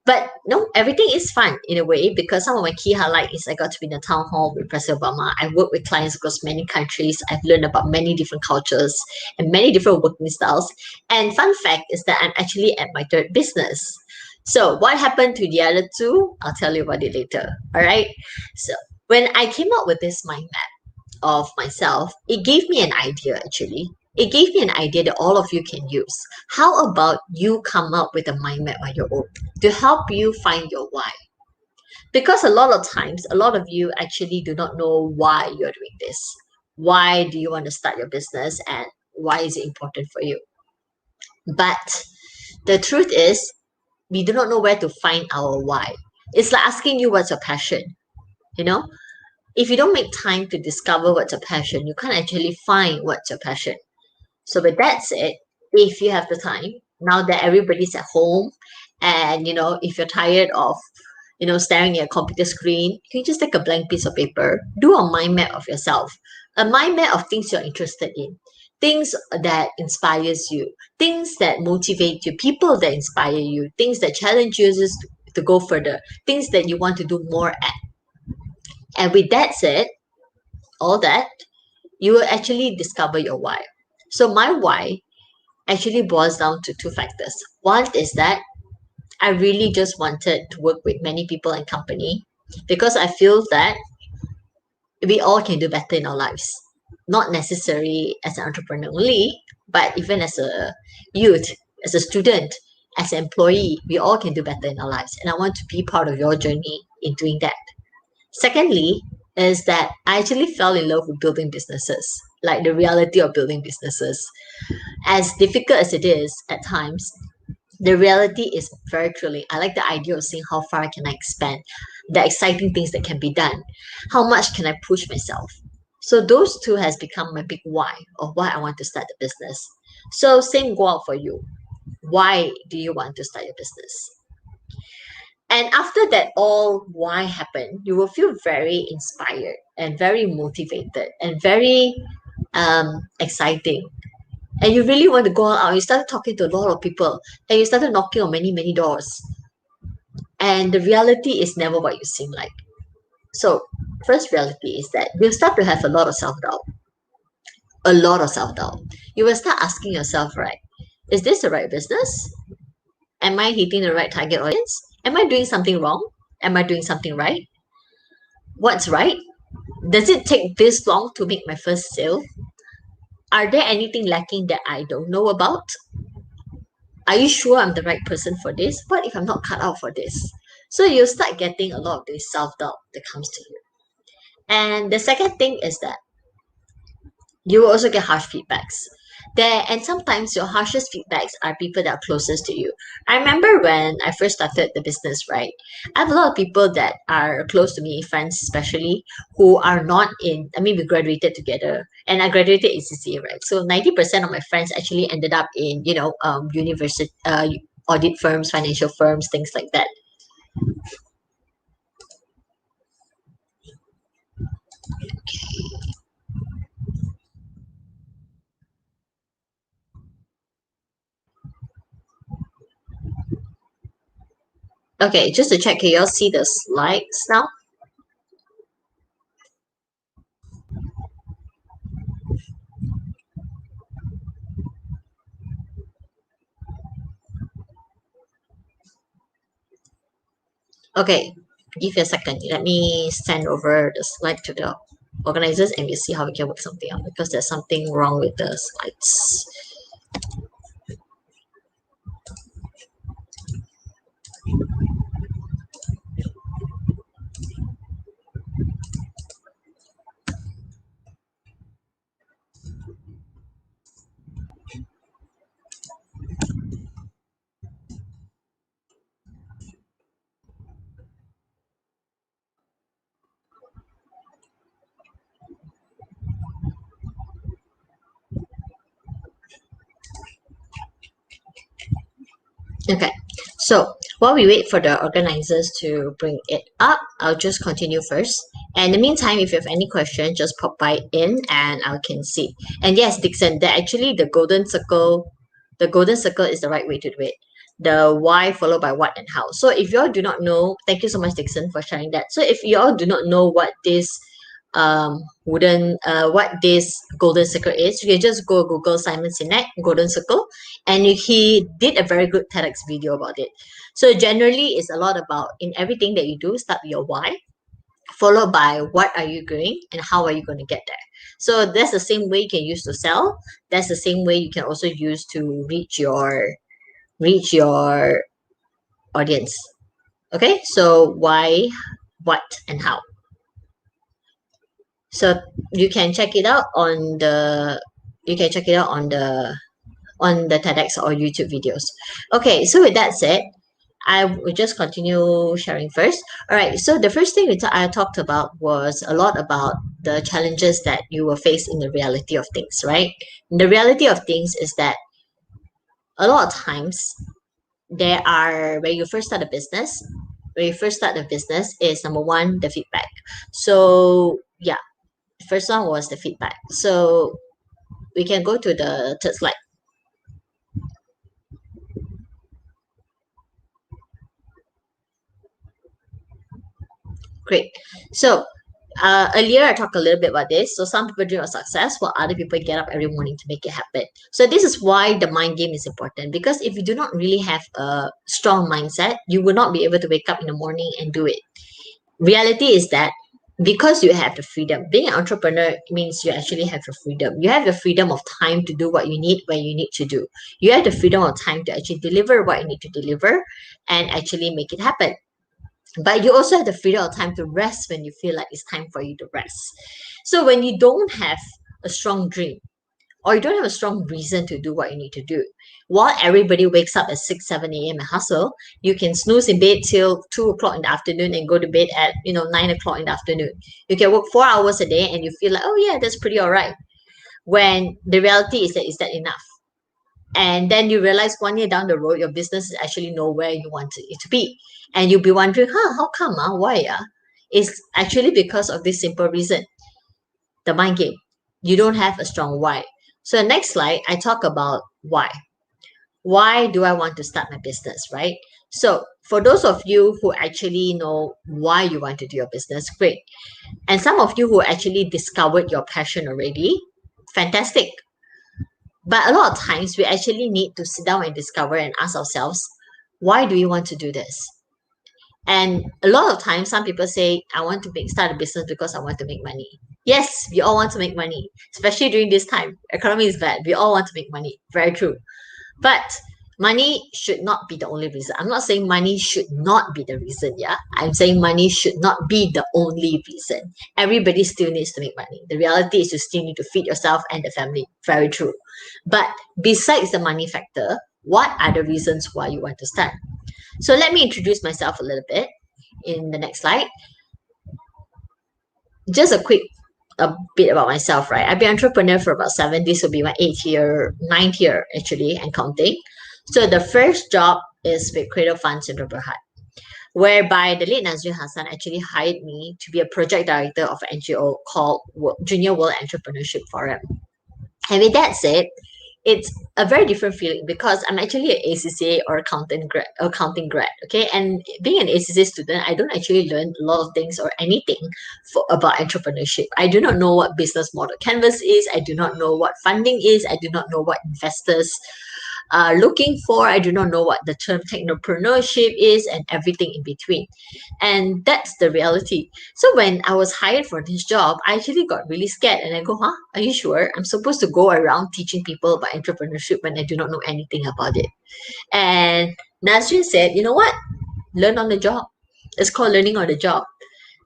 But no, everything is fun in a way because some of my key highlight is I got to be in the town hall with President Obama. I work with clients across many countries. I've learned about many different cultures and many different working styles. And fun fact is that I'm actually at my third business. So what happened to the other two? I'll tell you about it later. All right. So when I came up with this mind map of myself, it gave me an idea actually. It gave me an idea that all of you can use. How about you come up with a mind map on your own to help you find your why? Because a lot of times, a lot of you actually do not know why you're doing this. Why do you want to start your business and why is it important for you? But the truth is, we do not know where to find our why. It's like asking you what's your passion, you know? If you don't make time to discover what's your passion, you can't actually find what's your passion. So with that said, if you have the time, now that everybody's at home and if you're tired of staring at a computer screen, you can just take a blank piece of paper, do a mind map of yourself, a mind map of things you're interested in, things that inspires you, things that motivate you, people that inspire you, things that challenge you to go further, things that you want to do more at. And with that said, all that, you will actually discover your why. So my why actually boils down to two factors. One is that I really just wanted to work with many people and company because I feel that we all can do better in our lives. Not necessarily as an entrepreneur only, but even as a youth, as a student, as an employee, we all can do better in our lives. And I want to be part of your journey in doing that. Secondly, is that I actually fell in love with building businesses, like the reality of building businesses. As difficult as it is at times, the reality is very thrilling. I like the idea of seeing how far can I expand, the exciting things that can be done, how much can I push myself. So those two has become my big why of why I want to start a business. So same goal for you. Why do you want to start your business? And after that all why happened, you will feel very inspired and very motivated and very exciting, and you really want to go out. You started talking to a lot of people and you started knocking on many, many doors. And the reality is never what you seem like. So, first reality is that you'll start to have a lot of self doubt. A lot of self doubt. You will start asking yourself, right, is this the right business? Am I hitting the right target audience? Am I doing something wrong? Am I doing something right? What's right? Does it take this long to make my first sale? Are there anything lacking that I don't know about? Are you sure I'm the right person for this? What if I'm not cut out for this? So you start getting a lot of this self-doubt that comes to you. And the second thing is that you will also get harsh feedbacks. And sometimes your harshest feedbacks are people that are closest to you. I remember when I first started the business, right? I have a lot of people that are close to me, friends especially, who are not in, I mean, we graduated together and I graduated in CCA, right? So 90% of my friends actually ended up in, university, audit firms, financial firms, things like that. Okay, just to check, can you all see the slides now? Okay, give me a second. Let me send over the slide to the organizers and we'll see how we can work something out because there's something wrong with the slides. Okay, so while we wait for the organizers to bring it up, I'll just continue first. And in the meantime, if you have any questions, just pop by in and I can see. And yes, Dixon, that actually the golden circle is the right way to do it. The why followed by what and how. So if you all do not know, thank you so much, Dixon, for sharing that. So if you all do not know what this golden circle is, you can just go Google Simon Sinek golden circle, and he did a very good TEDx video about it. So generally it's a lot about, in everything that you do, start with your why, followed by what are you doing and how are you going to get there. So that's the same way you can use to sell. That's the same way you can also use to reach your audience. Okay, so why, what, and how. So you can check it out on the TEDx or YouTube videos. Okay, so with that said, I will just continue sharing first. All right, so the first thing I talked about was a lot about the challenges that you will face in the reality of things, right? And the reality of things is that a lot of times when you first start a business, is number one, the feedback. So yeah, first one was the feedback. So we can go to the third slide. Great. So earlier I talked a little bit about this. So some people dream of success while other people get up every morning to make it happen. So this is why the mind game is important, because if you do not really have a strong mindset, you will not be able to wake up in the morning and do it. Reality is that because you have the freedom, being an entrepreneur means you actually have the freedom. You have the freedom of time to do what you need when you need to do. You have the freedom of time to actually deliver what you need to deliver and actually make it happen. But you also have the freedom of time to rest when you feel like it's time for you to rest. So when you don't have a strong dream, or you don't have a strong reason to do what you need to do, while everybody wakes up at 6, 7 a.m. and hustle, you can snooze in bed till 2 o'clock in the afternoon and go to bed at 9 o'clock in the afternoon. You can work 4 hours a day and you feel like, oh yeah, that's pretty all right. When the reality is that enough? And then you realize 1 year down the road, your business is actually nowhere you want it to be. And you'll be wondering, how come? Why? It's actually because of this simple reason, the mind game. You don't have a strong why. So next slide, I talk about why. Why do I want to start my business, right? So for those of you who actually know why you want to do your business, great. And some of you who actually discovered your passion already, fantastic. But a lot of times we actually need to sit down and discover and ask ourselves, why do we want to do this? And a lot of times, some people say, I want to start a business because I want to make money. Yes, we all want to make money, especially during this time. Economy is bad. We all want to make money. Very true. But money should not be the only reason. I'm not saying money should not be the reason, yeah? I'm saying money should not be the only reason. Everybody still needs to make money. The reality is you still need to feed yourself and the family. Very true. But besides the money factor, what are the reasons why you want to start? So let me introduce myself a little bit in the next slide. Just a bit about myself, right? I've been an entrepreneur for about 7. This will be my 9th year actually, and counting. So the first job is with Cradle Funds in Berhad, whereby the late Nazreen Hassan actually hired me to be a project director of an NGO called Junior World Entrepreneurship Forum. And with that said, it's a very different feeling because I'm actually an ACCA or accounting grad, okay? And being an ACCA student, I don't actually learn a lot of things or anything about entrepreneurship. I do not know what business model canvas is. I do not know what funding is. I do not know what investors are looking for. I do not know what the term technopreneurship is and everything in between. And that's the reality. So when I was hired for this job, I actually got really scared and I go, are you sure? I'm supposed to go around teaching people about entrepreneurship when I do not know anything about it. And Nazreen said, you know what? Learn on the job. It's called learning on the job.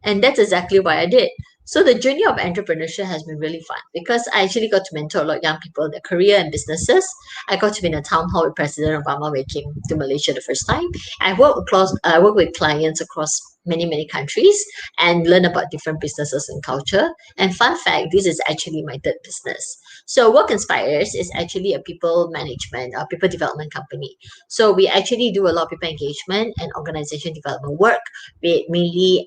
And that's exactly what I did. So the journey of entrepreneurship has been really fun because I actually got to mentor a lot of young people in their career and businesses. I got to be in a town hall with President Obama when he came to Malaysia the first time. I work with clients across many countries and learn about different businesses and culture. And fun fact, this is actually my third business. So Work Inspires is actually a people management or people development company. So we actually do a lot of people engagement and organization development work with mainly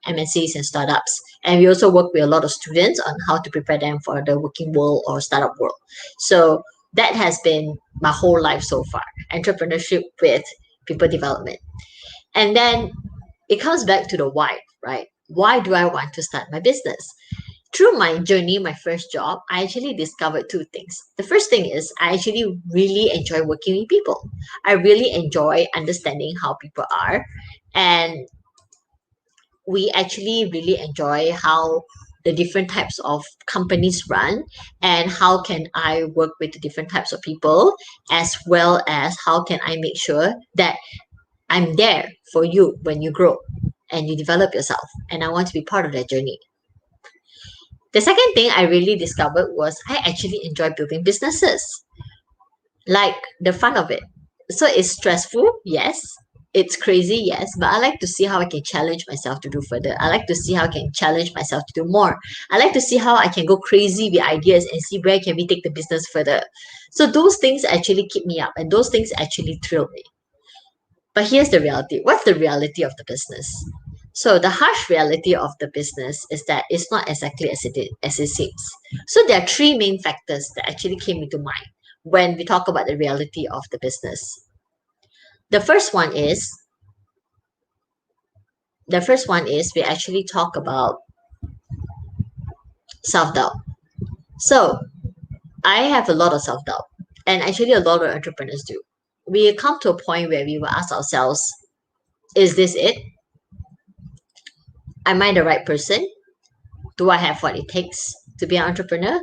MNCs and startups. And we also work with a lot of students on how to prepare them for the working world or startup world. So that has been my whole life so far, entrepreneurship with people development. And then it comes back to the why, right? Why do I want to start my business? Through my journey, my first job, I actually discovered two things. The first thing is I actually really enjoy working with people. I really enjoy understanding how people are. And we actually really enjoy how the different types of companies run and how can I work with the different types of people, as well as how can I make sure that I'm there for you when you grow and you develop yourself, and I want to be part of that journey. The second thing I really discovered was I actually enjoy building businesses, like the fun of it. So it's stressful, yes. It's crazy, yes, but I like to see how I can challenge myself to do further. I like to see how I can challenge myself to do more. I like to see how I can go crazy with ideas and see where can we take the business further. So those things actually keep me up and those things actually thrill me. But here's the reality. What's the reality of the business? So the harsh reality of the business is that it's not exactly as it seems. So there are three main factors that actually came into mind when we talk about the reality of the business. The first one is we actually talk about self-doubt. So I have a lot of self-doubt, and actually a lot of entrepreneurs do. We come to a point where we will ask ourselves, is this it? Am I the right person? Do I have what it takes to be an entrepreneur?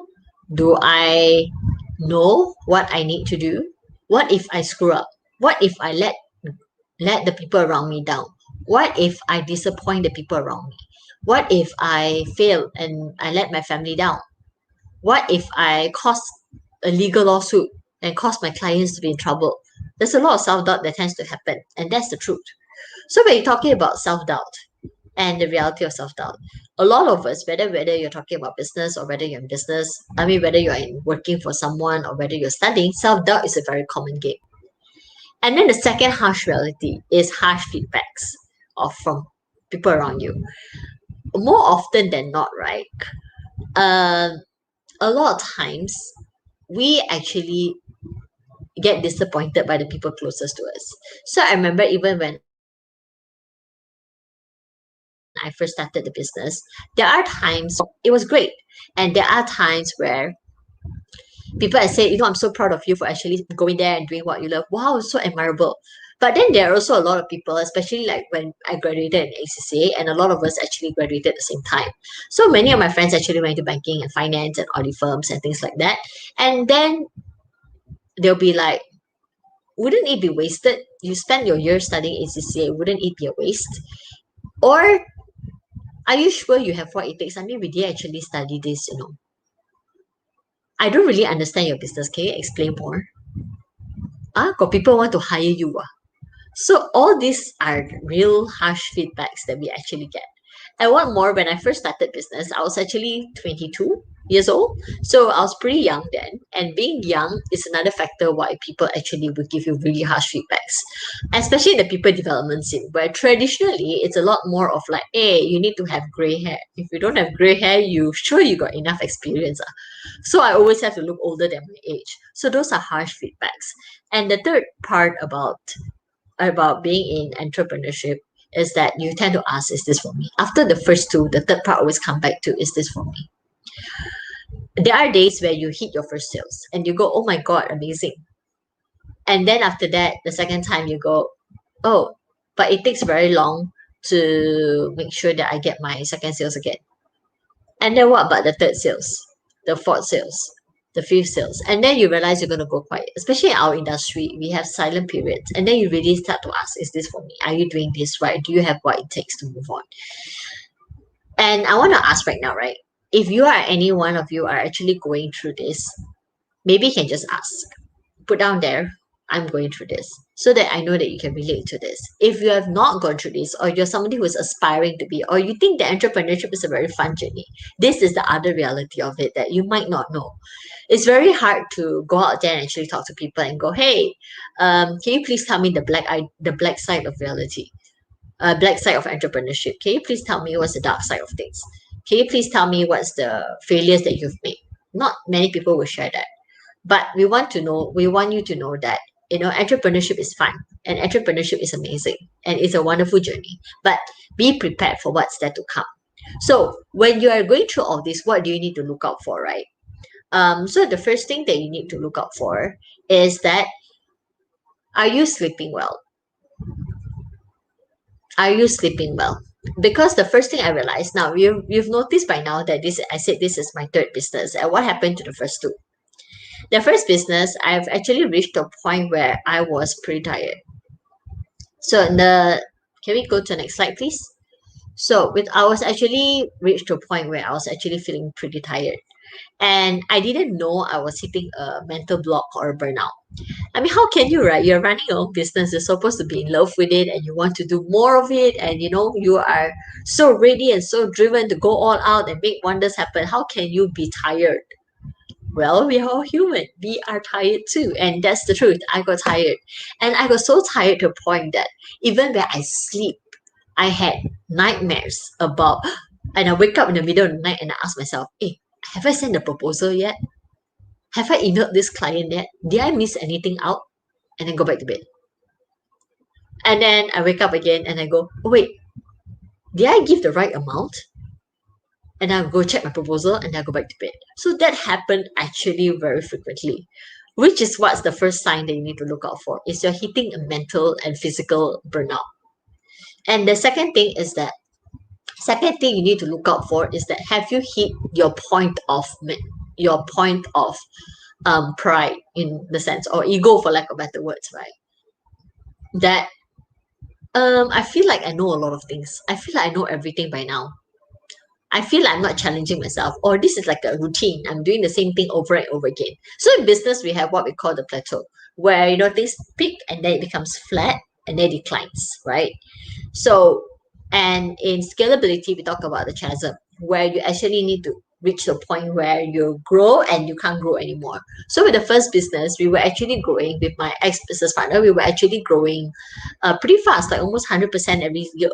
Do I know what I need to do? What if I screw up? What if I let the people around me down? What if I disappoint the people around me? What if I fail and I let my family down? What if I cause a legal lawsuit and cause my clients to be in trouble? There's a lot of self-doubt that tends to happen, and that's the truth. So when you're talking about self-doubt and the reality of self-doubt, a lot of us, whether you're talking about business or whether you're in business, whether you're working for someone or whether you're studying, self-doubt is a very common game. And then the second harsh reality is harsh feedbacks from people around you. More often than not, right? A lot of times we actually get disappointed by the people closest to us. So I remember even when I first started the business, there are times it was great. And there are times where people have said, I'm so proud of you for actually going there and doing what you love. Wow, it's so admirable. But then there are also a lot of people, especially like when I graduated in ACCA, and a lot of us actually graduated at the same time. So many of my friends actually went to banking and finance and audit firms and things like that. And then they'll be like, wouldn't it be wasted? You spend your year studying ACCA, wouldn't it be a waste? Or are you sure you have what it takes? We did actually study this, I don't really understand your business. Can you explain more? Got people want to hire you. So all these are real harsh feedbacks that we actually get. And one more, when I first started business, I was actually 22 years old. So I was pretty young then. And being young is another factor why people actually would give you really harsh feedbacks, especially in the people development scene, where traditionally it's a lot more of like, hey, you need to have gray hair. If you don't have gray hair, you got enough experience. So I always have to look older than my age. So those are harsh feedbacks. And the third part about being in entrepreneurship is that you tend to ask, is this for me? After the first two, the third part always come back to, is this for me? There are days where you hit your first sales and you go, oh my God, amazing. And then after that, the second time you go, oh, but it takes very long to make sure that I get my second sales again. And then what about the third sales, the fourth sales, the fifth sales? And then you realize you're going to go quiet. Especially in our industry, we have silent periods. And then you really start to ask, is this for me? Are you doing this right? Do you have what it takes to move on? And I want to ask right now, right? If you are any one of you are actually going through this, maybe you can just ask. Put down there, I'm going through this, so that I know that you can relate to this. If you have not gone through this, or you're somebody who is aspiring to be, or you think that entrepreneurship is a very fun journey, this is the other reality of it that you might not know. It's very hard to go out there and actually talk to people and go, hey, can you please tell me the black side of reality, black side of entrepreneurship? Can you please tell me what's the dark side of things? Can you please tell me what's the failures that you've made? Not many people will share that, but we want you to know that entrepreneurship is fun and entrepreneurship is amazing and it's a wonderful journey, but be prepared for what's there to come. So when you are going through all this, what do you need to look out for, right? So the first thing that you need to look out for is that, are you sleeping well? Are you sleeping well? Because the first thing I realized, now you've noticed by now that I said this is my third business, and what happened to the first two? The first business, I've actually reached a point where I was pretty tired. So can we go to the next slide, please? So I was actually reached to a point where I was actually feeling pretty tired. And I didn't know I was hitting a mental block or a burnout. I mean, how can you, right? You're running your own business, you're supposed to be in love with it and you want to do more of it, and you are so ready and so driven to go all out and make wonders happen. How can you be tired? Well, we are all human. We are tired too. And that's the truth. I got tired. And I got so tired to a point that even when I sleep, I had nightmares about, and I wake up in the middle of the night and I ask myself, hey, have I sent the proposal yet? Have I emailed this client yet? Did I miss anything out? And then go back to bed. And then I wake up again and I go, oh, wait, did I give the right amount? And I'll go check my proposal and I'll go back to bed. So that happened actually very frequently, which is what's the first sign that you need to look out for, is you're hitting a mental and physical burnout. And the second thing you need to look out for is that, have you hit your point of pride, in the sense, or ego, for lack of better words, right? That I feel like I know a lot of things. I feel like I know everything by now. I feel like I'm not challenging myself, or this is like a routine. I'm doing the same thing over and over again. So in business, we have what we call the plateau, where things peak and then it becomes flat and then declines, right? So, and in scalability, we talk about the chasm, where you actually need to reach the point where you grow and you can't grow anymore. So with the first business, we were actually growing with my ex-business partner. We were actually growing pretty fast, like almost 100% every year.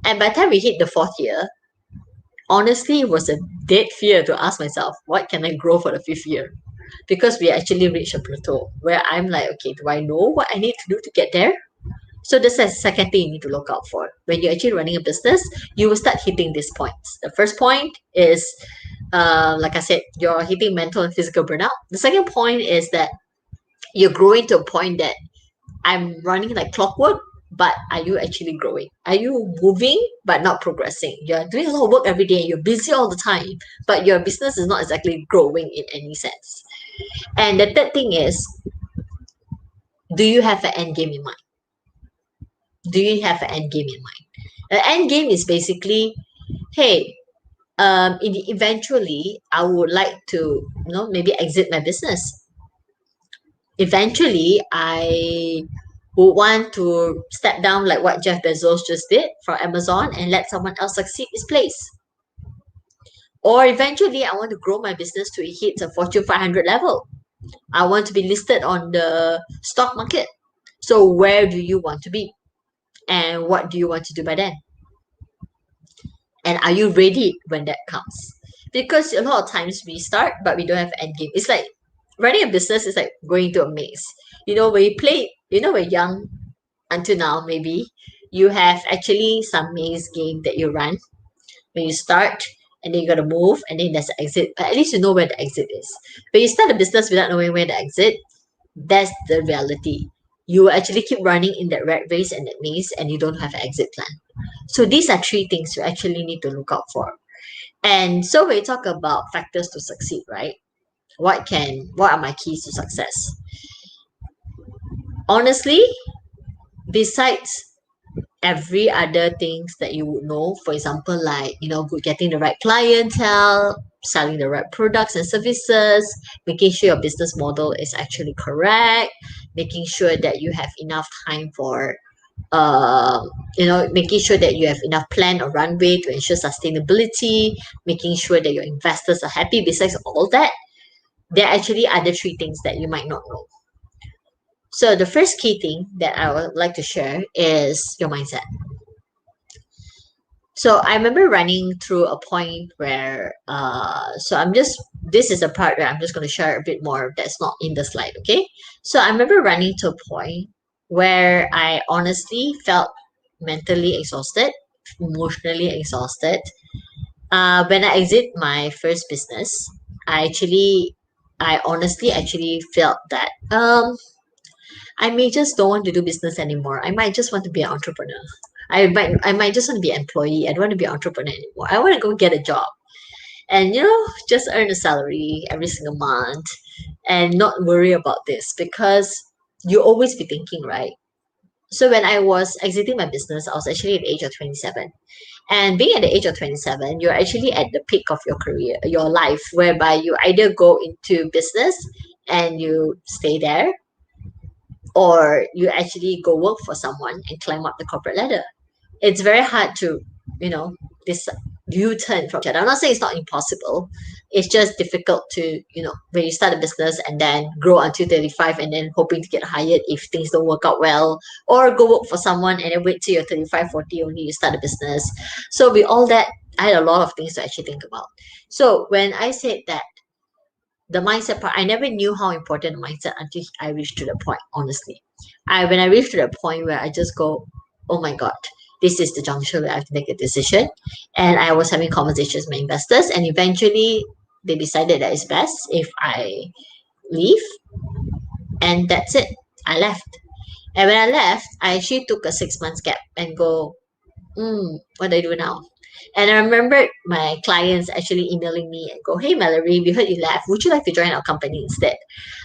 And by the time we hit the fourth year, honestly, it was a dead fear to ask myself, what can I grow for the fifth year? Because we actually reached a plateau where I'm like, okay, do I know what I need to do to get there? So this is the second thing you need to look out for. When you're actually running a business, you will start hitting these points. The first point is, like I said, you're hitting mental and physical burnout. The second point is that you're growing to a point that I'm running like clockwork, but are you actually growing? Are you moving but not progressing? You're doing a lot of work every day, you're busy all the time, but your business is not exactly growing in any sense. And the third thing is, do you have an end game in mind? Do you have an end game in mind? The end game is basically, hey, eventually I would like to, maybe exit my business. Eventually, I would want to step down like what Jeff Bezos just did from Amazon and let someone else succeed his place. Or eventually, I want to grow my business to hit a Fortune 500 level. I want to be listed on the stock market. So where do you want to be? And what do you want to do by then? And are you ready when that comes? Because a lot of times we start, but we don't have end game. It's like running a business is like going to a maze. When you play, we're young until now, maybe you have actually some maze game that you run when you start, and then you got to move, and then there's an exit. But at least you know where the exit is. But you start a business without knowing where the exit, that's the reality. You will actually keep running in that rat race and that maze, and you don't have an exit plan. So these are three things you actually need to look out for. And so when we talk about factors to succeed, right? What are my keys to success? Honestly, besides every other things that you would know. For example, like, getting the right clientele, selling the right products and services, making sure your business model is actually correct, making sure that you have enough time for making sure that you have enough plan or runway to ensure sustainability, making sure that your investors are happy. Besides all that, there are actually other three things that you might not know. So the first key thing that I would like to share is your mindset. So I remember running through a point where this is a part where I'm just going to share a bit more that's not in the slide, okay? So I remember running to a point where I honestly felt mentally exhausted, emotionally exhausted. When I exit my first business, I honestly actually felt that I may just don't want to do business anymore. I might just want to be an entrepreneur. I might just want to be an employee. I don't want to be an entrepreneur anymore. I want to go get a job and just earn a salary every single month and not worry about this, because you always be thinking, right? So when I was exiting my business, I was actually at the age of 27. And being at the age of 27, you're actually at the peak of your career, your life, whereby you either go into business and you stay there, or you actually go work for someone and climb up the corporate ladder. It's very hard to, this U-turn from that. I'm not saying it's not impossible. It's just difficult to, when you start a business and then grow until 35 and then hoping to get hired if things don't work out well, or go work for someone and then wait till you're 35, 40 only you start a business. So with all that, I had a lot of things to actually think about. So when I said that, the mindset part, I never knew how important the mindset until I reached to the point, honestly. When I reached to the point where I just go, oh my God, this is the juncture where I have to make a decision. And I was having conversations with my investors, and eventually they decided that it's best if I leave. And that's it. I left. And when I left, I actually took a 6 months gap and go, what do I do now? And I remember my clients actually emailing me and go, hey Mallory, we heard you left. Would you like to join our company instead?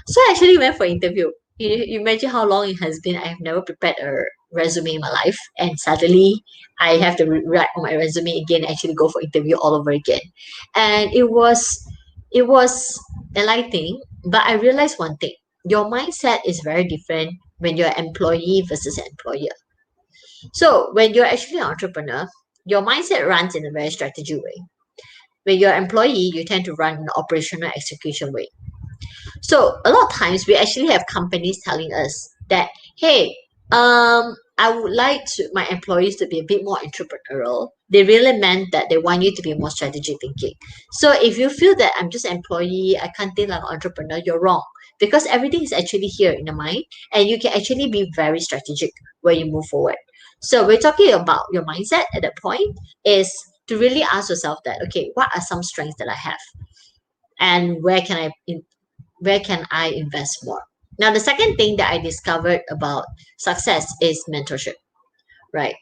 So I actually went for interview. You imagine how long it has been. I have never prepared a resume in my life. And suddenly I have to write on my resume again and actually go for interview all over again. And it was enlightening, but I realized one thing. Your mindset is very different when you're an employee versus an employer. So when you're actually an entrepreneur, your mindset runs in a very strategic way. When you're an employee, you tend to run in an operational execution way. So a lot of times we actually have companies telling us that, hey, I would like my employees to be a bit more entrepreneurial. They really meant that they want you to be more strategic thinking. So if you feel that I'm just an employee, I can't think like an entrepreneur, you're wrong. Because everything is actually here in the mind, and you can actually be very strategic when you move forward. So we're talking about your mindset at that point is to really ask yourself that, okay, what are some strengths that I have? And where can I invest more? Now, the second thing that I discovered about success is mentorship, right?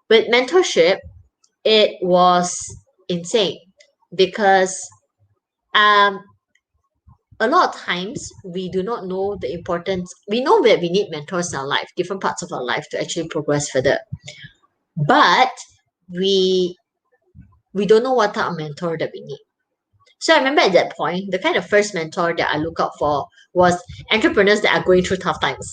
With mentorship, it was insane because um, a lot of times we do not know the importance. We know that we need mentors in our life, different parts of our life to actually progress further. But we we don't know what type of mentor that we need. So I remember at that point, the kind of first mentor that I look out for was entrepreneurs that are going through tough times.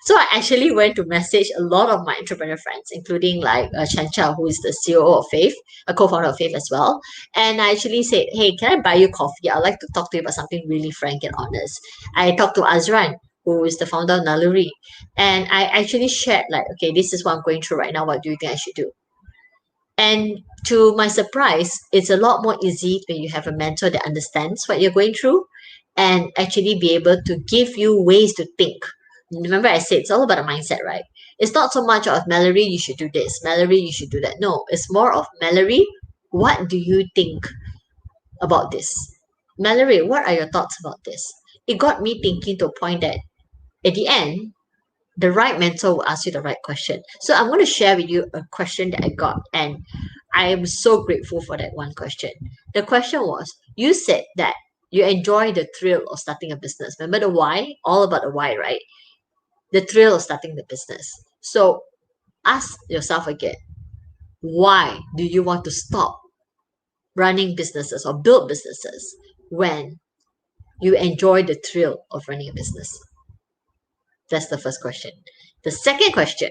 So I actually went to message a lot of my entrepreneur friends, including like Chan Chow, who is the CEO of Faith, a co-founder of Faith as well. And I actually said, hey, can I buy you coffee? I'd like to talk to you about something really frank and honest. I talked to Azran, who is the founder of Mallory. And I actually shared like, okay, this is what I'm going through right now. What do you think I should do? And to my surprise, it's a lot more easy when you have a mentor that understands what you're going through and actually be able to give you ways to think. Remember, I said it's all about a mindset, right? It's not so much of Mallory, you should do this, Mallory, you should do that. No, it's more of Mallory, what do you think about this? Mallory, what are your thoughts about this? It got me thinking to a point that at the end, the right mentor will ask you the right question. So I'm going to share with you a question that I got, and I am so grateful for that one question. The question was, you said that you enjoy the thrill of starting a business. Remember the why? All about the why, right? The thrill of starting the business. So ask yourself again, why do you want to stop running businesses or build businesses when you enjoy the thrill of running a business? That's the first question. The second question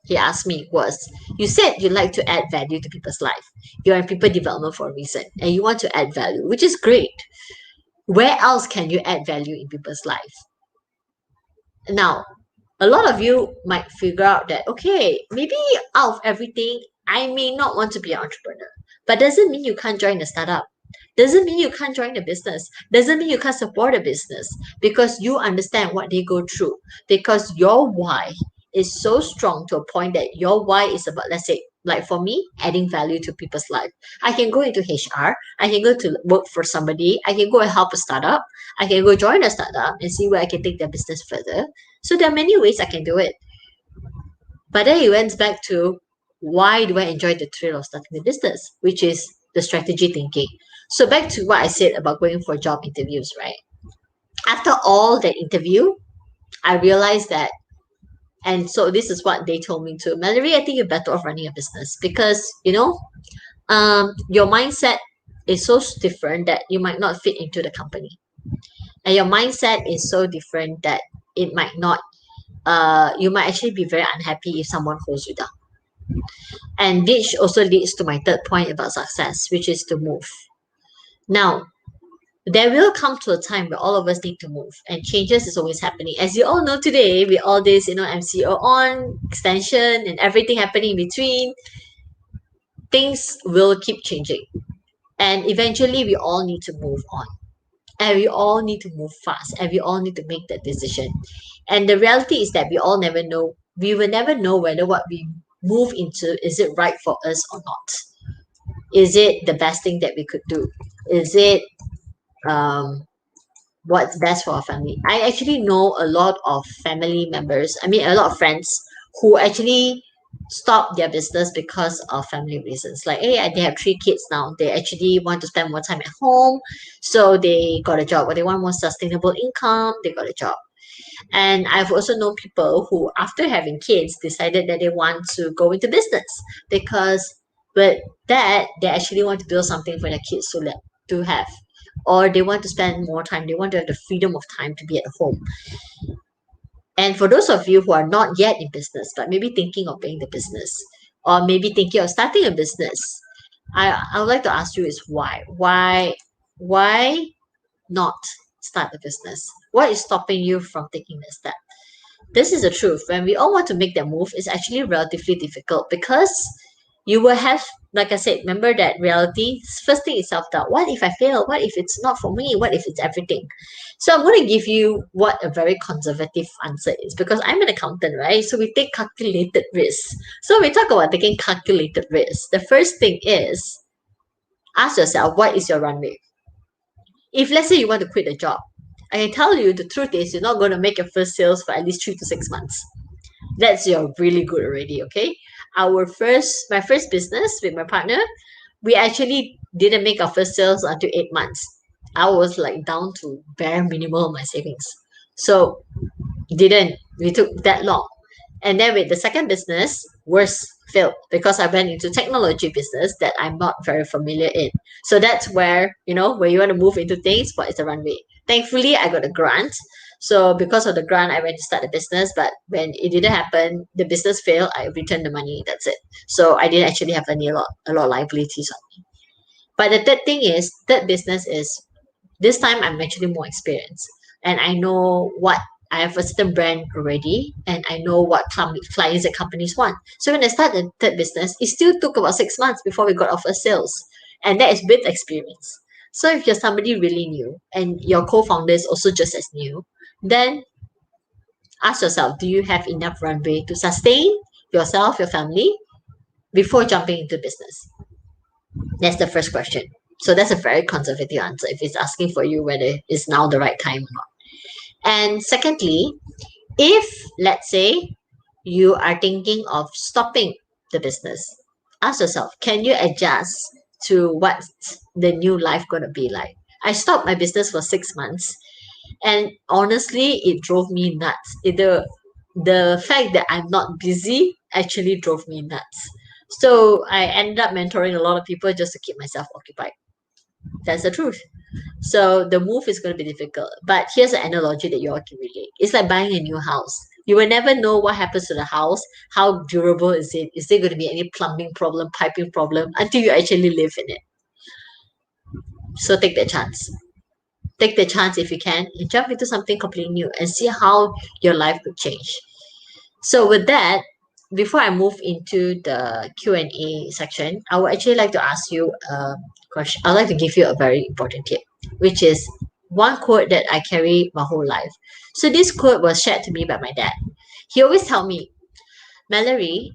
he asked me was, you said you like to add value to people's life. You're in people development for a reason and you want to add value, which is great. Where else can you add value in people's life? Now, a lot of you might figure out that, okay, maybe out of everything, I may not want to be an entrepreneur, but doesn't mean you can't join a startup. Doesn't mean you can't join a business. Doesn't mean you can't support a business because you understand what they go through. Because your why is so strong to a point that your why is about, let's say, like for me, adding value to people's life. I can go into HR. I can go to work for somebody. I can go and help a startup. I can go join a startup and see where I can take their business further. So there are many ways I can do it. But then it went back to, why do I enjoy the thrill of starting a business, which is the strategy thinking. So back to what I said about going for job interviews, right? After all the interview, I realized that, and so this is what they told me too, Mallory, I think you're better off running a business because, your mindset is so different that you might not fit into the company. And your mindset is so different that it might not, you might actually be very unhappy if someone holds you down. And which also leads to my third point about success, which is to move. Now, there will come to a time where all of us need to move, and changes is always happening. As you all know today, with all this, MCO on, extension, and everything happening in between, things will keep changing. And eventually, we all need to move on. And we all need to move fast, and we all need to make that decision. And the reality is that we will never know whether what we move into, is it right for us or not? Is it the best thing that we could do? Is it what's best for our family? I actually know a lot of family members, I mean a lot of friends who actually stop their business because of family reasons. Like, hey, they have 3 kids now. They actually want to spend more time at home. So they got a job, or they want more sustainable income, they got a job. And I've also known people who, after having kids, decided that they want to go into business because with that, they actually want to build something for their kids to have. Or they want to spend more time. They want to have the freedom of time to be at home. And for those of you who are not yet in business, but maybe thinking of being the business, or maybe thinking of starting a business, I would like to ask you is why? Why not start a business? What is stopping you from taking that step? This is the truth. When we all want to make that move, it's actually relatively difficult because you will have, like I said, remember that reality. First thing is self-doubt. What if I fail? What if it's not for me? What if it's everything? So I'm going to give you what a very conservative answer is, because I'm an accountant, right? So we take calculated risks. So we talk about taking calculated risks. The first thing is, ask yourself, what is your runway? If let's say you want to quit a job, I can tell you the truth is you're not going to make your first sales for at least 3 to 6 months. That's your really good already, okay? My first business with my partner, we actually didn't make our first sales until 8 months. I was like down to bare minimum of my savings. So we took that long. And then with the second business, worse, failed because I went into technology business that I'm not very familiar in. So that's where, where you want to move into things, what is the runway? Thankfully, I got a grant. So because of the grant, I went to start a business. But when it didn't happen, the business failed, I returned the money. That's it. So I didn't actually have a lot of liabilities on me. But the third business is, this time I'm actually more experienced. And I know what I have a certain brand already, and I know what clients and companies want. So when I started the third business, it still took about 6 months before we got our first sales. And that is with experience. So if you're somebody really new and your co-founder is also just as new, then ask yourself, do you have enough runway to sustain yourself, your family, before jumping into business? That's the first question. So that's a very conservative answer if it's asking for you whether it's now the right time or not. And secondly, if let's say you are thinking of stopping the business, ask yourself, can you adjust to what the new life going to be like? I stopped my business for 6 months, and honestly, it drove me nuts. The fact that I'm not busy actually drove me nuts. So I ended up mentoring a lot of people just to keep myself occupied. That's the truth. So the move is going to be difficult. But here's an analogy that you all can relate. It's like buying a new house. You will never know what happens to the house. How durable is it? Is there going to be any plumbing problem, piping problem until you actually live in it? So take that chance. Take the chance if you can and jump into something completely new and see how your life could change. So with that, before I move into the Q&A section, I would actually like to ask you a question. I'd like to give you a very important tip, which is one quote that I carry my whole life. So this quote was shared to me by my dad. He always tell me, Mallory,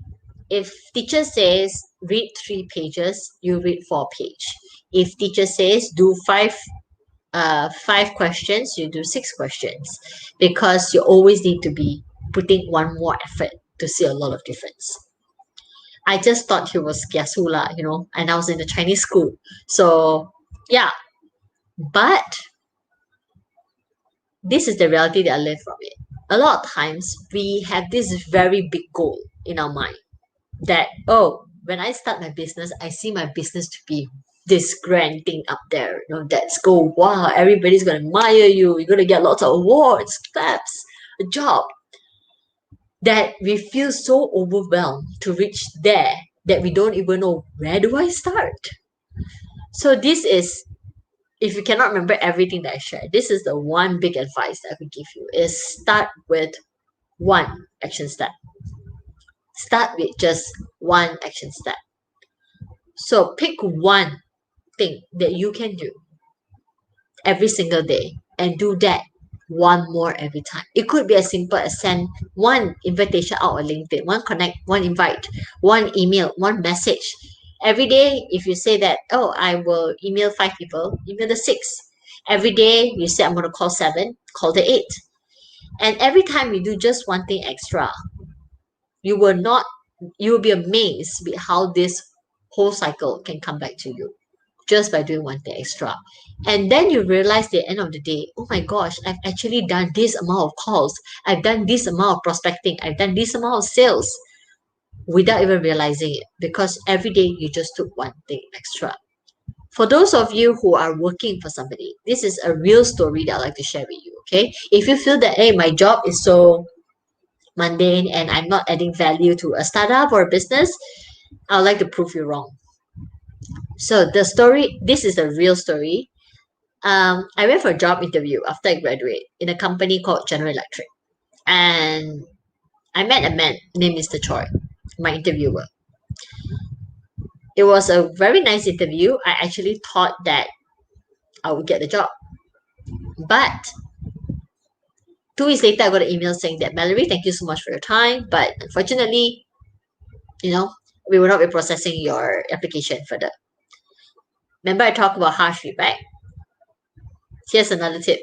if teacher says read 3 pages, you read 4 page. If teacher says do 5 questions, you do 6 questions, because you always need to be putting one more effort to see a lot of difference. I just thought he was kiasu lah, and I was in a Chinese school. So yeah, but this is the reality that I learned from it. A lot of times we have this very big goal in our mind that, oh, when I start my business, I see my business to be this grand thing up there. That's go, wow, everybody's gonna admire you. You're gonna get lots of awards, claps, a job. That we feel so overwhelmed to reach there that we don't even know, where do I start? So this is, if you cannot remember everything that I shared, this is the one big advice that I could give you, is start with one action step. Start with just one action step. So pick one thing that you can do every single day and do that one more every time. It could be as simple as send one invitation out on LinkedIn, one connect, one invite, one email, one message. Every day, if you say that, oh, I will email 5 people, email the 6. Every day, you say, I'm going to call 7, call the 8. And every time you do just one thing extra, you will be amazed with how this whole cycle can come back to you just by doing one thing extra. And then you realize at the end of the day, oh my gosh, I've actually done this amount of calls. I've done this amount of prospecting. I've done this amount of sales without even realizing it, because every day you just took one thing extra. For those of you who are working for somebody, this is a real story that I'd like to share with you, okay? If you feel that, hey, my job is so mundane and I'm not adding value to a startup or a business, I'd like to prove you wrong. So the story, this is a real story. I went for a job interview after I graduated in a company called General Electric. And I met a man named Mr. Choi, my interviewer. It was a very nice interview. I actually thought that I would get the job. But 2 weeks later, I got an email saying that, Mallory, thank you so much for your time. But unfortunately, we will not be processing your application further. Remember I talked about harsh feedback? Here's another tip.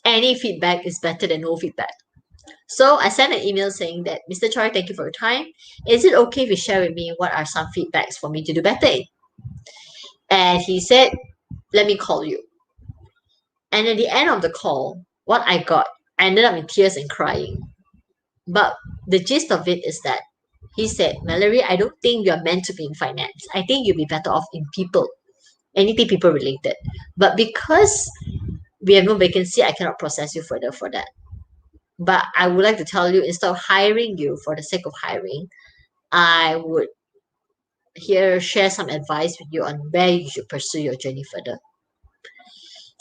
Any feedback is better than no feedback. So I sent an email saying that, Mr. Choi, thank you for your time. Is it okay if you share with me what are some feedbacks for me to do better in? And he said, let me call you. And at the end of the call, what I got, I ended up in tears and crying. But the gist of it is that he said, Mallory, I don't think you're meant to be in finance. I think you'll be better off in people, anything people related. But because we have no vacancy, I cannot process you further for that. But I would like to tell you, instead of hiring you for the sake of hiring, I would share some advice with you on where you should pursue your journey further.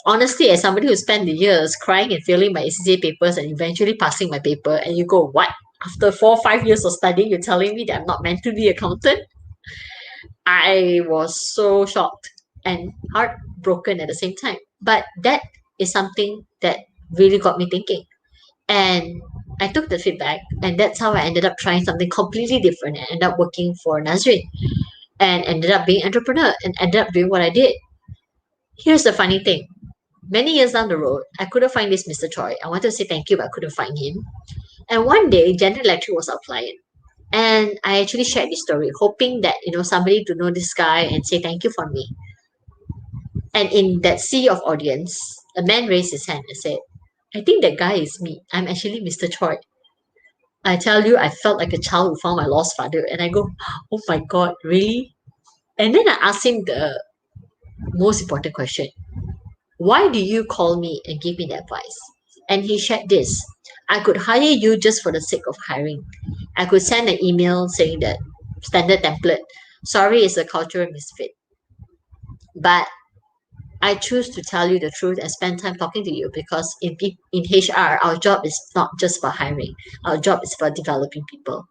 Honestly, as somebody who spent the years crying and failing my ACCA papers and eventually passing my paper, and you go, what? After 4 or 5 years of studying, you're telling me that I'm not meant to be an accountant? I was so shocked and heartbroken at the same time. But that is something that really got me thinking. And I took the feedback, and that's how I ended up trying something completely different and ended up working for Nazrin and ended up being an entrepreneur and ended up doing what I did. Here's the funny thing. Many years down the road, I couldn't find this Mr. Choi. I wanted to say thank you, but I couldn't find him. And one day, General Electric was our client. And I actually shared this story, hoping that, somebody to know this guy and say thank you for me. And in that sea of audience, a man raised his hand and said, I think that guy is me. I'm actually Mr. Choi. I tell you, I felt like a child who found my lost father. And I go, oh my God, really? And then I asked him the most important question. Why do you call me and give me the advice? And he shared this. I could hire you just for the sake of hiring. I could send an email saying that standard template. Sorry, it's a cultural misfit. But I choose to tell you the truth and spend time talking to you because in HR, our job is not just for hiring. Our job is for developing people.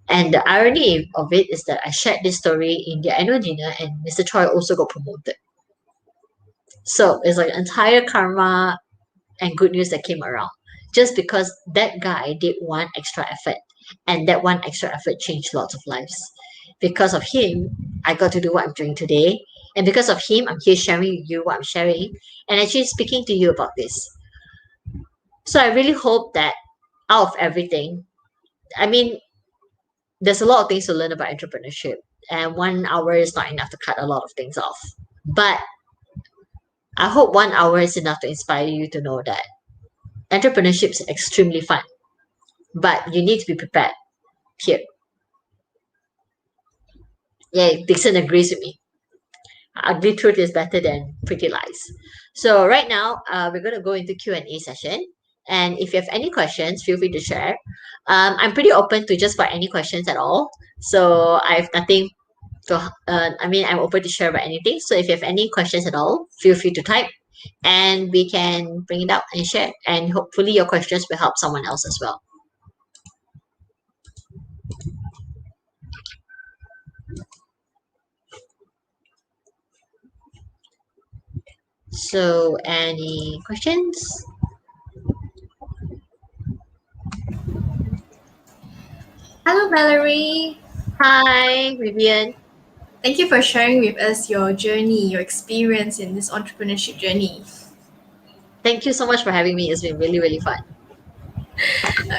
And the irony of it is that I shared this story in the annual dinner and Mr. Choi also got promoted. So it's like entire karma and good news that came around just because that guy did one extra effort and that one extra effort changed lots of lives. Because of him, I got to do what I'm doing today. And because of him, I'm here sharing with you what I'm sharing and actually speaking to you about this. So I really hope that out of everything, I mean, there's a lot of things to learn about entrepreneurship, and 1 hour is not enough to cut a lot of things off. But I hope 1 hour is enough to inspire you to know that entrepreneurship is extremely fun, but you need to be prepared. Here, yeah, Dixon agrees with me. Ugly truth is better than pretty lies. So right now, we're going to go into Q&A session. And if you have any questions, feel free to share. I'm pretty open to just about any questions at all. So I have nothing to, I'm open to share about anything. So if you have any questions at all, feel free to type and we can bring it out and share. And hopefully your questions will help someone else as well. So any questions? Hello, Mallory. Hi, Vivian. Thank you for sharing with us your journey, your experience in this entrepreneurship journey. Thank you so much for having me. It's been really, really fun.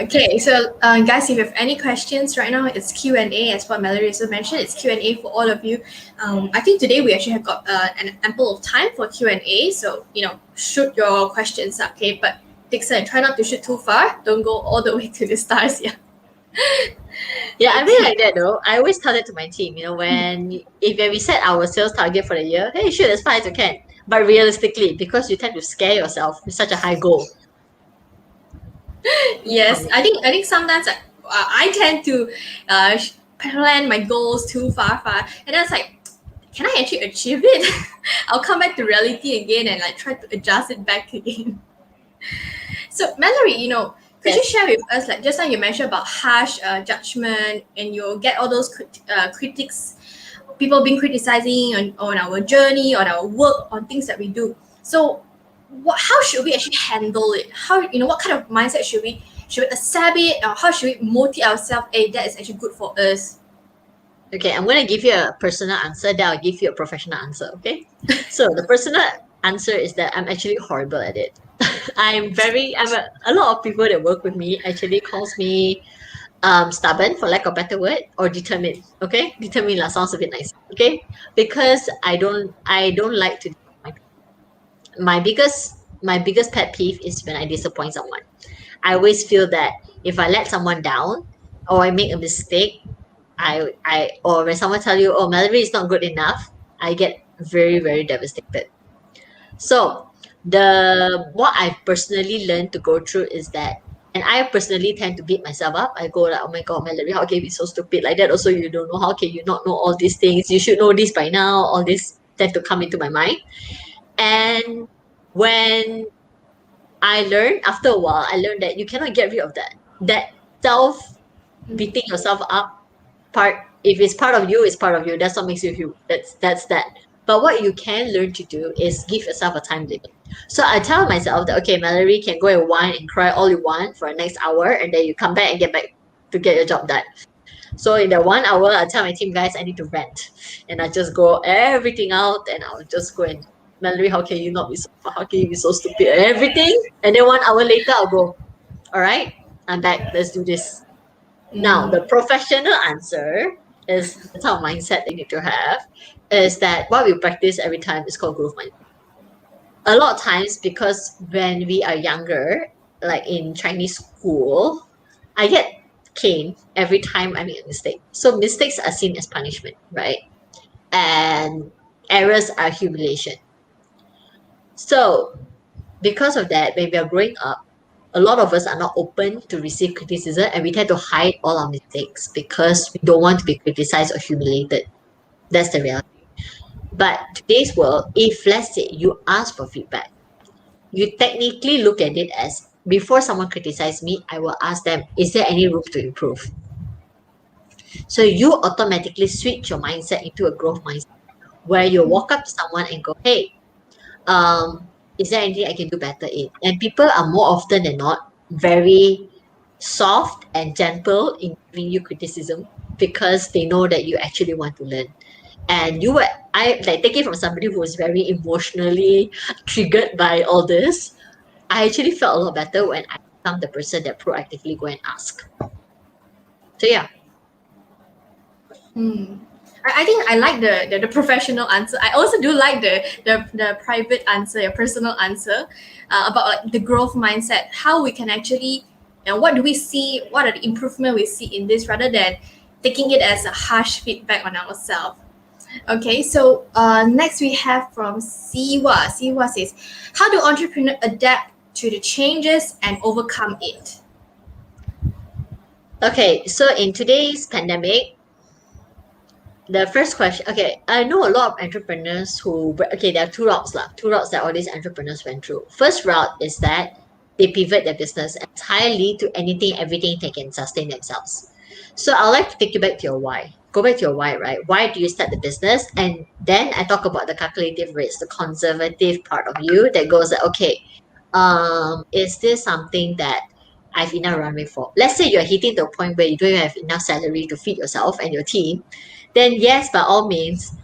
Okay, so guys, if you have any questions right now, it's Q&A as what Mallory also mentioned. It's Q&A for all of you. I think today we actually have got an ample of time for Q&A, so shoot your questions up, okay? But Dixon, try not to shoot too far. Don't go all the way to the stars, yeah. Yeah, I mean like that though. I always tell it to my team, when we set our sales target for the year, hey, shoot as far as you can. But realistically, because you tend to scare yourself with such a high goal. Yes, I think sometimes I tend to plan my goals too far, and then it's like, can I actually achieve it? I'll come back to reality again and like try to adjust it back again. So Mallory, could you share with us, like just now you mentioned about harsh judgment and you'll get all those critics, people being criticizing on our journey, on our work, on things that we do. So how should we actually handle it? How, what kind of mindset should we accept it, or how should we motivate ourselves? Hey, that is actually good for us. Okay, I'm gonna give you a personal answer, then I'll give you a professional answer, okay? So the personal answer is that I'm actually horrible at it. A lot of people that work with me actually calls me stubborn, for lack of a better word, or determined. Okay, determined sounds a bit nice. Okay, because I don't like to. My biggest pet peeve is when I disappoint someone. I always feel that if I let someone down or I make a mistake, or when someone tell you, oh, Mallory is not good enough, I get very, very devastated. So what I personally learned to go through is that, and I personally tend to beat myself up. I go like, oh my God, Mallory, how can you be so stupid like that? Also, you don't know, how can you not know all these things? You should know this by now. All this tend to come into my mind. And when after a while, I learned that you cannot get rid of that self beating yourself up part. If it's part of you, it's part of you. That's what makes you human. That's that. But what you can learn to do is give yourself a time limit. So I tell myself that, okay, Mallory can go and whine and cry all you want for the next hour, and then you come back and get back to get your job done. So in the 1 hour, I tell my team, guys, I need to rant, and I just go everything out, and I'll just go and, Mallory, how can you not be so, how can you be so stupid and everything? And then 1 hour later, I'll go, all right, I'm back. Let's do this. Now, the professional answer is the type of mindset they need to have is that what we practice every time is called growth mindset. A lot of times, because when we are younger, like in Chinese school, I get caned every time I make a mistake. So mistakes are seen as punishment, right? And errors are humiliation. So because of that, when we are growing up, a lot of us are not open to receive criticism and we tend to hide all our mistakes because we don't want to be criticized or humiliated. That's the reality. But today's world, if let's say you ask for feedback, you technically look at it as before someone criticizes me, I will ask them, is there any room to improve? So you automatically switch your mindset into a growth mindset where you walk up to someone and go, hey, is there anything I can do better in? And people are more often than not very soft and gentle in giving you criticism because they know that you actually want to learn. And you were, I like take it from somebody who was very emotionally triggered by all this. I actually felt a lot better when I become the person that proactively go and ask. So yeah. I think I like the professional answer. I also do like the private answer, your personal answer about like the growth mindset, how we can actually, what do we see, what are the improvement we see in this rather than taking it as a harsh feedback on ourselves. Okay, so next we have from Siwa. Siwa says, how do entrepreneurs adapt to the changes and overcome it? Okay, so in today's pandemic, the first question, okay, I know a lot of entrepreneurs who, okay, there are two routes that all these entrepreneurs went through. First route is that they pivot their business entirely to anything, everything they can sustain themselves. So I'd like to take you back to your why. Go back to your why, right? Why do you start the business? And then I talk about the calculative risk, the conservative part of you that goes like, okay, is this something that I've enough runway for? Let's say you're hitting the point where you don't have enough salary to feed yourself and your team, then yes, by all means,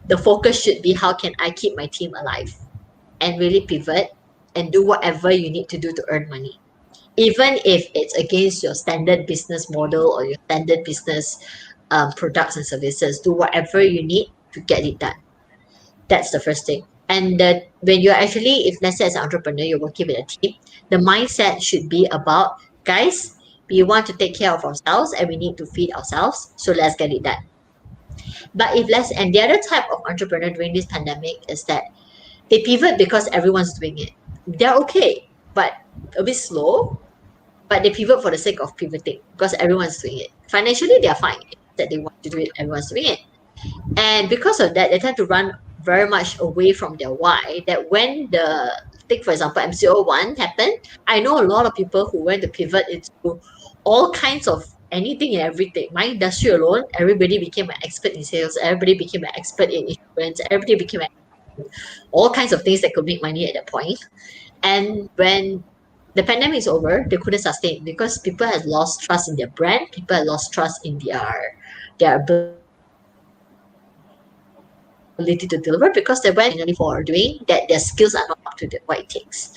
the focus should be how can I keep my team alive and really pivot and do whatever you need to do to earn money. Even if it's against your standard business model or your standard business products and services, do whatever you need to get it done. That's the first thing. And when you're actually, if let's say as an entrepreneur, you're working with a team, the mindset should be about, guys, we want to take care of ourselves and we need to feed ourselves. So let's get it done. But if less, and the other type of entrepreneur during this pandemic is that they pivot because everyone's doing it. They're okay, but a bit slow, but they pivot for the sake of pivoting because everyone's doing it. Financially, they're fine that they want to do it, everyone's doing it. And because of that, they tend to run very much away from their why. That when the, take for example, MCO1 happened, I know a lot of people who went to pivot into all kinds of anything and everything. My industry alone, everybody became an expert in sales, everybody became an expert in insurance, everybody became all kinds of things that could make money at that point. And when the pandemic is over, they couldn't sustain because people had lost trust in their brand, people had lost trust in their ability to deliver because they went for doing that their skills are not up to what it takes.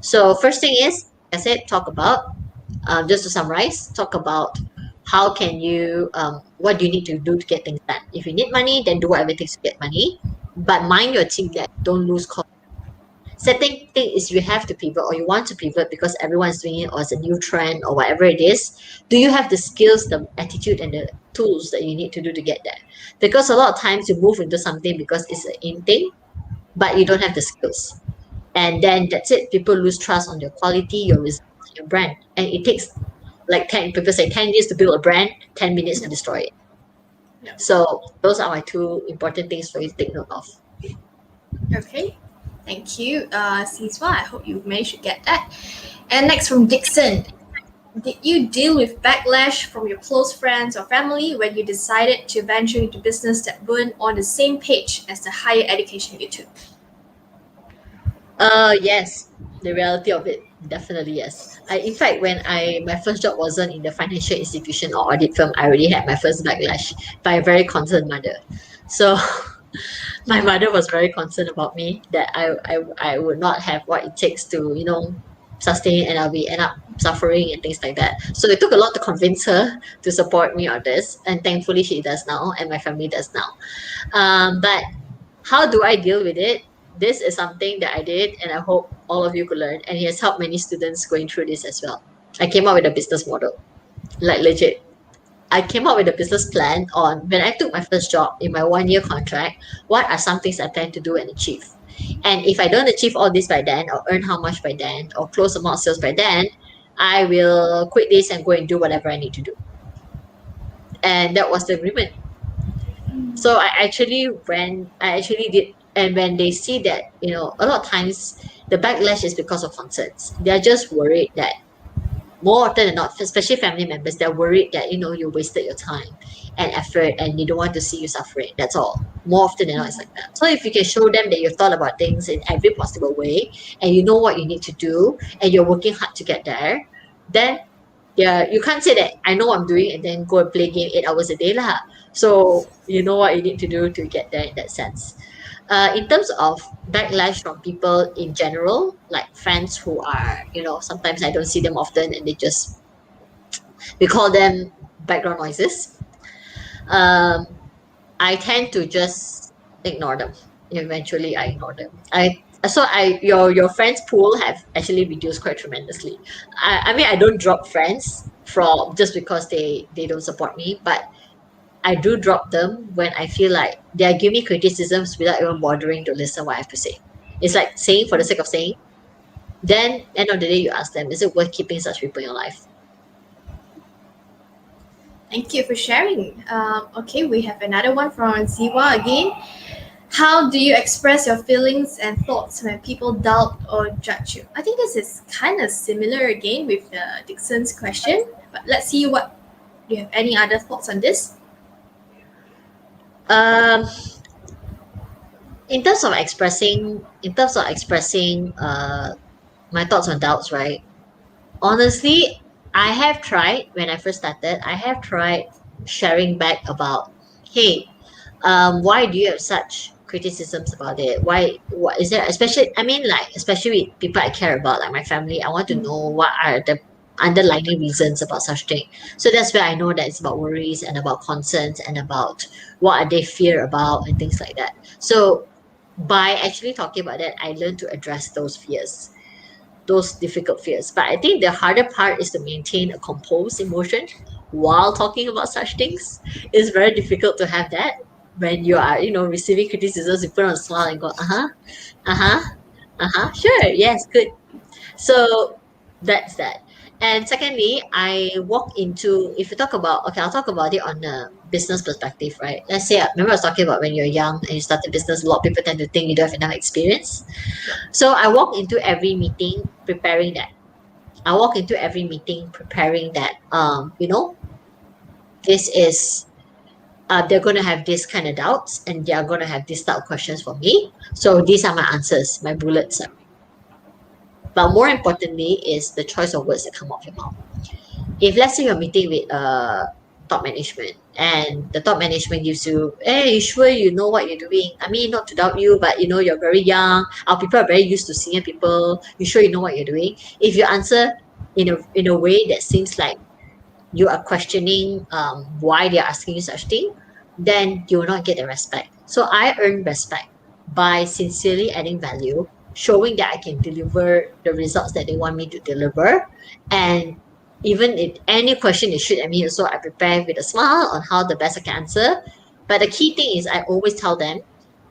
So first thing is, as I said, talk about just to summarize, talk about how can you what do you need to do to get things done. If you need money, then do whatever it takes to get money, but mind your team that don't lose cost. Second thing is you have to pivot or you want to pivot because everyone's doing it or it's a new trend or whatever it is. Do you have the skills, the attitude, and the tools that you need to do to get there? Because a lot of times you move into something because it's an in thing, but you don't have the skills. And then that's it. People lose trust on your quality, your results, your brand. And it takes like 10, people say 10 years to build a brand, 10 minutes to destroy it. Yeah. So those are my two important things for you to take note of. Okay, thank you, Siswa. I hope you managed to get that. And next from Dixon, did you deal with backlash from your close friends or family when you decided to venture into business that weren't on the same page as the higher education you took? Yes, the reality of it, definitely yes. In fact, when my first job wasn't in the financial institution or audit firm, I already had my first backlash by a very concerned mother. So my mother was very concerned about me that I would not have what it takes to sustain and I'll be end up suffering and things like that. So it took a lot to convince her to support me on this, and thankfully she does now, and my family does now. But how do I deal with it? This is something that I did, and I hope all of you could learn. And it has helped many students going through this as well. I came up with a business model, like legit. I came up with a business plan on when I took my first job in my 1 year contract. What are some things I plan to do and achieve? And if I don't achieve all this by then, or earn how much by then, or close amount of sales by then, I will quit this and go and do whatever I need to do. And that was the agreement. So I actually did. And when they see that, a lot of times the backlash is because of concerns. They're just worried that more often than not, especially family members, they're worried that, you wasted your time and effort and they don't want to see you suffering. That's all. More often than not, it's like that. So if you can show them that you've thought about things in every possible way and you know what you need to do and you're working hard to get there, then you can't say that I know what I'm doing and then go and play game 8 hours a day lah. So you know what you need to do to get there in that sense. In terms of backlash from people in general, like friends who are, sometimes I don't see them often and we call them background noises. Um, I tend to just ignore them. Eventually, I ignore them. Your friends pool have actually reduced quite tremendously. I mean, I don't drop friends from just because they don't support me, but I do drop them when I feel like they are giving me criticisms without even bothering to listen what I have to say. It's like saying for the sake of saying. Then end of the day, you ask them, is it worth keeping such people in your life? Thank you for sharing. Okay, we have another one from Ziwa again. How do you express your feelings and thoughts when people doubt or judge you? I think this is kind of similar again with Dixon's question, but let's see what do you have any other thoughts on this? In terms of expressing my thoughts on doubts, right? Honestly, I have tried when I first started. I have tried sharing back about, hey, why do you have such criticisms about it? What is there? Especially, I mean, like especially with people I care about, like my family. I want to know what are the underlying reasons about such thing. So that's where I know that it's about worries and about concerns and about what are they fear about and things like that. So by actually talking about that, I learned to address those fears, those difficult fears. But I think the harder part is to maintain a composed emotion while talking about such things. It's very difficult to have that when you are, receiving criticisms. You put on a smile and go, sure, yes, good. So that's that. And secondly, if you talk about, okay, I'll talk about it on a business perspective, right? Let's say, remember I was talking about when you're young and you start a business, a lot of people tend to think you don't have enough experience. So I walk into every meeting preparing that. This is, they're going to have this kind of doubts and they're going to have this type of questions for me. So these are my answers, my bullets. But more importantly is the choice of words that come off your mouth. If let's say you're meeting with top management and the top management gives you, hey, you sure you know what you're doing? I mean, not to doubt you, but you're very young. Our people are very used to senior people. You sure you know what you're doing? If you answer in a way that seems like you are questioning why they're asking you such thing, then you will not get the respect. So I earn respect by sincerely adding value, showing that I can deliver the results that they want me to deliver. And even if any question they shoot at me, also I prepare with a smile on how the best I can answer. But the key thing is I always tell them,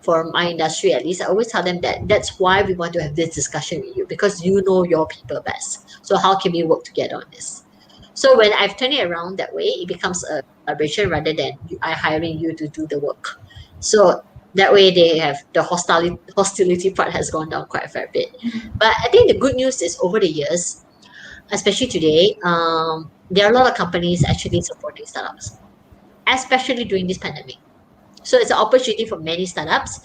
for my industry at least, I always tell them that that's why we want to have this discussion with you, because you know your people best. So how can we work together on this? So when I've turned it around that way, it becomes a collaboration rather than I hiring you to do the work. So that way they have the hostility part has gone down quite a fair bit. But I think the good news is over the years, especially today, there are a lot of companies actually supporting startups, especially during this pandemic. So it's an opportunity for many startups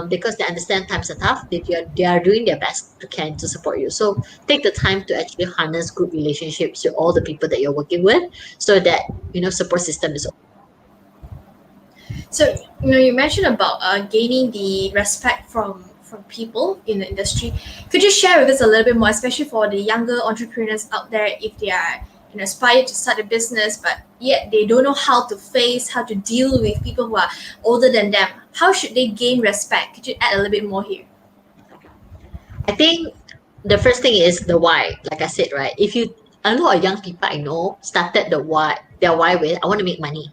because they understand times are tough. They are doing their best to support you. So take the time to actually harness good relationships with all the people that you're working with, so that support system is. So you mentioned about gaining the respect from people in the industry. Could you share with us a little bit more, especially for the younger entrepreneurs out there, if they are aspired to start a business, but yet they don't know how to deal with people who are older than them? How should they gain respect? Could you add a little bit more here? I think the first thing is the why. Like I said, right? If you a lot of young people I know started their why with, I want to make money.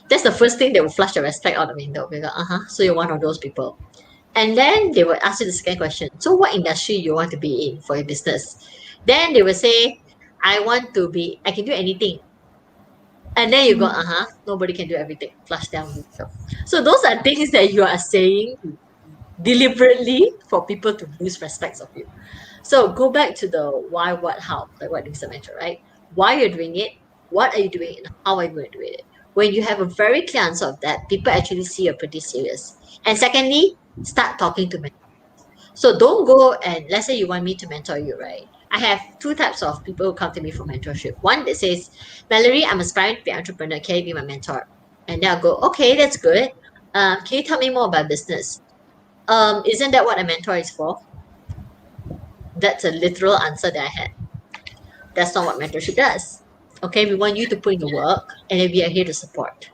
That's the first thing they will flush the respect out the window. They go, so you're one of those people. And then they will ask you the second question. So what industry you want to be in for your business? Then they will say, I can do anything. And then you go, nobody can do everything. Flush down the window. So those are things that you are saying deliberately for people to lose respect of you. So go back to the why, what, how, like what Lisa mentioned, right? Why you're doing it, what are you doing, and how are you going to do it? When you have a very clear answer of that, people actually see you're pretty serious. And secondly, start talking to mentors. So don't go and let's say you want me to mentor you, right? I have two types of people who come to me for mentorship. One that says, Mallory, I'm aspiring to be an entrepreneur. Can you be my mentor? And then I'll go, okay, that's good. Can you tell me more about business? Isn't that what a mentor is for? That's a literal answer that I had. That's not what mentorship does. Okay, we want you to put in the work and then we are here to support.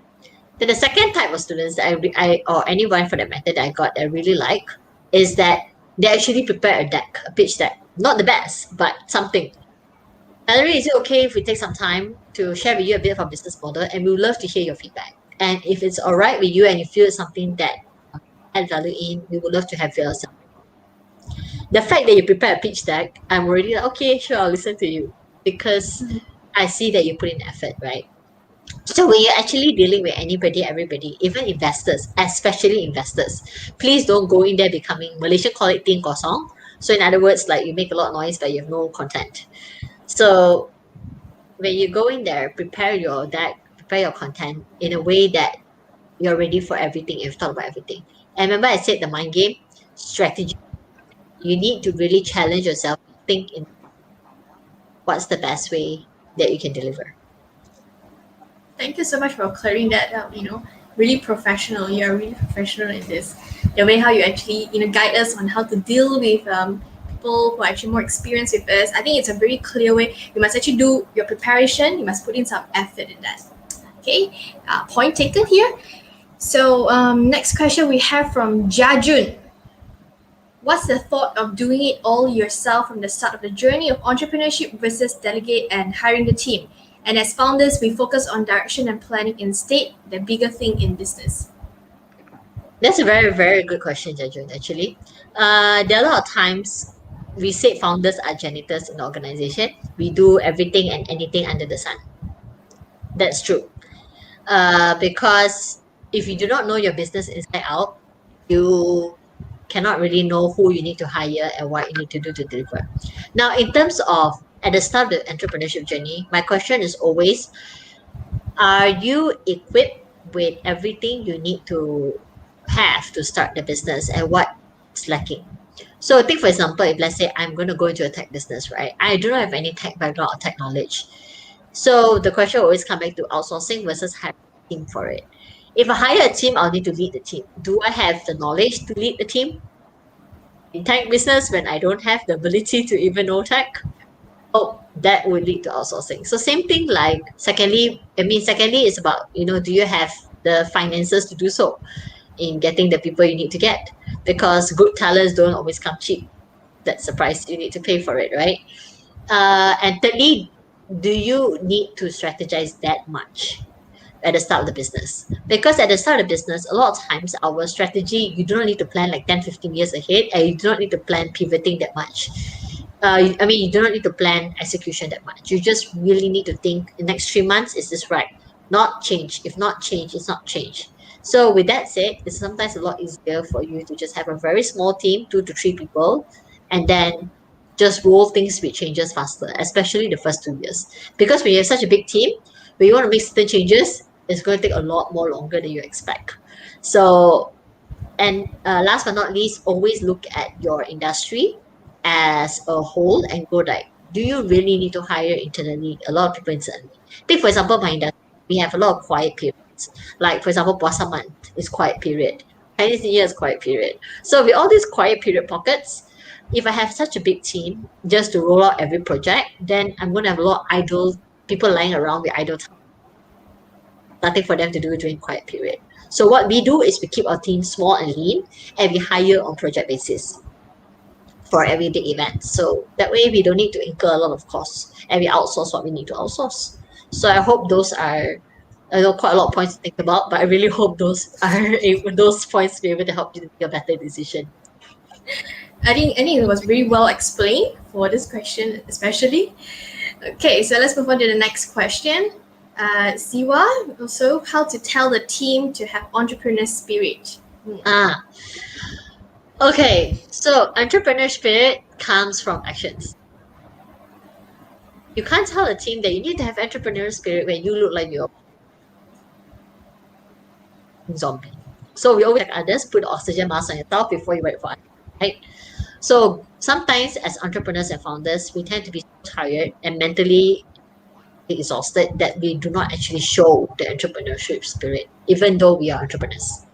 Then the second type of students that I or anyone for that matter that I got that I really like is that they actually prepare a pitch deck. Not the best, but something. Mallory, is it okay if we take some time to share with you a bit of our business model and we would love to hear your feedback. And if it's all right with you and you feel it's something that add value in, we would love to have yours. The fact that you prepare a pitch deck, I'm already like, okay, sure, I'll listen to you because I see that you put in effort, right? So when you're actually dealing with anybody, everybody, even investors, especially investors, please don't go in there becoming Malaysian call it ting kosong. So in other words, like you make a lot of noise but you have no content. So when you go in there, prepare your deck, prepare your content in a way that you're ready for everything. You've thought about everything. And remember, I said the mind game strategy. You need to really challenge yourself, think in what's the best way that you can deliver. Thank you so much for clearing that up. Really professional. You are really professional in this. The way how you actually guide us on how to deal with people who are actually more experienced with us. I think it's a very clear way. You must actually do your preparation. You must put in some effort in that. Okay, point taken here. So next question we have from Jajun. What's the thought of doing it all yourself from the start of the journey of entrepreneurship versus delegate and hiring the team? And as founders, we focus on direction and planning instead, the bigger thing in business. That's a very, very good question, Jajun, actually. There are a lot of times we say founders are janitors in the organization. We do everything and anything under the sun. That's true. Because if you do not know your business inside out, you cannot really know who you need to hire and what you need to do to deliver. Now, in terms of at the start of the entrepreneurship journey, my question is always, are you equipped with everything you need to have to start the business and what's lacking? So think for example, if let's say I'm going to go into a tech business, right? I do not have any tech background or tech knowledge. So the question always comes back to outsourcing versus hiring a team for it. If I hire a team, I'll need to lead the team. Do I have the knowledge to lead the team? In tech business, when I don't have the ability to even know tech, that would lead to outsourcing. So same thing like secondly it's about, do you have the finances to do so in getting the people you need to get? Because good talents don't always come cheap. That's the price you need to pay for it, right? And thirdly, do you need to strategize that much at the start of the business? Because at the start of the business, a lot of times our strategy, you do not need to plan like 10, 15 years ahead, and you do not need to plan pivoting that much. You do not need to plan execution that much. You just really need to think the next 3 months, is this right? Not change. If not change, it's not change. So with that said, it's sometimes a lot easier for you to just have a very small team, 2 to 3 people, and then just roll things with changes faster, especially the first 2 years. Because when you have such a big team, when you want to make certain changes, it's going to take a lot more longer than you expect. So, and last but not least, always look at your industry as a whole and go like, do you really need to hire internally? A lot of people internally. Take for example, my industry, we have a lot of quiet periods. Like for example, Puasa month is quiet period. Chinese New Year is quiet period. So with all these quiet period pockets, if I have such a big team just to roll out every project, then I'm going to have a lot of idle people lying around with idle time. Nothing for them to do during quiet period. So what we do is we keep our team small and lean and we hire on project basis. for every big event. So that way we don't need to incur a lot of costs and we outsource what we need to outsource. So I hope those are, I know quite a lot of points to think about, but I really hope those are those points be able to help you to make a better decision. I think it was very well explained for this question, especially. Okay, so let's move on to the next question. Siwa, also, how to tell the team to have entrepreneur spirit? Okay, so entrepreneur spirit comes from actions. You can't tell a team that you need to have entrepreneur spirit when you look like you're a zombie. So we always like others, put oxygen mask on yourself before you wait for others, right? So sometimes as entrepreneurs and founders, we tend to be so tired and mentally exhausted that we do not actually show the entrepreneurship spirit, even though we are entrepreneurs.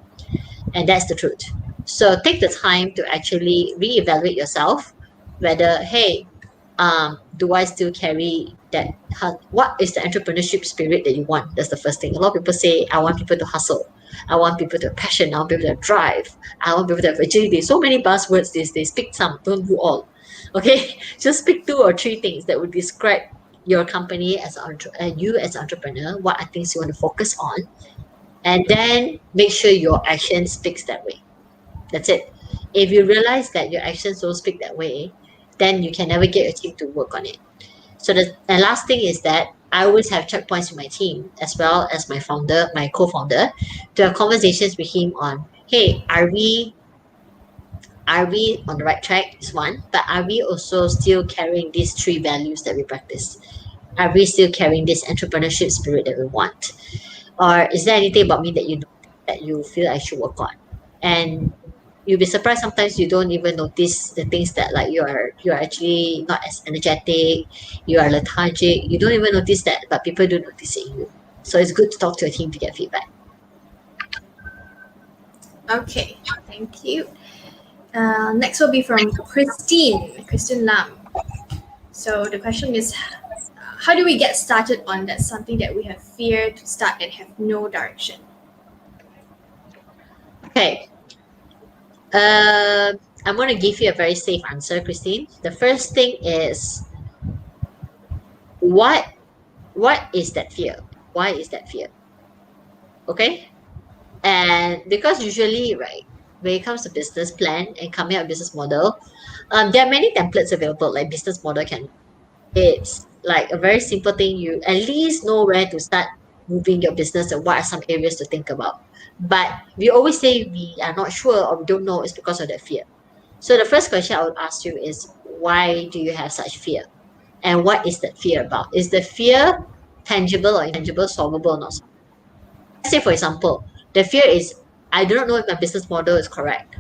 And that's the truth. So take the time to actually reevaluate yourself whether, hey, do I still carry that? What is the entrepreneurship spirit that you want? That's the first thing. A lot of people say, I want people to hustle. I want people to have passion. I want people to have drive. I want people to have agility. So many buzzwords these days. Pick some, don't do all. Okay, just pick 2 or 3 things that would describe your company as you as an entrepreneur. What are things you want to focus on, and then make sure your action speaks that way. That's it. If you realize that your actions don't speak that way, then you can never get your team to work on it. So the last thing is that I always have checkpoints with my team as well as my founder, my co-founder, to have conversations with him on, hey, are we on the right track? Is one, but are we also still carrying these 3 values that we practice? Are we still carrying this entrepreneurship spirit that we want? Or is there anything about me that you do that you feel I should work on? And you'll be surprised sometimes you don't even notice the things that like you're actually not as energetic, you are lethargic, you don't even notice that, but people do notice it in you. So it's good to talk to your team to get feedback. Okay, thank you. Next will be from Christine Lam. So the question is, how do we get started on that something that we have fear to start and have no direction? Okay. I'm going to give you a very safe answer, Christine. The first thing is, what is that fear? Why is that fear? Okay. And because usually, right, when it comes to business plan and coming up with business model, there are many templates available, like business model can. It's like a very simple thing. You at least know where to start moving your business and what are some areas to think about. But we always say we are not sure or we don't know is because of that fear. So the first question I would ask you is, why do you have such fear? And what is that fear about? Is the fear tangible or intangible, solvable or not? Let's say, for example, the fear is, I do not know if my business model is correct.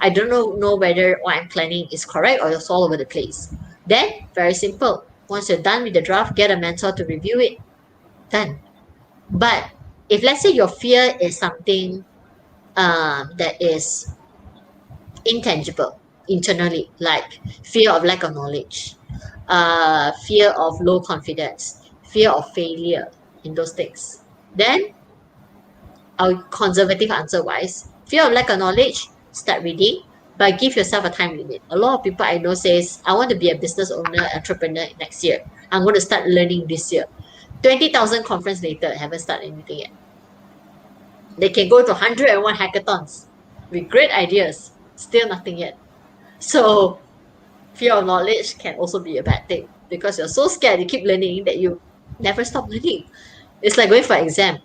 I don't know whether what I'm planning is correct or it's all over the place. Then, very simple. Once you're done with the draft, get a mentor to review it. Done. But if let's say your fear is something that is intangible internally, like fear of lack of knowledge, fear of low confidence, fear of failure in those things, then our conservative answer wise, fear of lack of knowledge, start reading, but give yourself a time limit. A lot of people I know says, I want to be a business owner, entrepreneur next year. I'm going to start learning this year. 20,000 conference later, haven't started anything yet. They can go to 101 hackathons with great ideas, still nothing yet. So fear of knowledge can also be a bad thing because you're so scared you keep learning that you never stop learning. It's like going for an exam.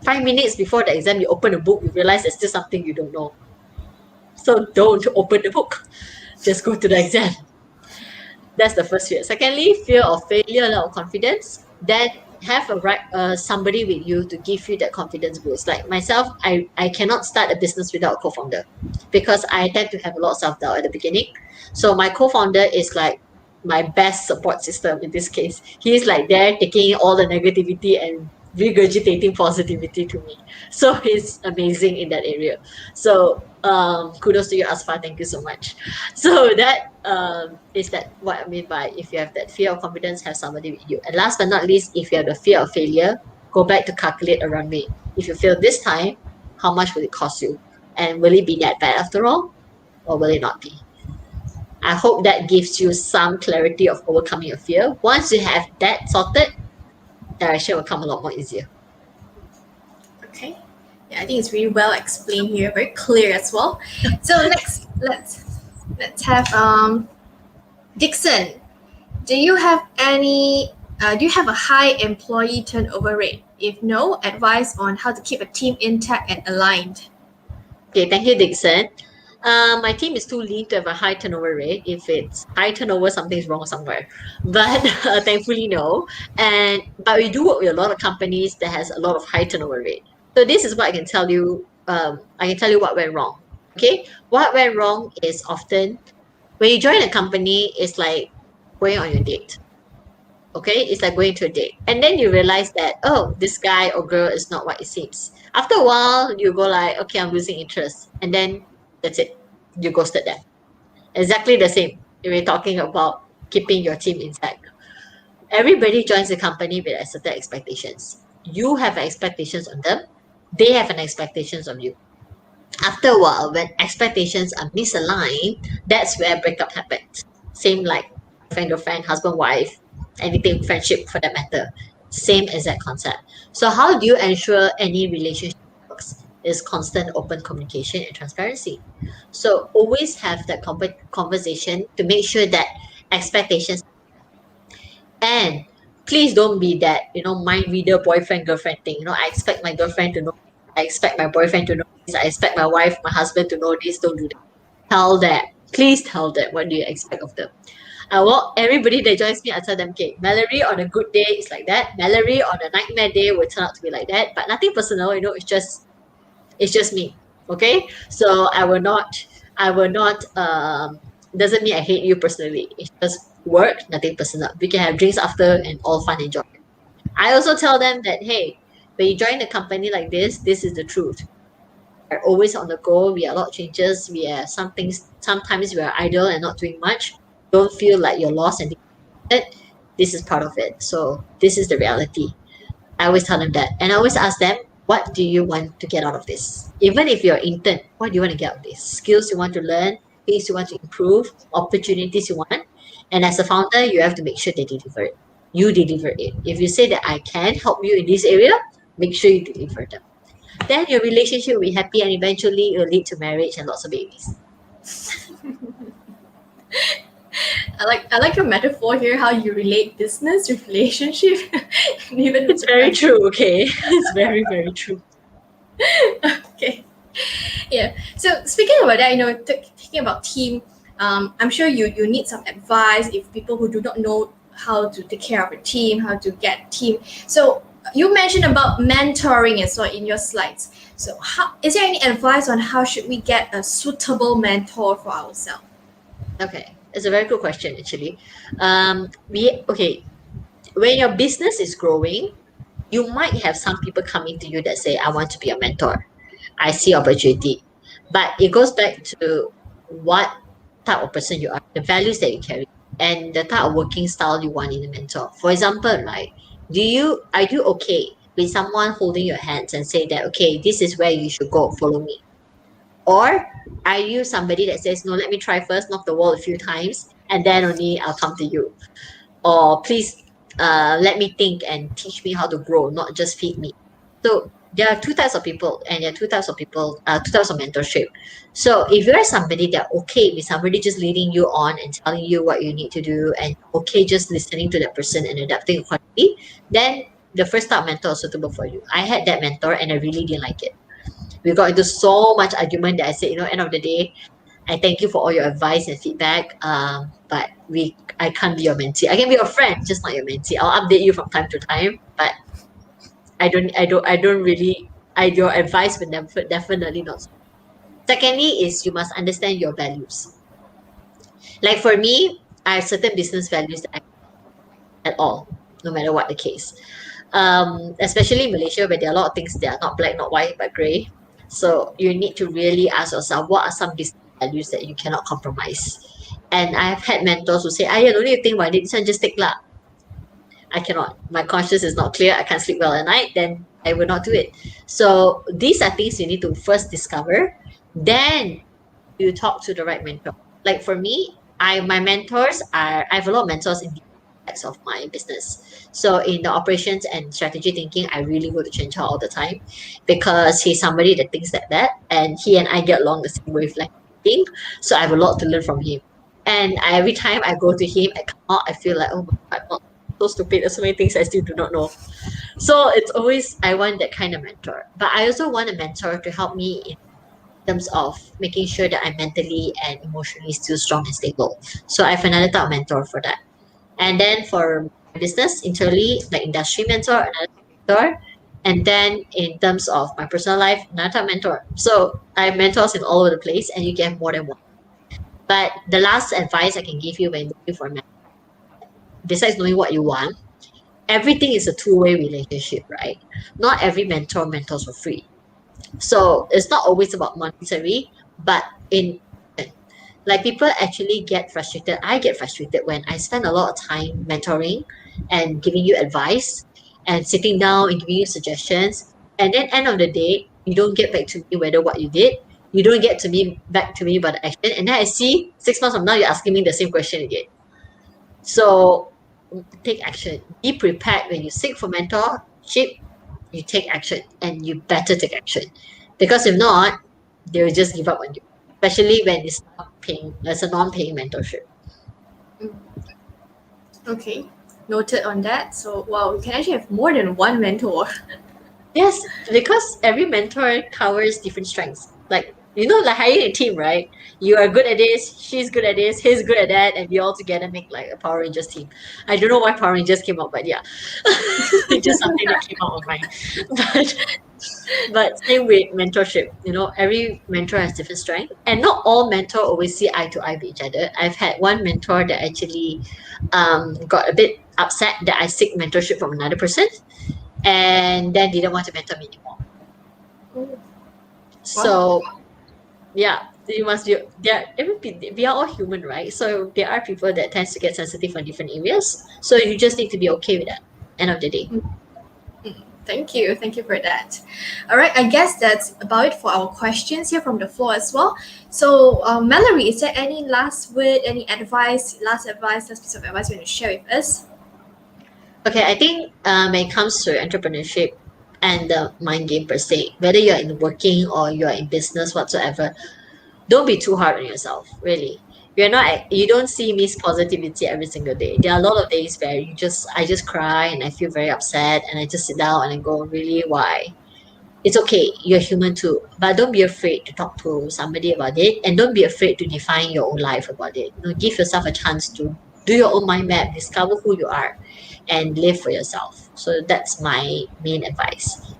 5 minutes before the exam, you open a book, you realize there's still something you don't know. So don't open the book. Just go to the exam. That's the first fear. Secondly, fear of failure or confidence. Then have somebody with you to give you that confidence boost. Like myself, I cannot start a business without a co-founder because I tend to have a lot of self-doubt at the beginning. So my co-founder is like my best support system in this case. He's like there taking all the negativity and regurgitating positivity to me. So he's amazing in that area. So kudos to you, Asfa. Thank you so much. So that is that what I mean by if you have that fear of confidence, have somebody with you. And last but not least, if you have the fear of failure, go back to calculate a runway. If you fail this time, how much will it cost you? And will it be that bad after all? Or will it not be? I hope that gives you some clarity of overcoming your fear. Once you have that sorted, direction will come a lot more easier. Okay. Yeah, I think it's really well explained here, very clear as well. So next, let's have Dixon. Do you have any? Do you have a high employee turnover rate? If no, advice on how to keep a team intact and aligned. Okay, thank you, Dixon. My team is too lean to have a high turnover rate. If it's high turnover, something's wrong somewhere. But thankfully, no. But we do work with a lot of companies that has a lot of high turnover rate. So this is what I can tell you. I can tell you what went wrong. Okay, what went wrong is often when you join a company, it's like going on your date. Okay, it's like going to a date, and then you realize that, oh, this guy or girl is not what it seems. After a while you go like, okay, I'm losing interest, and then that's it, you ghosted them. Exactly the same if we're talking about keeping your team intact. Everybody joins the company with a certain expectations. You have expectations on them, they have an expectations of you. After a while, when expectations are misaligned, that's where breakup happens. Same like friend girlfriend, husband, wife, anything, friendship for that matter. Same exact concept. So how do you ensure any relationship works? Is constant open communication and transparency. So always have that conversation to make sure that expectations, and please don't be that, mind reader boyfriend girlfriend thing. I expect my girlfriend to know, I expect my boyfriend to know this, I expect my wife, my husband to know this. Don't do that. Tell them. Please tell them what do you expect of them. I want everybody that joins me, I tell them, okay, Mallory on a good day is like that. Mallory on a nightmare day will turn out to be like that. But nothing personal, it's just me. Okay? So I will not doesn't mean I hate you personally. It's just work, nothing personal. We can have drinks after and all fun and joy. I also tell them that, hey, when you join a company like this is the truth. We're always on the go. We are a lot of changes. We are sometimes we are idle and not doing much. Don't feel like you're lost and disconnected. This is part of it. So this is the reality. I always tell them that. And I always ask them, what do you want to get out of this? Even if you're intern, what do you want to get out of this? Skills you want to learn, things you want to improve, opportunities you want. And as a founder, you have to make sure they deliver it. You deliver it. If you say that I can help you in this area, make sure you deliver them. Then your relationship will be happy, and eventually it will lead to marriage and lots of babies. I like your metaphor here, how you relate business with relationship. And even It's very true, okay? It's very, very true. Okay. Yeah. So speaking about that, thinking about team, I'm sure you need some advice if people who do not know how to take care of a team, how to get team. So you mentioned about mentoring as well in your slides. So is there any advice on how should we get a suitable mentor for ourselves? Okay, it's a very good question actually. When your business is growing, you might have some people coming to you that say, I want to be a mentor. I see opportunity. But it goes back to what type of person you are, the values that you carry, and the type of working style you want in a mentor. For example, right, are you okay with someone holding your hands and say that, okay, this is where you should go, follow me? Or are you somebody that says, no, let me try first, knock the wall a few times, and then only I'll come to you? Or please let me think and teach me how to grow, not just feed me. So there are two types of people, and there are two types of mentorship. So if you're somebody that okay with somebody just leading you on and telling you what you need to do, and okay just listening to that person and adapting accordingly, then the first type of mentor is suitable for you. I had that mentor and I really didn't like it. We got into so much argument that I said, end of the day, I thank you for all your advice and feedback. But I can't be your mentee. I can be your friend, just not your mentee. I'll update you from time to time, but your advice will never, definitely not. Secondly is you must understand your values. Like for me, I have certain business values that I at all, no matter what the case. Especially in Malaysia where there are a lot of things that are not black, not white, but grey. So you need to really ask yourself, what are some business values that you cannot compromise? And I have had mentors who say, I don't need to think about it, this one just take lah. I cannot. My conscience is not clear. I can't sleep well at night. Then I will not do it. So these are things you need to first discover. Then you talk to the right mentor. Like for me, my mentors are, I have a lot of mentors in the aspects of my business. So in the operations and strategy thinking, I really go to Chen Chao all the time because he's somebody that thinks like that, and he and I get along the same wavelength think. So I have a lot to learn from him. And every time I go to him, I come out, I feel like, oh my God, I'm not so stupid. There's so many things I still do not know. So it's always, I want that kind of mentor. But I also want a mentor to help me in terms of making sure that I'm mentally and emotionally still strong and stable. So I have another type of mentor for that. And then for my business internally, like industry mentor, another mentor. And then in terms of my personal life, another type of mentor. So I have mentors in all over the place, and you can have more than one. But the last advice I can give you when looking for a mentor, besides knowing what you want, everything is a two-way relationship, right? Not every mentor mentors for free. So it's not always about monetary, but in like people actually get frustrated. I get frustrated when I spend a lot of time mentoring and giving you advice and sitting down and giving you suggestions. And then end of the day, you don't get back to me whether what you did. You don't get to me back to me about the action. And then I see 6 months from now you're asking me the same question again. So take action. Be prepared when you seek for mentorship, you take action and you better take action. Because if not, they will just give up on you. Especially when it's not paying, as a non-paying mentorship. Okay, noted on that. So, wow, you can actually have more than one mentor. Yes, because every mentor covers different strengths. Like, like hiring a team, right? You are good at this, she's good at this, he's good at that, and we all together make like a Power Rangers team. I don't know why Power Rangers came out, but yeah. It's just something that came out of mine. But same with mentorship. Every mentor has different strength, and not all mentor always see eye to eye with each other. I've had one mentor that actually got a bit upset that I seek mentorship from another person, and then didn't want to mentor me anymore. So yeah, you must be. We are all human, right? So there are people that tends to get sensitive on different areas. So you just need to be okay with that. End of the day. Thank you for that. All right, I guess that's about it for our questions here from the floor as well. So, Mallory, is there any last word, any advice, last piece of advice you want to share with us? Okay, I think when it comes to entrepreneurship and the mind game per se, whether you're in working or you're in business whatsoever, don't be too hard on yourself, really. You don't see Miss Positivity every single day. There are a lot of days where I just cry and I feel very upset and I just sit down and I go, really, why? It's okay, you're human too. But don't be afraid to talk to somebody about it, and don't be afraid to define your own life about it. Give yourself a chance to do your own mind map, discover who you are, and live for yourself. So that's my main advice.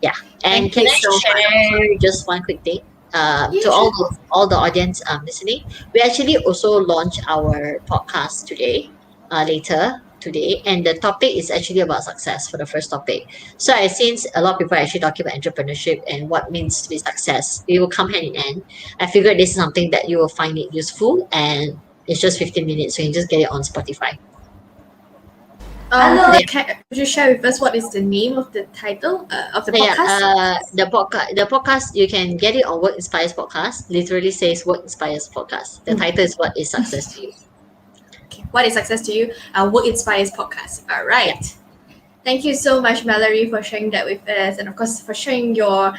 Yeah. And Thank can you I so much. share just one quick thing? To Yeah, sure. all the audience listening, we actually also launch our podcast today, later today, and the topic is actually about success for the first topic. So since a lot of people are actually talking about entrepreneurship and what means to be success, we will come hand in hand. I figured this is something that you will find it useful, and it's just 15 minutes, so you can just get it on Spotify. Hello. Could you share with us what is the name of the title of the Yeah, podcast? the podcast you can get it on Work Inspires Podcast. Literally says Work Inspires Podcast. The title is What is Success to You? Okay, what is success to you? Work Inspires Podcast. All right. Yeah. Thank you so much, Mallory, for sharing that with us, and of course for sharing your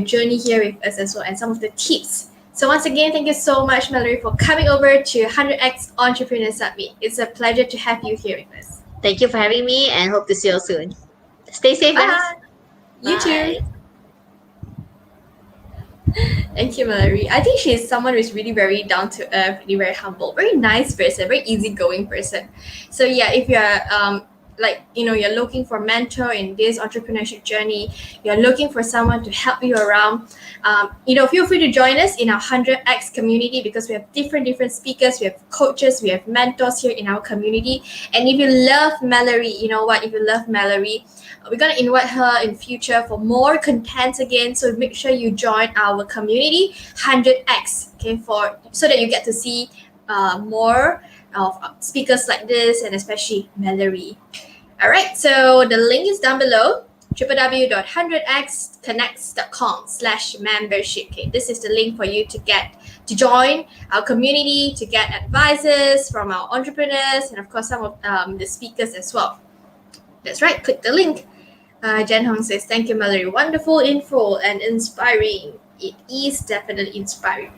journey here with us as well, and some of the tips. So once again, thank you so much, Mallory, for coming over to 100x Entrepreneur Summit. It's a pleasure to have you here with us. Thank you for having me, and hope to see you soon. Stay safe, guys. Bye. You Bye. too. Thank you, Mallory. I think she's someone who's really very down to earth, really very humble, very nice person, very easygoing person. So yeah, if you're you're looking for a mentor in this entrepreneurship journey, you're looking for someone to help you around, feel free to join us in our 100x community, because we have different speakers, we have coaches, we have mentors here in our community. And if you love Mallory, if you love Mallory, we're going to invite her in future for more content again. So make sure you join our community 100x, okay, so that you get to see more of speakers like this, and especially Mallory. All right, so the link is down below, www.100xconnects.com/membership. Okay, this is the link for you to get to join our community to get advices from our entrepreneurs and of course some of the speakers as well. That's right, click the link. Jen Hong says, thank you, Mallory. Wonderful info and inspiring. It is definitely inspiring.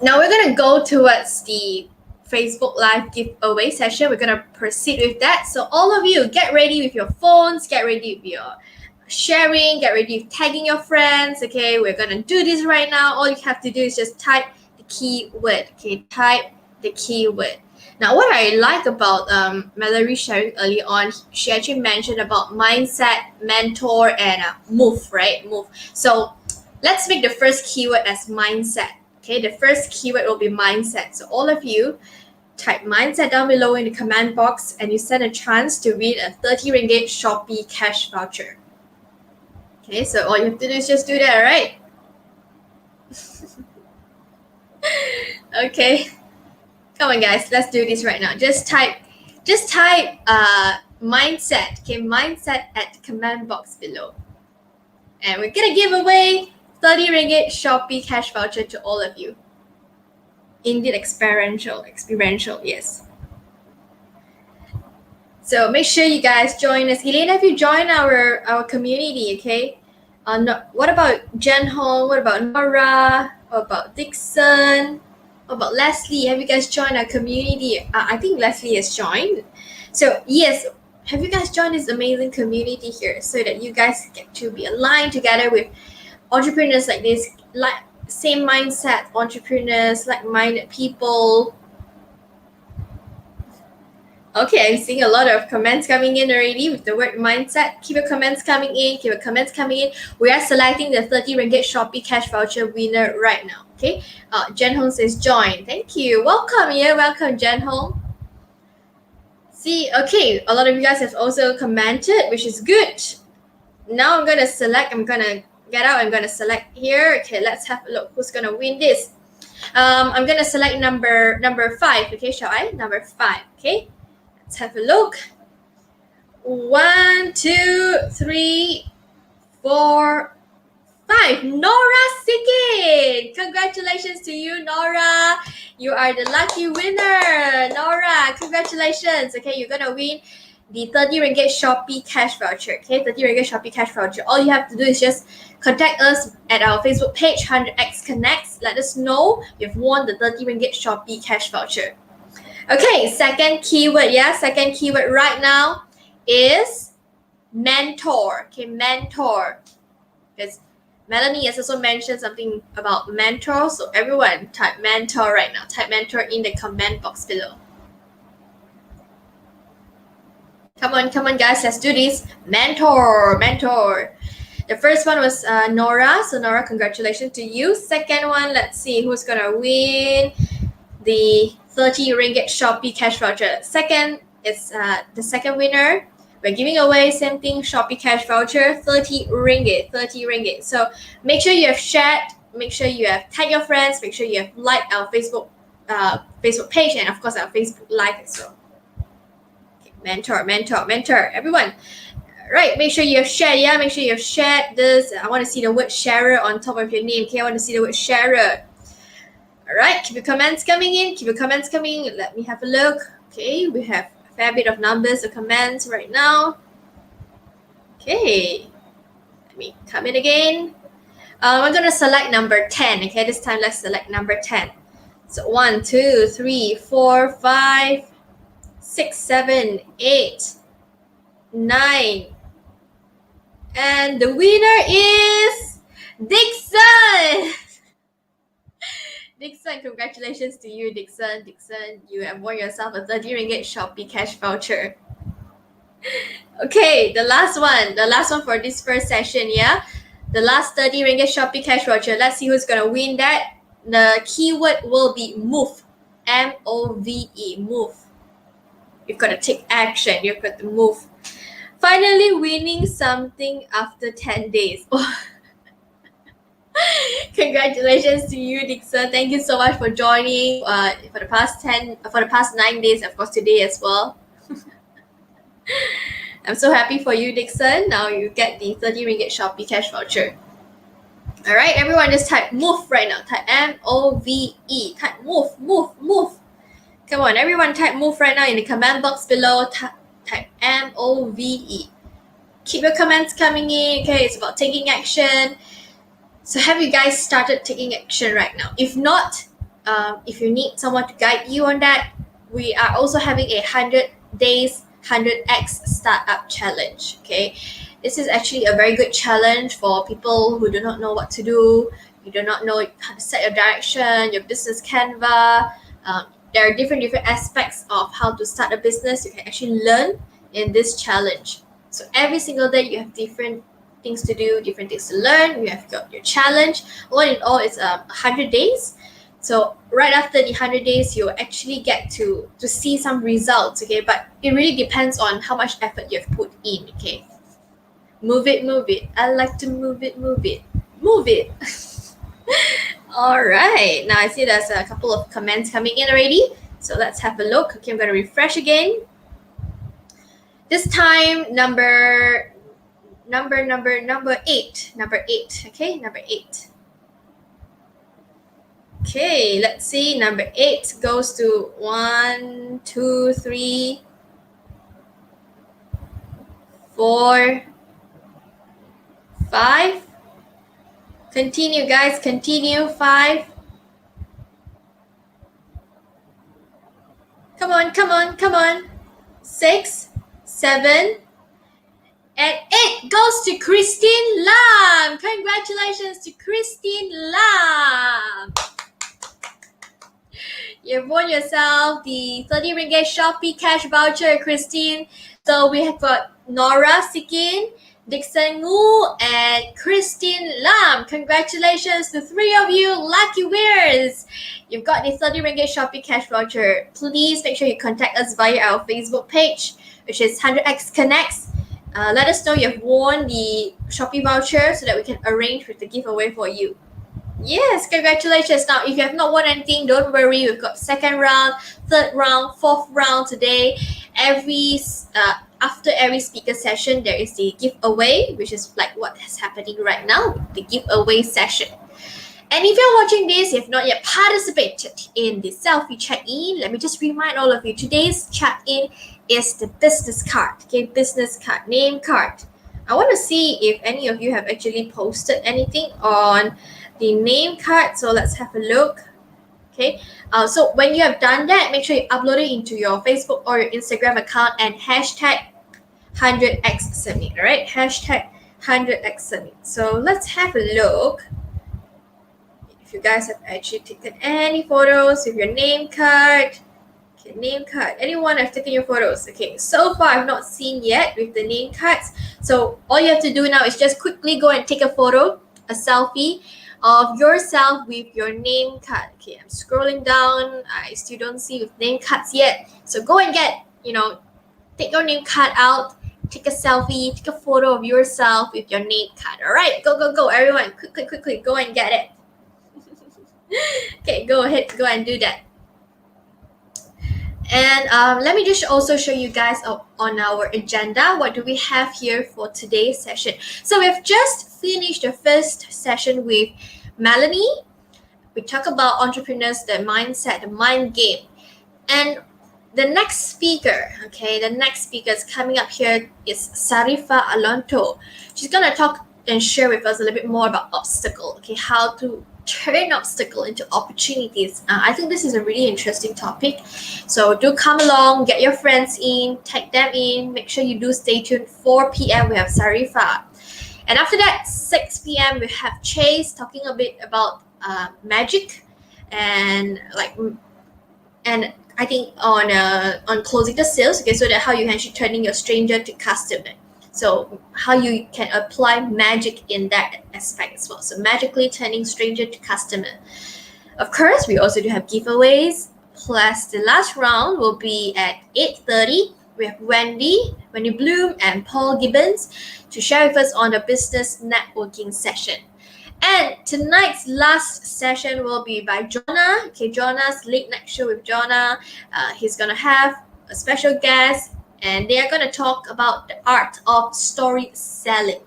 Now we're going to go towards the Facebook Live giveaway session. We're going to proceed with that. So all of you, get ready with your phones, get ready with your sharing, get ready with tagging your friends. Okay, we're going to do this right now. All you have to do is just type the keyword. Okay, type the keyword. Now, what I like about Mallory sharing early on, she actually mentioned about mindset, mentor, and move, right? Move. So let's make the first keyword as mindset. Okay, the first keyword will be mindset. So all of you type mindset down below in the comment box and you stand a chance to win a 30 ringgit Shopee cash voucher. Okay, so all you have to do is just do that, right? Okay. Come on, guys, let's do this right now. Just type mindset. Okay, mindset at the comment box below. And we're gonna give away 30 ringgit Shopee cash voucher to all of you. Indeed, experiential, yes. So make sure you guys join us. Elaine, have you joined our community? Okay. No, what about Jen Hong? What about Nora? What about Dixon? What about Leslie? Have you guys joined our community? I think Leslie has joined. So yes, have you guys joined this amazing community here so that you guys get to be aligned together with entrepreneurs like this, like same mindset entrepreneurs, like-minded people. Okay, I'm seeing a lot of comments coming in already with the word mindset. Keep your comments coming in. We are selecting the 30 ringgit Shopee cash voucher winner right now. Okay, Jen Hong says join. Thank you. Welcome, welcome, Jen Hong. See, okay, a lot of you guys have also commented, which is good. Now I'm gonna select. I'm gonna get out. I'm gonna select here. Okay, let's have a look. Who's gonna win this? I'm gonna select number 5. Okay, shall I? Number 5. Okay. Let's have a look. 1, 2, 3, 4, 5. Nora Sikin. Congratulations to you, Nora. You are the lucky winner. Nora, congratulations. Okay, you're gonna win the 30 ringgit Shopee cash voucher. Okay, 30 ringgit Shopee cash voucher. All you have to do is just contact us at our Facebook page, 100x Connects. Let us know you've won the 30 ringgit Shopee cash voucher. Okay, second keyword, second keyword right now is mentor. Okay, mentor. Because Melanie has also mentioned something about mentor. So everyone type mentor right now. Type mentor in the comment box below. Come on, guys, let's do this. Mentor. The first one was Nora. So Nora, congratulations to you. Second one, let's see who's gonna win the 30 ringgit Shopee cash voucher. Second is the second winner. We're giving away same thing, Shopee cash voucher, 30 ringgit. So make sure you have shared, make sure you have tagged your friends, make sure you have liked our Facebook page and of course our Facebook Live as well. Okay, mentor, everyone. Right, make sure you have shared, make sure you have shared this. I want to see the word sharer on top of your name. Okay, I want to see the word sharer. All right, keep your comments coming in. Let me have a look. Okay, we have a fair bit of numbers of comments right now. Okay, let me come in again. I'm going to select number 10. Okay, this time let's select number 10. So 1, 2, 3, 4, 5, 6, 7, 8, 9. And the winner is Dixon! Dixon, congratulations to you, Dixon. You have won yourself a 30 ringgit Shopee cash voucher. Okay, the last one for this first session, the last 30 ringgit Shopee cash voucher. Let's see who's gonna win that. The keyword will be move, M-O-V-E, move. You've got to take action. You've got to move. Finally winning something after 10 days. Congratulations to you, Dixon. Thank you so much for joining for the past 9 days, of course today as well. I'm so happy for you, Dixon. Now you get the 30 ringgit Shopee cash voucher. All right, everyone, just type move right now. Type MOVE. Type move, move, move. Come on, everyone, type move right now in the comment box below. Type MOVE. Keep your comments coming in. Okay, it's about taking action. So have you guys started taking action right now? If not, if you need someone to guide you on that, we are also having a 100 days 100x startup challenge. Okay, this is actually a very good challenge for people who do not know what to do. You do not know how to set your direction, your business canva. There are different aspects of how to start a business. You can actually learn in this challenge. So every single day you have different things to do, different things to learn. You have got your challenge. All in all, it's 100 days. So right after the 100 days, you'll actually get to see some results, okay? But it really depends on how much effort you've put in, okay? Move it, move it. I like to move it, move it. Move it. All right. Now I see there's a couple of comments coming in already. So let's have a look. Okay, I'm going to refresh again. This time, number 8. Number 8. Okay, number 8. Okay, let's see. Number 8 goes to 1, 2, 3, 4, 5. Continue, guys. Continue. 5. Come on, come on, come on. 6, 7, and 8 goes to Christine Lam. Congratulations to Christine Lam. You've won yourself the 30 ringgit Shopee cash voucher, Christine. So we have got Nora Sikin, Dixon Ngu, and Christine Lam. Congratulations to 3 of you lucky winners. You've got the 30 ringgit Shopee cash voucher. Please make sure you contact us via our Facebook page, which is 100x Connects. Let us know you've won the Shopee voucher so that we can arrange with the giveaway for you. Yes, congratulations. Now, if you have not won anything, don't worry. We've got 2nd round, 3rd round, 4th round today. After every speaker session, there is the giveaway, which is like what is happening right now, the giveaway session. And if you're watching this, if not yet participated in the selfie check-in, let me just remind all of you, today's check-in is the business card, okay, business card, name card. I want to see if any of you have actually posted anything on the name card. So let's have a look. Okay. So when you have done that, make sure you upload it into your Facebook or your Instagram account and hashtag 100x submit. All right. Hashtag 100x submit. So let's have a look. If you guys have actually taken any photos with your name card. Okay, name card. Anyone have taken your photos? Okay, so far I've not seen yet with the name cards. So all you have to do now is just quickly go and take a photo, a selfie of yourself with your name card. Okay, I'm scrolling down. I still don't see with name cards yet. So go and take your name card out, take a selfie, take a photo of yourself with your name card. All right, go, go, go, everyone. Quickly, go and get it. Okay, go ahead, go and do that. And let me just also show you guys on our agenda, what do we have here for today's session. So we've just finished the first session with Melanie. We talk about entrepreneurs, the mindset, the mind game. And the next speaker, okay, the next speaker is coming up here is Sarifa Alonto. She's going to talk and share with us a little bit more about obstacle, okay, how to turn obstacle into opportunities. I think this is a really interesting topic. So do come along, get your friends in, tag them in, make sure you do stay tuned. 4 p.m. we have Sarifa. And after that, 6 p.m. we have Chase talking a bit about magic and I think on closing the sales, okay, so that how you can actually turning your stranger to customer. So how you can apply magic in that aspect as well. So magically turning stranger to customer. Of course, we also do have giveaways. Plus the last round will be at 8:30. We have Wendy Bloom and Paul Gibbons to share with us on the business networking session. And tonight's last session will be by Jonah. Okay, Jonah's late night show with Jonah. He's gonna have a special guest, and they are gonna talk about the art of story selling.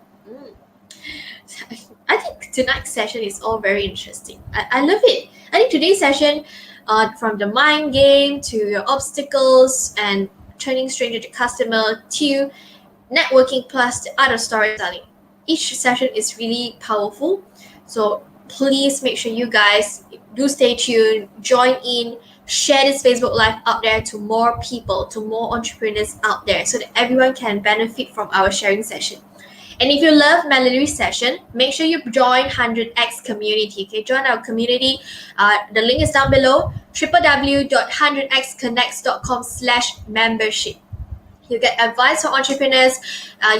I think tonight's session is all very interesting. I love it. I think today's session, from the mind game to your obstacles and turning stranger to customer to networking plus the art of storytelling. Each session is really powerful. So please make sure you guys do stay tuned, join in, share this Facebook Live out there to more people, to more entrepreneurs out there so that everyone can benefit from our sharing session. And if you love Mallory's session, make sure you join 100x community. Okay, join our community. The link is down below. www.100xconnects.com/membership. You get advice for entrepreneurs.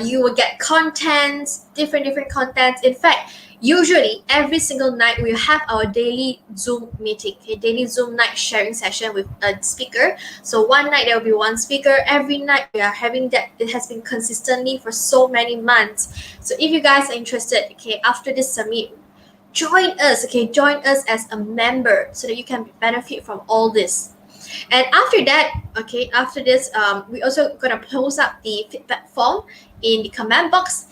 You will get contents, different contents. In fact, usually every single night we have our daily Zoom meeting, a daily Zoom night sharing session with a speaker. So one night there will be one speaker. Every night we are having that. It has been consistently for so many months. So if you guys are interested, okay, after this summit, join us. Okay, join us as a member so that you can benefit from all this. And after that, okay, after this, we also gonna post up the feedback form in the comment box.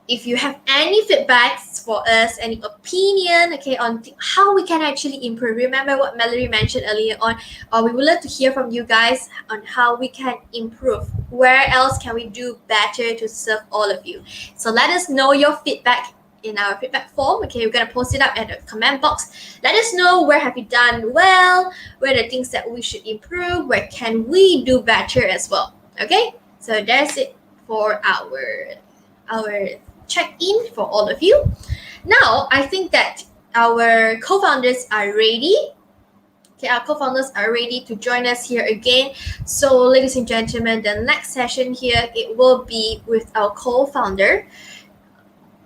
If you have any feedbacks for us, any opinion, okay, on how we can actually improve. Remember what Mallory mentioned earlier on. We would love to hear from you guys on how we can improve. Where else can we do better to serve all of you? So let us know your feedback in our feedback form. Okay, we're gonna post it up at the comment box. Let us know where have you done well, where are the things that we should improve, where can we do better as well. Okay, so that's it for our check-in for all of you. Now I think that our co-founders are ready. Okay, our co-founders are ready to join us here again. So ladies and gentlemen, the next session here, it will be with our co-founder.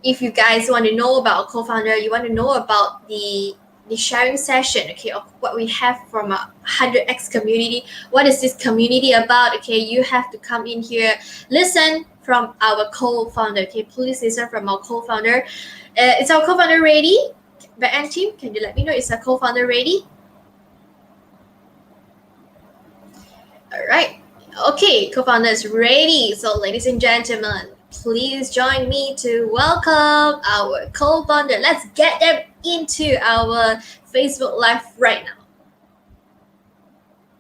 If you guys want to know about a co-founder, you want to know about the sharing session, okay, of what we have from a 100x community. What is this community about? Okay, you have to come in here, listen from our co-founder. Okay, please listen from our co-founder. Is our co-founder ready? Back end team, can you let me know? Is our co-founder ready? All right. Okay, co-founder is ready. So, ladies and gentlemen, please join me to welcome our co-founder. Let's get them into our Facebook Live right now.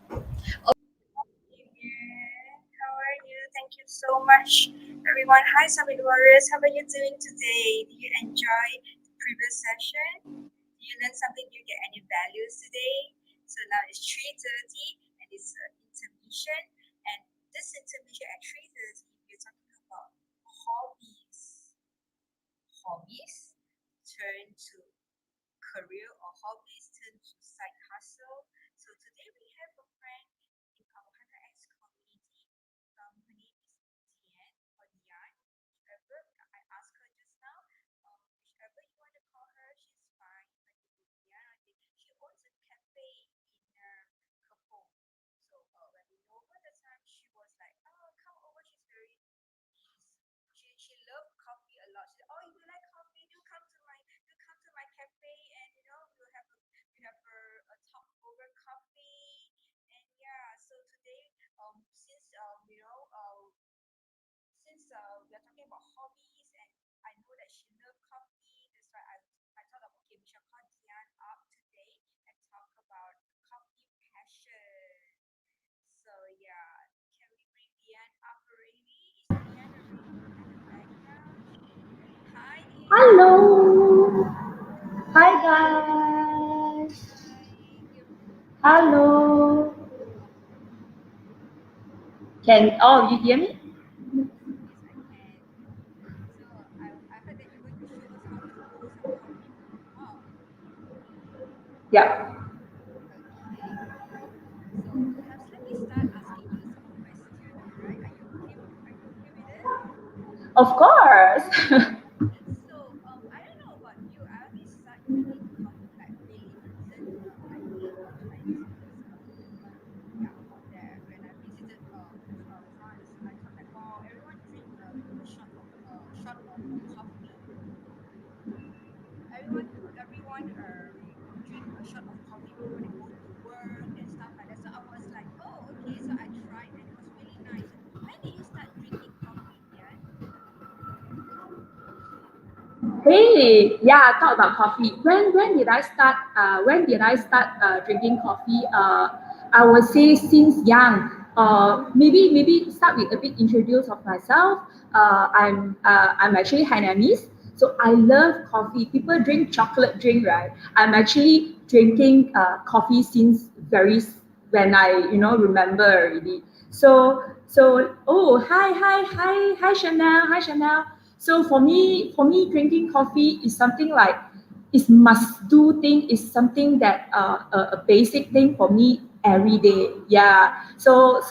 How are you? Thank you so much, everyone. Hi, Summit Warriors. How are you doing today? Did you enjoy the previous session? Did you learn something? Did you get any values today? So now it's 3:30 and it's intermission. And this intermission at 3:30, we're talking about hobbies. Hobbies turn to career or hobbies turn to side hustle. So today we have a friend in our 100x community. Her name is Tian or Dian, whichever. I asked her just now. Whichever you want to call her, she's fine. But if it's Dian, I think she owns a cafe in Kampong. So when we know her that time, she was like, "Oh, come over." She's very she loved coffee a lot. She said, "Oh, if you like coffee, do come to my cafe, and we have a talk over coffee." And yeah, so today, since we are talking about hobbies, and I know that she loves coffee, that's why I thought of, okay, we shall call Dian up today and talk about coffee passion. So yeah, can we bring Dian up already? Is Dian already at the background? Hi, Dian. Hello. Hi guys. Hi. Hello. You hear me? Yes, I can. So I heard that you're going to show us how to grow some coffee from the mug. Yeah. Okay, alright. So perhaps let me start asking you some question. Alright, are you okay with it? Of course. So I don't know about you. I only start drinking coffee like really recent. I think about Chinese New Year's yeah, about there when I visited France. I thought like, wow, everyone drink a shot of coffee. Everyone drink a shot of coffee before they go to work and stuff like that. So I was like, oh, okay. So I tried and it was really nice. So when did you start drinking coffee, Dian? Hey, yeah, talk about coffee. When did I start? Drinking coffee? I would say since young. Maybe start with a bit introduce of myself. I'm actually Hainanese, so I love coffee. People drink chocolate drink, right? I'm actually drinking coffee since when I remember already. Hi Chanel. So for me, drinking coffee is something like it's must do thing. Is something that a basic thing for me every day. Yeah. So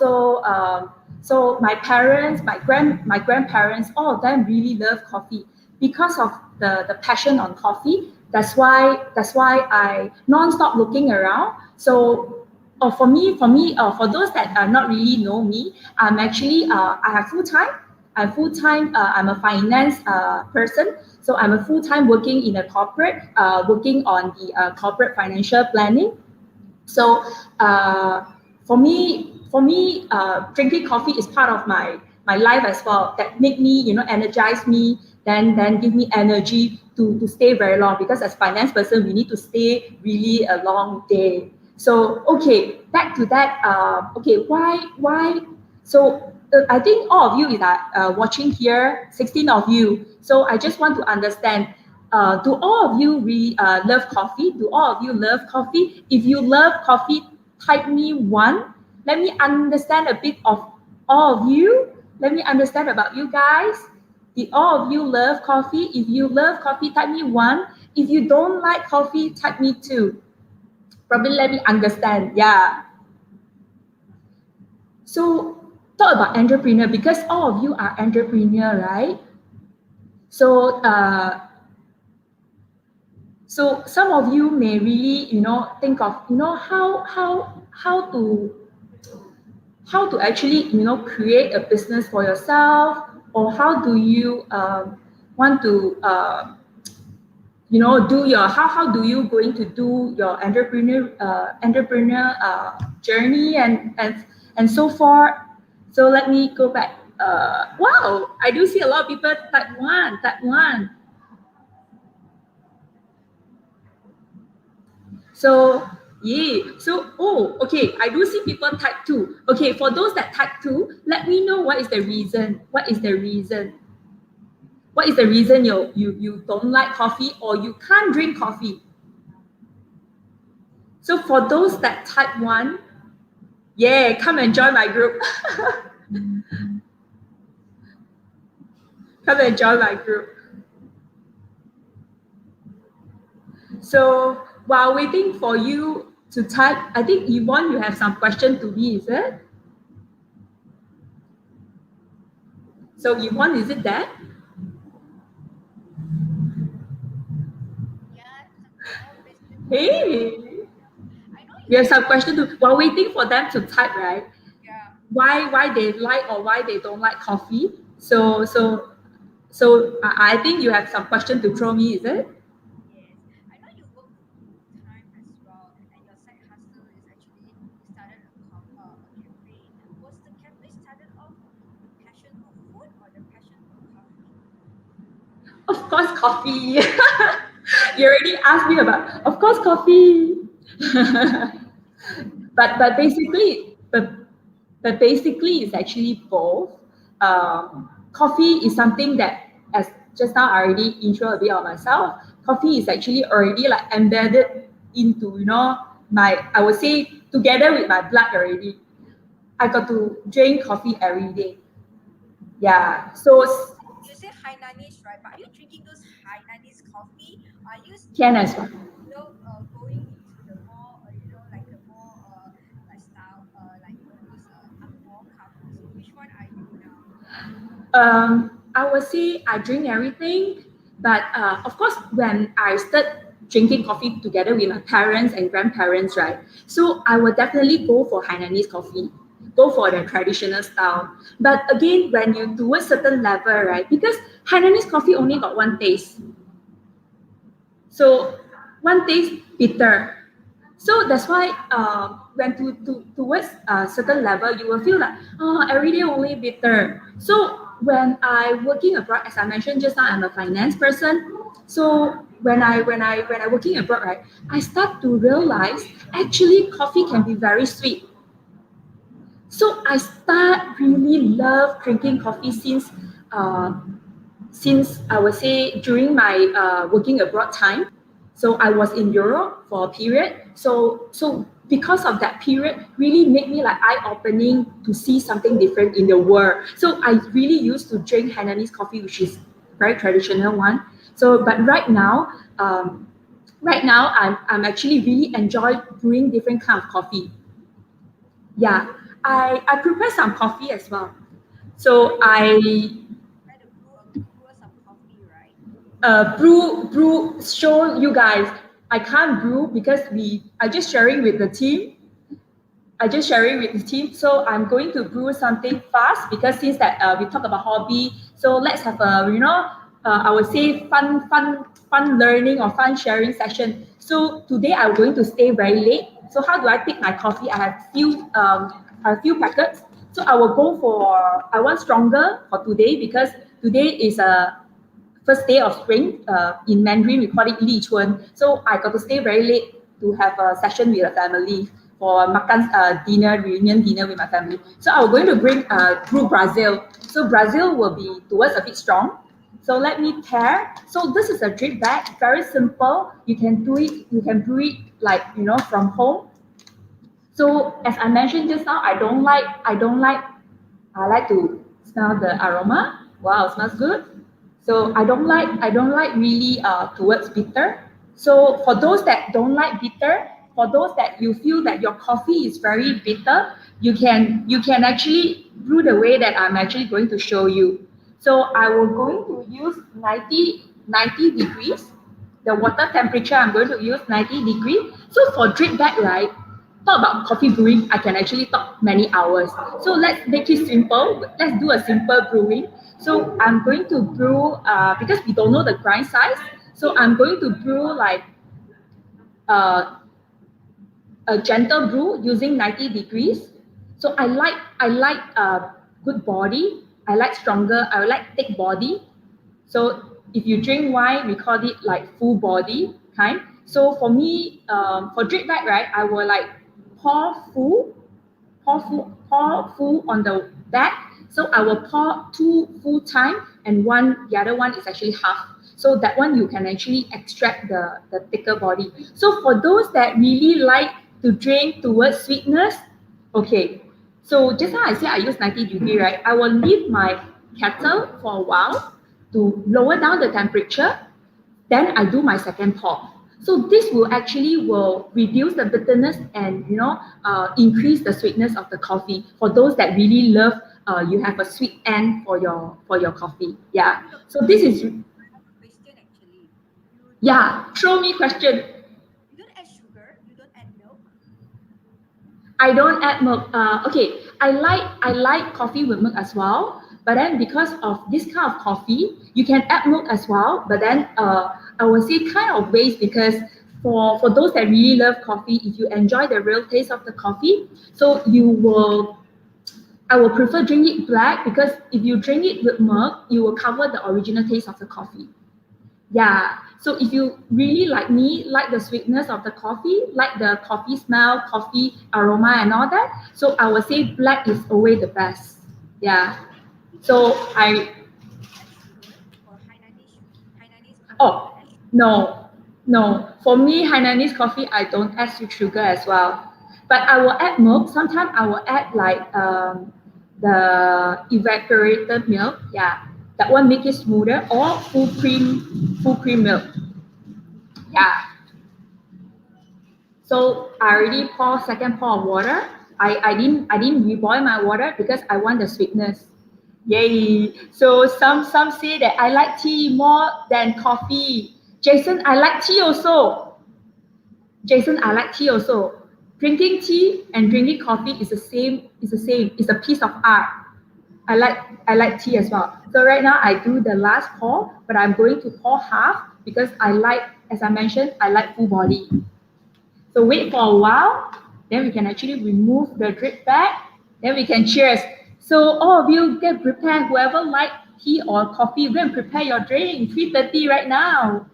my parents, my grandparents, all of them really love coffee because of the passion on coffee. That's why I non-stop looking around. So for those that not really know me, I'm actually I have full time. I'm a finance person, so I'm a full time working in a corporate, working on the corporate financial planning. So for me, drinking coffee is part of my life as well. That make me, energize me, then give me energy to stay very long. Because as finance person, we need to stay really a long day. So okay, back to that. Okay, why? So I think all of you is watching here, 16 of you. So I just want to understand, do all of you really love coffee? Do all of you love coffee? If you love coffee, type me one. Let me understand a bit of all of you. Let me understand about you guys. Did all of you love coffee? If you love coffee, type me one. If you don't like coffee, type me two. Probably let me understand. Yeah. So talk about entrepreneur, because all of you are entrepreneur, right? So so some of you may really, think of, how to actually, create a business for yourself, or how do you want to, do your how do you going to do your entrepreneur journey and so forth. So let me go back. Wow, I do see a lot of people type one, type one. So yeah, so okay, I do see people type two. Okay, for those that type two, let me know what is the reason. What is the reason? What is the reason you don't like coffee or you can't drink coffee? So for those that type one, yeah, come and join my group. Come and join my group. So while waiting for you to type, I think Yvonne, you have some question to me, is it? So Yvonne, is it that? Hey, we have some question to while waiting for them to type, right? Yeah. Why they like or why they don't like coffee? So I think you have some question to throw me, is it? Yes. I know you work full time as well, and your side hustle is actually you started a cafe. Was the cafe started off the passion for food or the passion for coffee? Of course, coffee. You already asked me about, of course, coffee. but basically, but basically, it's actually both. Coffee is something that, as just now I already intro a bit of myself. Coffee is actually already like embedded into, my, I would say, together with my blood already. I got to drink coffee every day. Yeah. So You say Hainanese, right? But are you drinking those Hainanese coffee? Are you can as well. going into the more like the more lifestyle like those angmoh coffees? Which one are you now? I would say I drink everything, but of course, when I start drinking coffee together with my parents and grandparents, right? So I would definitely go for Hainanese coffee, go for the traditional style. But again, when you do a certain level, right? Because Hainanese coffee only got one taste, so one taste bitter. So that's why when towards a certain level, you will feel like, oh, every day only bitter. So when I working abroad, as I mentioned just now, I'm a finance person. So when I working abroad, right, I start to realize actually coffee can be very sweet. So I start really love drinking coffee since I would say during my working abroad time. So I was in Europe for a period. So because of that period, really made me like eye opening to see something different in the world. So I really used to drink Hainanese coffee, which is very traditional one. So but right now I'm actually really enjoy brewing different kind of coffee. Yeah, I prepare some coffee as well. So I Try to brew us some coffee, right? brew show you guys. I can't brew because I just sharing with the team. I just sharing with the team. So I'm going to brew something fast because since that we talk about hobby, so let's have a I would say fun learning or fun sharing session. So today I'm going to stay very late. So how do I pick my coffee? I have few packets. So I will go for I want stronger for today because today is a first day of spring. In Mandarin, we call it Li Chun. So I got to stay very late to have a session with the family for makan dinner, reunion dinner with my family. So I'm going to bring brew Brazil. So Brazil will be towards a bit strong. So let me pair. So this is a drip bag, very simple. You can do it. You can brew it like from home. So as I mentioned just now, I like to smell the aroma. Wow, smells good. So I don't like really towards bitter. So for those that don't like bitter, for those that you feel that your coffee is very bitter, you can actually brew the way that I'm actually going to show you. So I will going to use 90 degrees. The water temperature I'm going to use 90 degrees. So for drip bag, right? Talk about coffee brewing, I can actually talk many hours. So let's make it simple. Let's do a simple brewing. So I'm going to brew because we don't know the grind size. So I'm going to brew like uh, a gentle brew using 90 degrees. So I like good body. I like stronger. I like thick body. So if you drink wine, we call it like full body kind. So for me, for drink bag, right, I will like pour full, pour full on the back. So I will pour two full time and the other one is actually half. So that one you can actually extract the thicker body. So for those that really like to drink towards sweetness, okay. So just now I said I use 90 degree, right? I will leave my kettle for a while to lower down the temperature. Then I do my second pour. So this will reduce the bitterness and increase the sweetness of the coffee for those that really love you have a sweet end for your coffee. Yeah. So this is I have a question actually. throw me question. You don't add sugar, you don't add milk. I don't add milk. Okay, I like coffee with milk as well. But then because of this kind of coffee, you can add milk as well. But then I would say kind of waste because for those that really love coffee, if you enjoy the real taste of the coffee, so I will prefer drink it black because if you drink it with milk, you will cover the original taste of the coffee. Yeah. So if you really like me, like the sweetness of the coffee, like the coffee smell, coffee aroma and all that, so I would say black is always the best. Yeah. So I Add sugar or Hainanese coffee, you oh don't add sugar. no. For me, Hainanese coffee, I don't add sweet sugar as well. But I will add milk. Sometimes I will add like the evaporated milk. Yeah. That one make it smoother or full cream milk. Yeah. So I already pour second pour of water. I didn't reboil my water because I want the sweetness. Yay! So some say that I like tea more than coffee. Jason, I like tea also. Jason, I like tea also. Drinking tea and drinking coffee is the same. It's the same. It's a piece of art. I like tea as well. So right now I do the last pour, but I'm going to pour half because I like, as I mentioned, I like full body. So wait for a while, then we can actually remove the drip bag. Then we can cheers. So all of you get prepared. Whoever like tea or coffee, go and prepare your drink. 3:30 right now.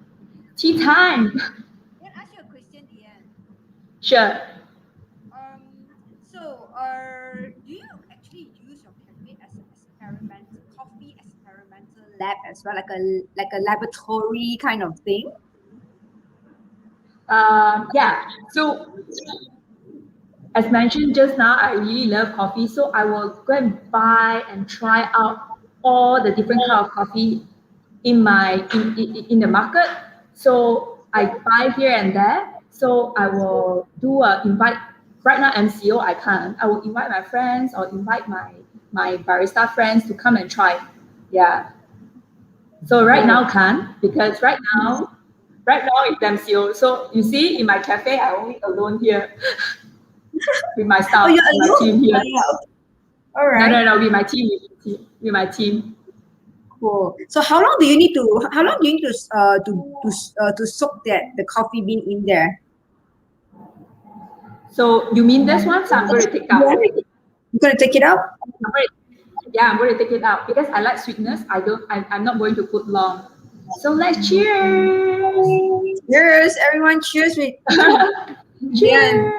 Tea time. Can I ask you a question, Diane? Sure. Do you actually use your cafe as an experimental coffee experimental lab as well, like a laboratory kind of thing? Yeah. So as mentioned just now, I really love coffee. So I will go and buy and try out all the different kind of coffee in the market. So I buy here and there. So I will do a invite. Right now MCO I can't. I will invite my friends or invite my barista friends to come and try. Yeah. So right now can't because right now it's MCO. So you see in my cafe I only alone here with my Oh, staff, you're with my alone. team here. Oh, yeah. Okay. All No, right. no, no, with my team. Cool. So how long do you need to soak the coffee bean in there? So you mean this one? So I'm going to take out. Yeah. You're gonna take it out? I'm going to take it out because I like sweetness. I'm not going to put long. So let's cheers. Cheers, everyone! Cheers with Diane. Cheers.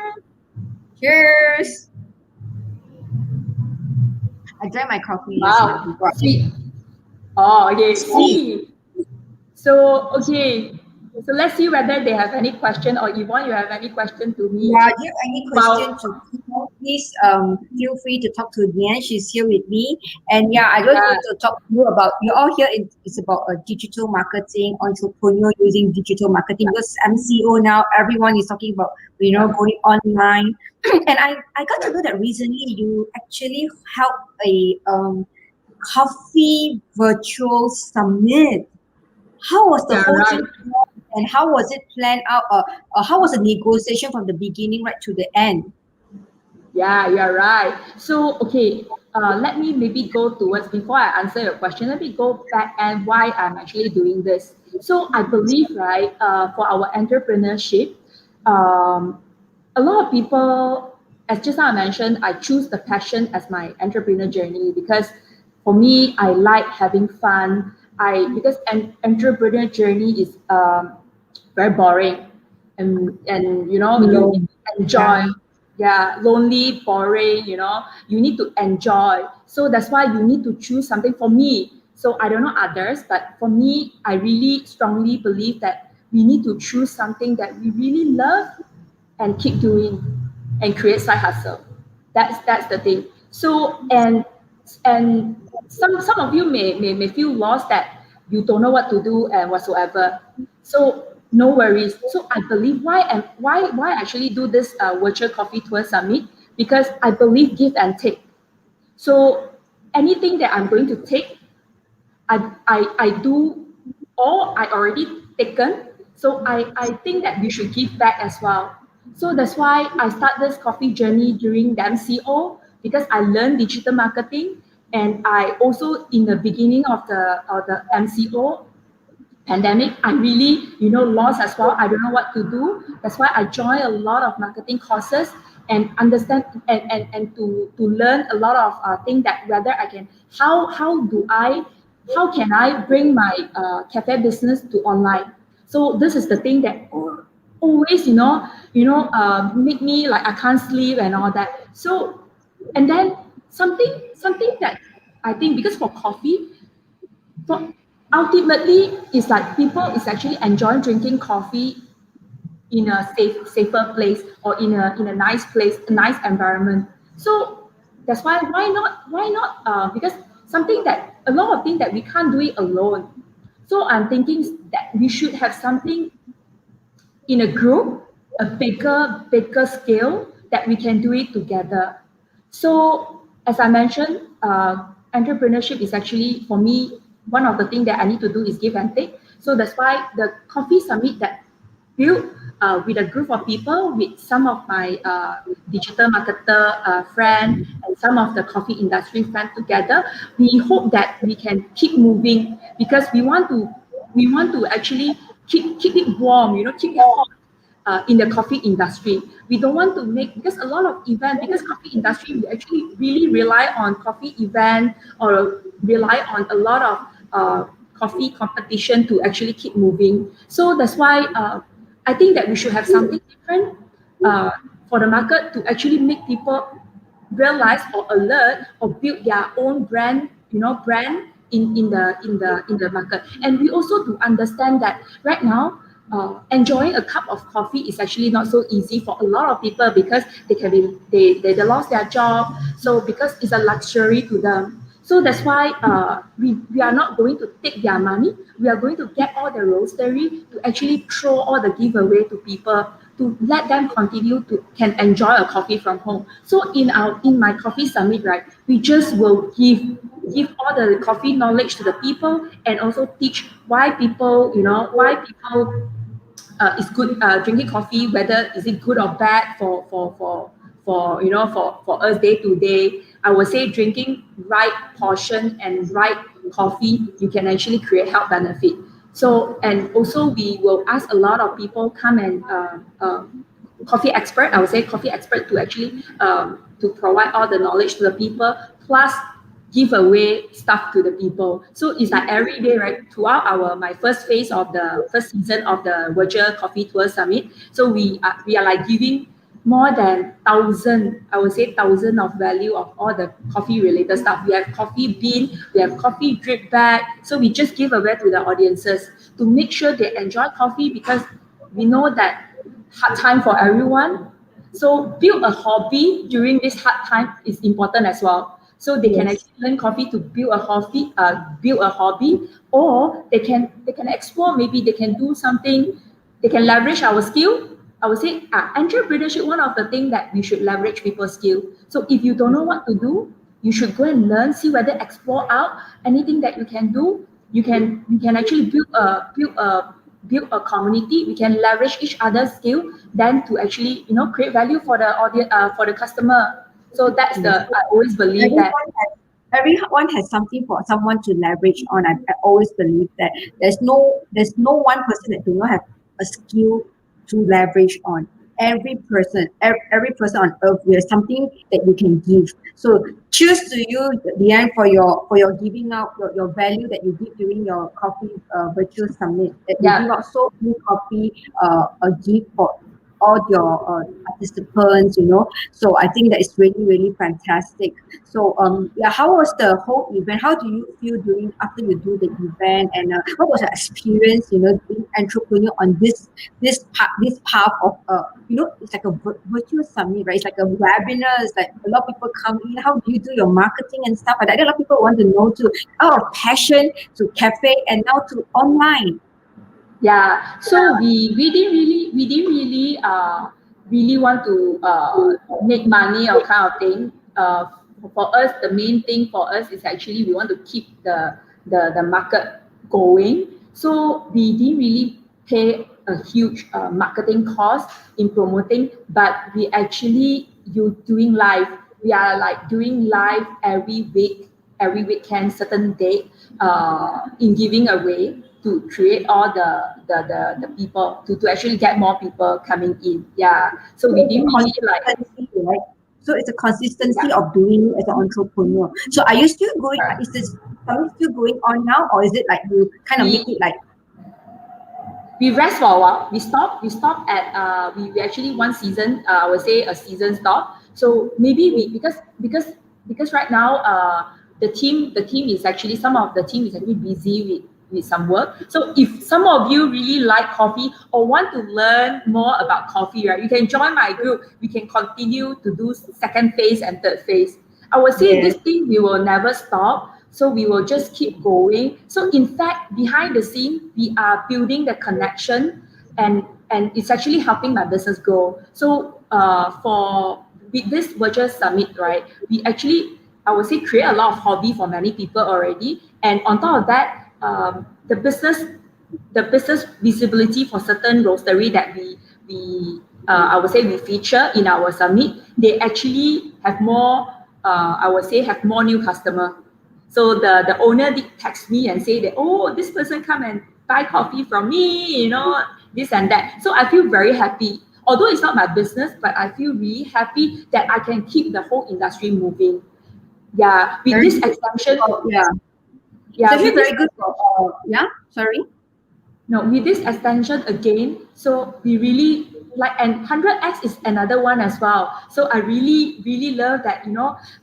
Cheers. I drank my coffee yesterday. Wow, sweet. Oh, okay, Sweet. see. So, okay. So let's see whether they have any question or Yvonne, you have any question to me Yeah, do you have any question about, to people? Please feel free to talk to Diane. She's here with me. And yeah, I just yeah, want to talk to you about you're all here it's about digital marketing, entrepreneur using digital marketing. Because MCO now, everyone is talking about going online. And I got to know that recently you actually held a coffee virtual summit. How was the yeah, whole right. thing planned and how was it planned out? How was the negotiation from the beginning right to the end? Yeah, you're right. So, okay, let me maybe go towards, before I answer your question, let me go back and why I'm actually doing this. So, I believe, right, for our entrepreneurship, um, a lot of people, as just now I mentioned, I choose the passion as my entrepreneur journey because for me, I like having fun. Because an entrepreneur journey is very boring, and you need to enjoy. Yeah, lonely, boring. You need to enjoy. So that's why you need to choose something. For me, so I don't know others, but for me, I really strongly believe that we need to choose something that we really love and keep doing and create side hustle. That's the thing. So and some of you may feel lost that you don't know what to do and whatsoever. So no worries. So I believe why actually do this virtual coffee tour summit, because I believe give and take. So anything that I'm going to take, I do all I already taken. So I think that we should give back as well. So that's why I start this coffee journey during the MCO, because I learned digital marketing, and I also in the beginning of the MCO pandemic, I really, lost as well. I don't know what to do. That's why I joined a lot of marketing courses and understand and to learn a lot of things that whether I can, how can I bring my cafe business to online. So this is the thing that always, make me like I can't sleep and all that. So, and then something that I think, because for coffee, so ultimately, it's like people is actually enjoying drinking coffee in a safer place, or in a nice place, a nice environment. So that's why not? Because something that a lot of things that we can't do it alone. So I'm thinking that we should have something in a group, a bigger scale, that we can do it together. So as I mentioned, entrepreneurship is actually for me one of the things that I need to do is give and take. So that's why the coffee summit that built with a group of people, with some of my digital marketer friend and some of the coffee industry friends together. We hope that we can keep moving, because we want to actually keep it warm, keep it hot, in the coffee industry. We don't want to make, because a lot of event, because coffee industry, we actually really rely on coffee event or rely on a lot of coffee competition to actually keep moving. So that's why I think that we should have something different for the market to actually make people realize or alert or build their own brand, brand in the market. And we also to understand that right now, enjoying a cup of coffee is actually not so easy for a lot of people, because they lost their job, so because it's a luxury to them. So that's why we are not going to take their money. We are going to get all the roastery to actually throw all the giveaway to people, to let them continue to can enjoy a coffee from home. So in my coffee summit, right, we just will give all the coffee knowledge to the people, and also teach why people, is good drinking coffee, whether is it good or bad for us day to day. I would say drinking right portion and right coffee, you can actually create health benefit. So, and also we will ask a lot of people come and coffee expert, I would say coffee expert, to actually to provide all the knowledge to the people, plus give away stuff to the people. So it's like every day, right? Throughout my first phase of the first season of the virtual coffee tour summit, so we are like giving more than thousand, I would say thousand of value of all the coffee related stuff. We have coffee bean, we have coffee drip bag. So we just give away to the audiences to make sure they enjoy coffee, because we know that hard time for everyone. So build a hobby during this hard time is important as well. So they can actually learn coffee to build a hobby, or they can explore. Maybe they can do something. They can leverage our skill. I would say entrepreneurship. One of the things that we should leverage people's skill. So if you don't know what to do, you should go and learn. See whether explore out anything that you can do. You can actually build a community. We can leverage each other's skill, then to actually create value for the audience, for the customer. So that's I always believe that. Everyone has something for someone to leverage on. I always believe that there's no one person that do not have a skill to leverage on. Every person on earth, there's something that you can give. So cheers to you, Leanne, for your giving out your value that you give during your coffee virtual summit. That you give out so many coffee a gift for all your participants, So I think that is really, really fantastic. So how was the whole event? How do you feel after you do the event, and what was your experience, being entrepreneur on this path of it's like a virtual summit, right? It's like a webinar. It's like a lot of people come in. How do you do your marketing and stuff like that? A lot of people want to know too. Out of passion to cafe and now to online. Yeah, so we didn't really want to make money or kind of thing. For us, the main thing for us is actually we want to keep the market going. So we didn't really pay a huge marketing cost in promoting, but we actually doing live. We are like doing live every weekend, certain date, in giving away to create all the people to actually get more people coming in. Yeah. So we didn't really like. Right? So it's a consistency of doing it as an entrepreneur. So are you still going? Is this still going on now, or is it like you kind of make it like? We rest for a while. We stop at we actually one season. I would say a season stop. So maybe because right now the team is actually, some of the team is actually busy with some work. So if some of you really like coffee or want to learn more about coffee, right, you can join my group. We can continue to do second phase and third phase. I would say this thing we will never stop. So we will just keep going. So in fact, behind the scene, we are building the connection, and it's actually helping my business grow. So with this virtual summit, right, we actually, I would say, create a lot of hobby for many people already. And on top of that, the business visibility for certain roastery that we I would say we feature in our summit, they actually have more, I would say, have more new customer. So the owner did text me and say that, oh, this person come and buy coffee from me, this and that. So I feel very happy. Although it's not my business, but I feel really happy that I can keep the whole industry moving. Yeah, with Very this good. extension, Yeah. yeah, It's actually with this very good for, yeah, sorry. no, with this extension again, so we really like, and 100x is another one as well. So I really, really love that,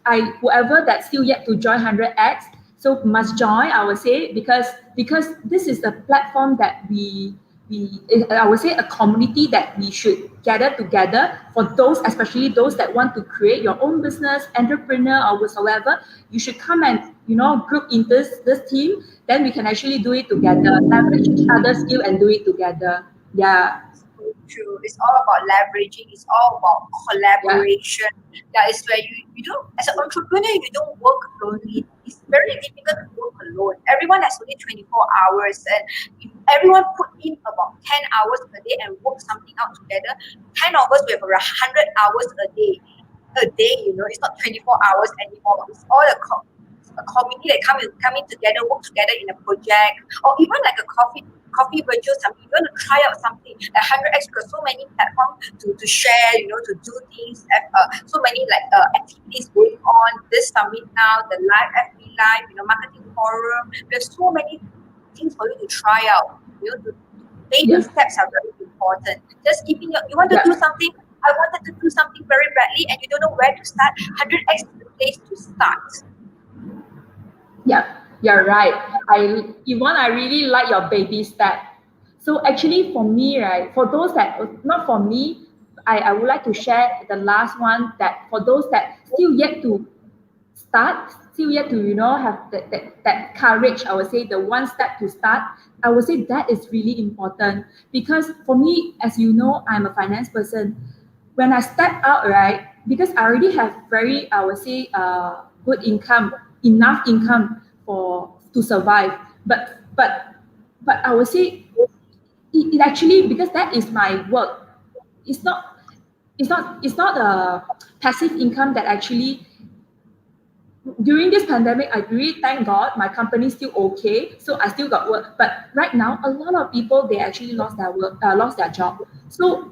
I whoever that's still yet to join 100x, so must join, I would say, because this is a platform that I would say a community that we should gather together for those, especially those that want to create your own business, entrepreneur or whatsoever. You should come and group in this team. Then we can actually do it together, leverage each other's skill and do it together. Yeah, So true. It's all about leveraging. It's all about yeah, collaboration. That is where you don't, as an entrepreneur, you don't work alone. It's very difficult to work alone. Everyone has only 24 hours, and if everyone put in about 10 hours a day and work something out together, 10 of us, we have around 100 hours a day. It's not 24 hours anymore. It's all a community that coming together, work together in a project, or even like a coffee virtual something. You want to try out something like 100x, because so many platforms to share, to do things, so many activities going on. This summit now, the live FB live, marketing forum. There's so many things for you to try out. Baby yeah, steps are very important. Just keeping you want to yeah. do something. I wanted to do something very badly, and you don't know where to start. 100x is the place to start. Yeah, you're right. Yvonne, I really like your baby step. So actually for me, right, for those that, not for me, I would like to share the last one, that for those that still yet to start, still yet to, have that courage, I would say the one step to start, I would say that is really important. Because for me, as you know, I'm a finance person. When I step out, right, because I already have very, I would say, good income, enough income to survive. But I would say it actually, because that is my work. It's not it's not a passive income that actually, during this pandemic, I really thank God my company is still okay, so I still got work. But right now, a lot of people, they actually lost their work, lost their job. So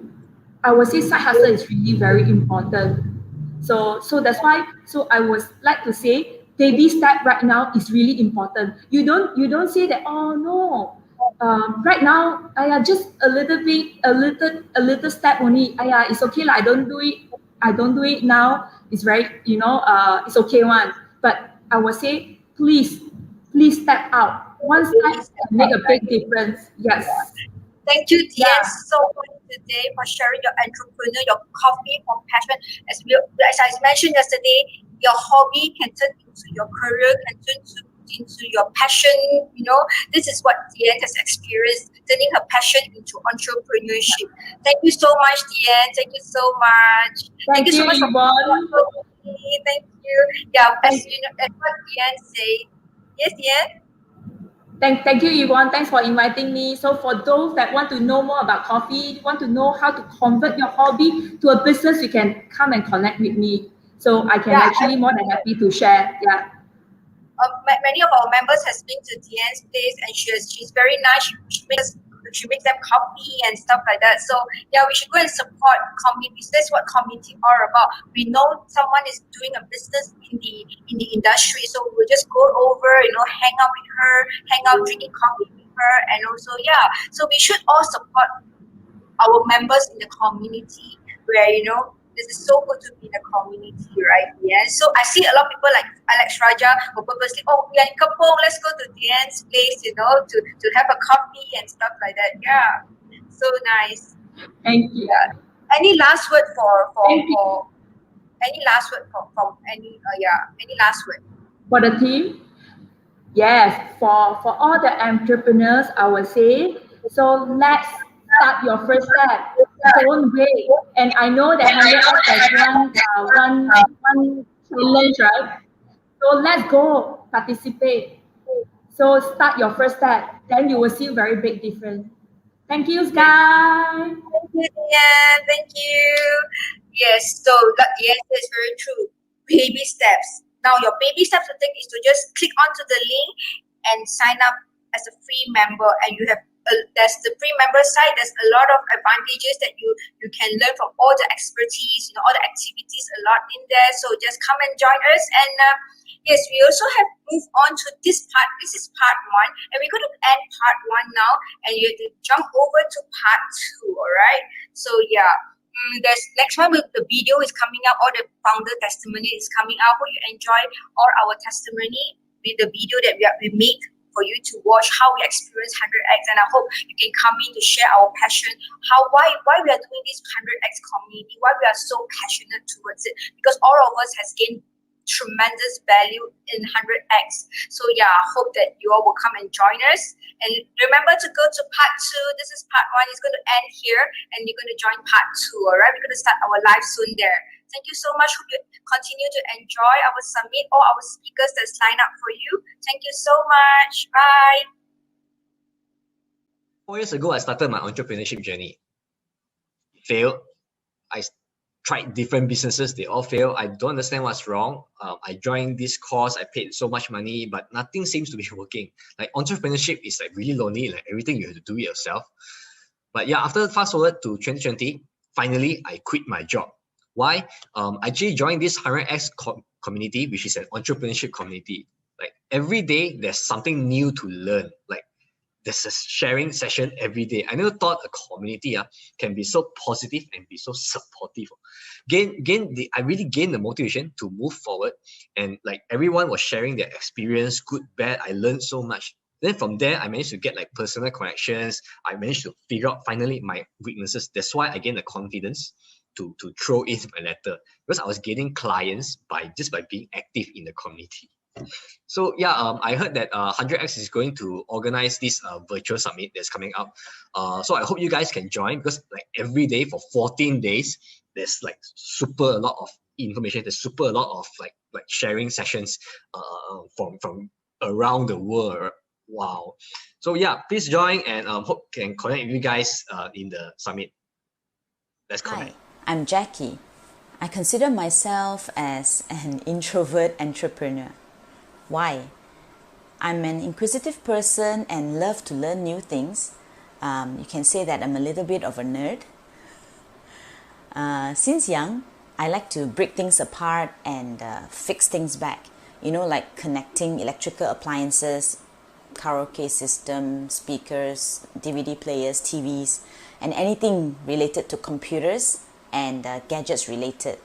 I would say side hustle is really very important. So that's why. So I would like to say baby step right now is really important. You don't say that, oh no, right now I just a little bit, a little step only. It's okay lah. I don't do it now. It's very, it's okay one. But I would say please step out. One step make a big difference. Yes. Thank you, Tian, Yeah. so much today for sharing your entrepreneur, your coffee from passion. As I mentioned yesterday, your hobby can turn into your career, can turn into your passion. This is what Tian has experienced, turning her passion into entrepreneurship. Thank you so much, Tian. Thank you so much. Thank Thank you so you, much for Yvonne. me. Thank you. Yeah, Thank as what Tian said. Yes, Tian. Thank you, Yvonne. Thanks for inviting me. So for those that want to know more about coffee, want to know how to convert your hobby to a business, you can come and connect with me. So I can Yeah, actually more than happy to share. Yeah. Many of our members has been to Tian's place, and she's very nice. She makes them coffee and stuff like that. So yeah, we should go and support communities. That's what community are about. We know someone is doing a business in the industry, so we'll just go over, hang out with her, hang out drinking coffee with her, and also so we should all support our members in the community, where this is so good to be in the community, right? Yeah. So I see a lot of people like Alex Raja who purposely, we are in Kapong, let's go to Diane's place, to have a coffee and stuff like that. Yeah. So nice. Thank you. Yeah. Any last word Thank you. for any last word from any last word? For the team, yes, for all the entrepreneurs, I would say, so let's start your first step. Don't wait. And I know that 100x has one challenge, right? So let's go participate. So start your first step, then you will see very big difference. Thank you, guys. Thank you, Diane. Thank you. Yes, so yes, that's very true. Baby steps. Now, your baby steps to take is to just click onto the link and sign up as a free member, and you have there's the pre-member side. There's a lot of advantages that you can learn from all the expertise, all the activities a lot in there. So just come and join us. And yes, we also have moved on to this part. This is part one, and we're going to end part one now, and you have to jump over to part two. All right. So yeah. There's next one. The video is coming out, or the founder testimony is coming out. Hope you enjoy all our testimony with the video that we made for you to watch how we experience 100x. And I hope you can come in to share our passion, why we are doing this 100x community, why we are so passionate towards it, because all of us has gained tremendous value in 100x. So yeah, I hope that you all will come and join us. And remember to go to part two. This is part one. It's going to end here, and you're going to join part two. All right, we're going to start our live soon there. Thank you so much. Hope you continue to enjoy our summit, all our speakers that's lined up for you. Thank you so much. Bye. 4 years ago, I started my entrepreneurship journey. Failed. I tried different businesses, they all fail. I don't understand what's wrong. I joined this course, I paid so much money, but nothing seems to be working. Like entrepreneurship is like really lonely, like everything you have to do it yourself. But yeah, after fast forward to 2020, finally I quit my job. Why? I actually joined this 100x community, which is an entrepreneurship community. Like every day there's something new to learn. Like there's a sharing session every day. I never thought a community can be so positive and be so supportive. I really gained the motivation to move forward, and like everyone was sharing their experience, good, bad. I learned so much. Then from there, I managed to get like personal connections. I managed to figure out finally my weaknesses. That's why I gained the confidence to throw in my letter, because I was getting clients by being active in the community. So yeah, I heard that 100x is going to organize this virtual summit that's coming up. So I hope you guys can join, because like every day for 14 days, there's like super a lot of information. There's super a lot of like sharing sessions from around the world. Wow. So yeah, please join, and hope can connect with you guys in the summit. Let's connect. Hi, I'm Jackie. I consider myself as an introvert entrepreneur. Why? I'm an inquisitive person and love to learn new things. You can say that I'm a little bit of a nerd. Since young, I like to break things apart and fix things back. Like connecting electrical appliances, karaoke system, speakers, DVD players, TVs, and anything related to computers and gadgets related.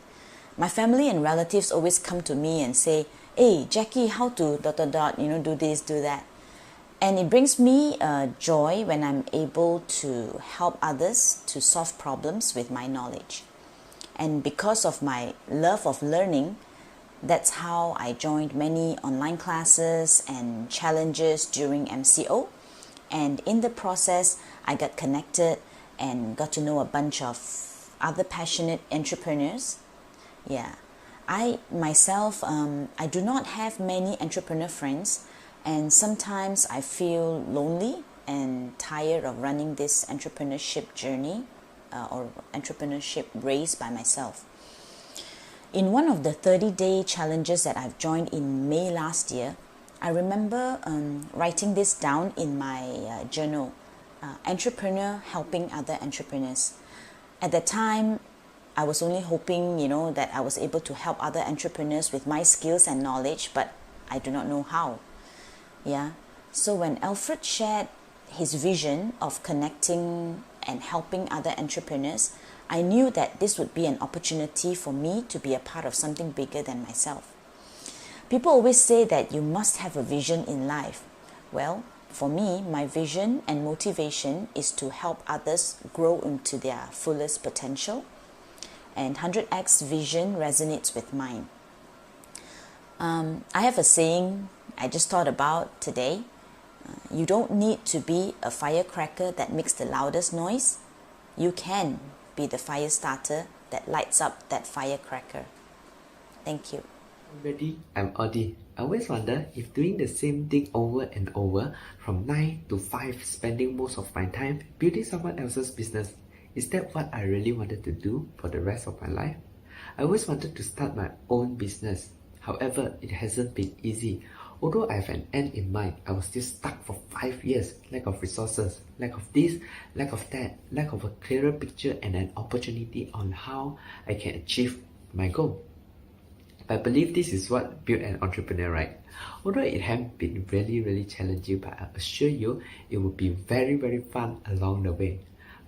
My family and relatives always come to me and say, hey, Jackie, how to ... do this, do that. And it brings me joy when I'm able to help others to solve problems with my knowledge. And because of my love of learning, that's how I joined many online classes and challenges during MCO. And in the process, I got connected and got to know a bunch of other passionate entrepreneurs. Yeah. I myself, I do not have many entrepreneur friends, and sometimes I feel lonely and tired of running this entrepreneurship journey or entrepreneurship race by myself. In one of the 30-day challenges that I've joined in May last year, I remember writing this down in my journal, Entrepreneur Helping Other Entrepreneurs. At that time, I was only hoping, that I was able to help other entrepreneurs with my skills and knowledge, but I do not know how. Yeah. So when Alfred shared his vision of connecting and helping other entrepreneurs, I knew that this would be an opportunity for me to be a part of something bigger than myself. People always say that you must have a vision in life. Well, for me, my vision and motivation is to help others grow into their fullest potential. And 100x vision resonates with mine. I have a saying I just thought about today. You don't need to be a firecracker that makes the loudest noise. You can be the fire starter that lights up that firecracker. Thank you. Everybody, I'm Audie. I always wonder if doing the same thing over and over from 9 to 5, spending most of my time building someone else's business, is that what I really wanted to do for the rest of my life? I always wanted to start my own business. However, it hasn't been easy. Although I have an end in mind, I was still stuck for 5 years. Lack of resources, lack of this, lack of that, lack of a clearer picture and an opportunity on how I can achieve my goal. I believe this is what built an entrepreneur, right? Although it has been really challenging, but I assure you it will be very fun along the way.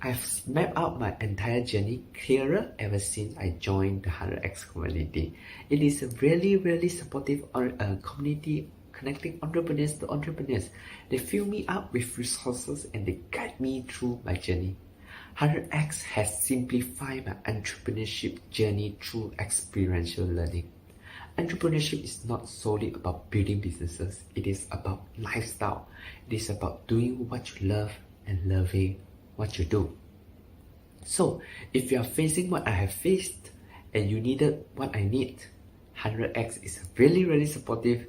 I've mapped out my entire journey clearer ever since I joined the 100x community. It is a really supportive community connecting entrepreneurs to entrepreneurs. They fill me up with resources and they guide me through my journey. 100x has simplified my entrepreneurship journey through experiential learning. Entrepreneurship is not solely about building businesses. It is about lifestyle. It is about doing what you love and loving what you do. So, if you are facing what I have faced and you needed what I need, 100x is a really supportive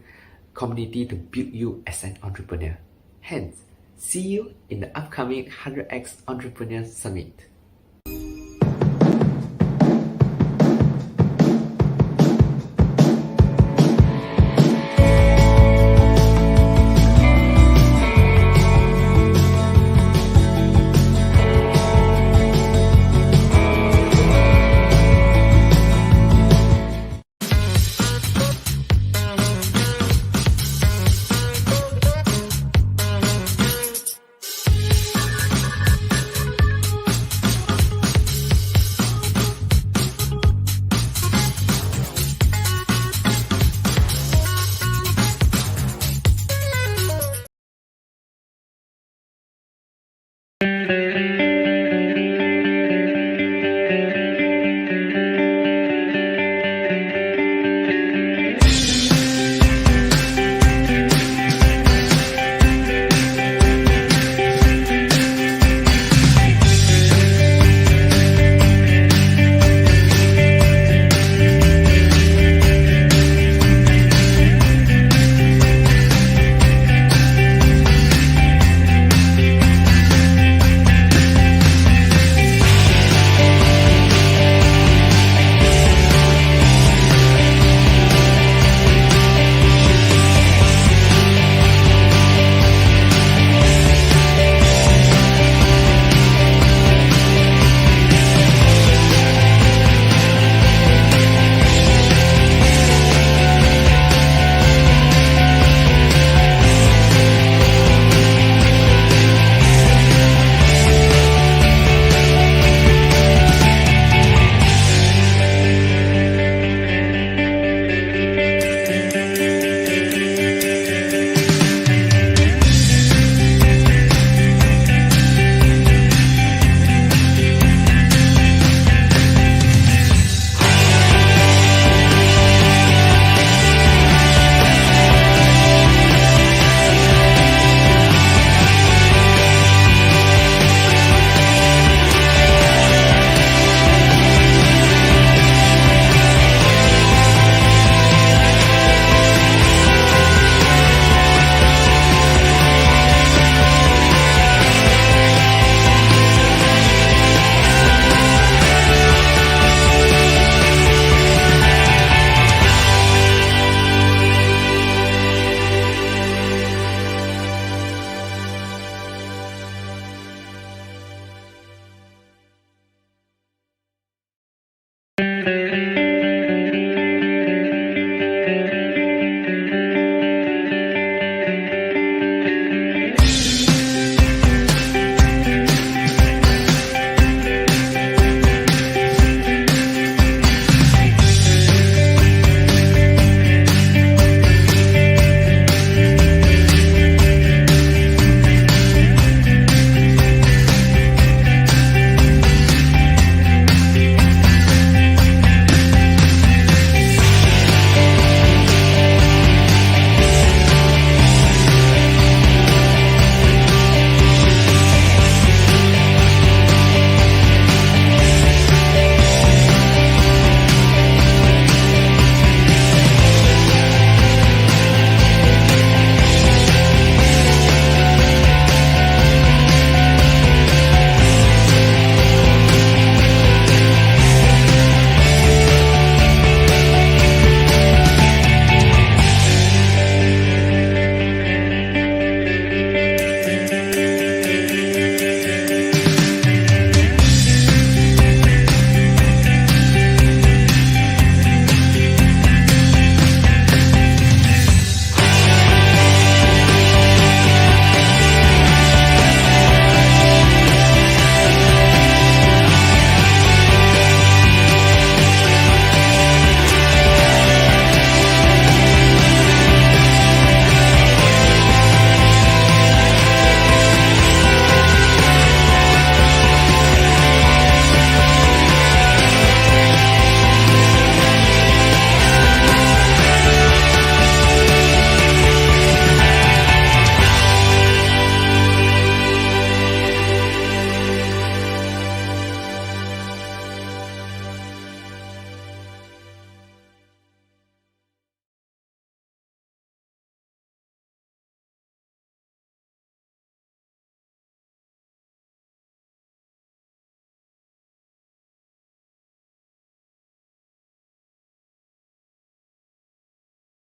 community to build you as an entrepreneur. Hence, see you in the upcoming 100x Entrepreneur Summit.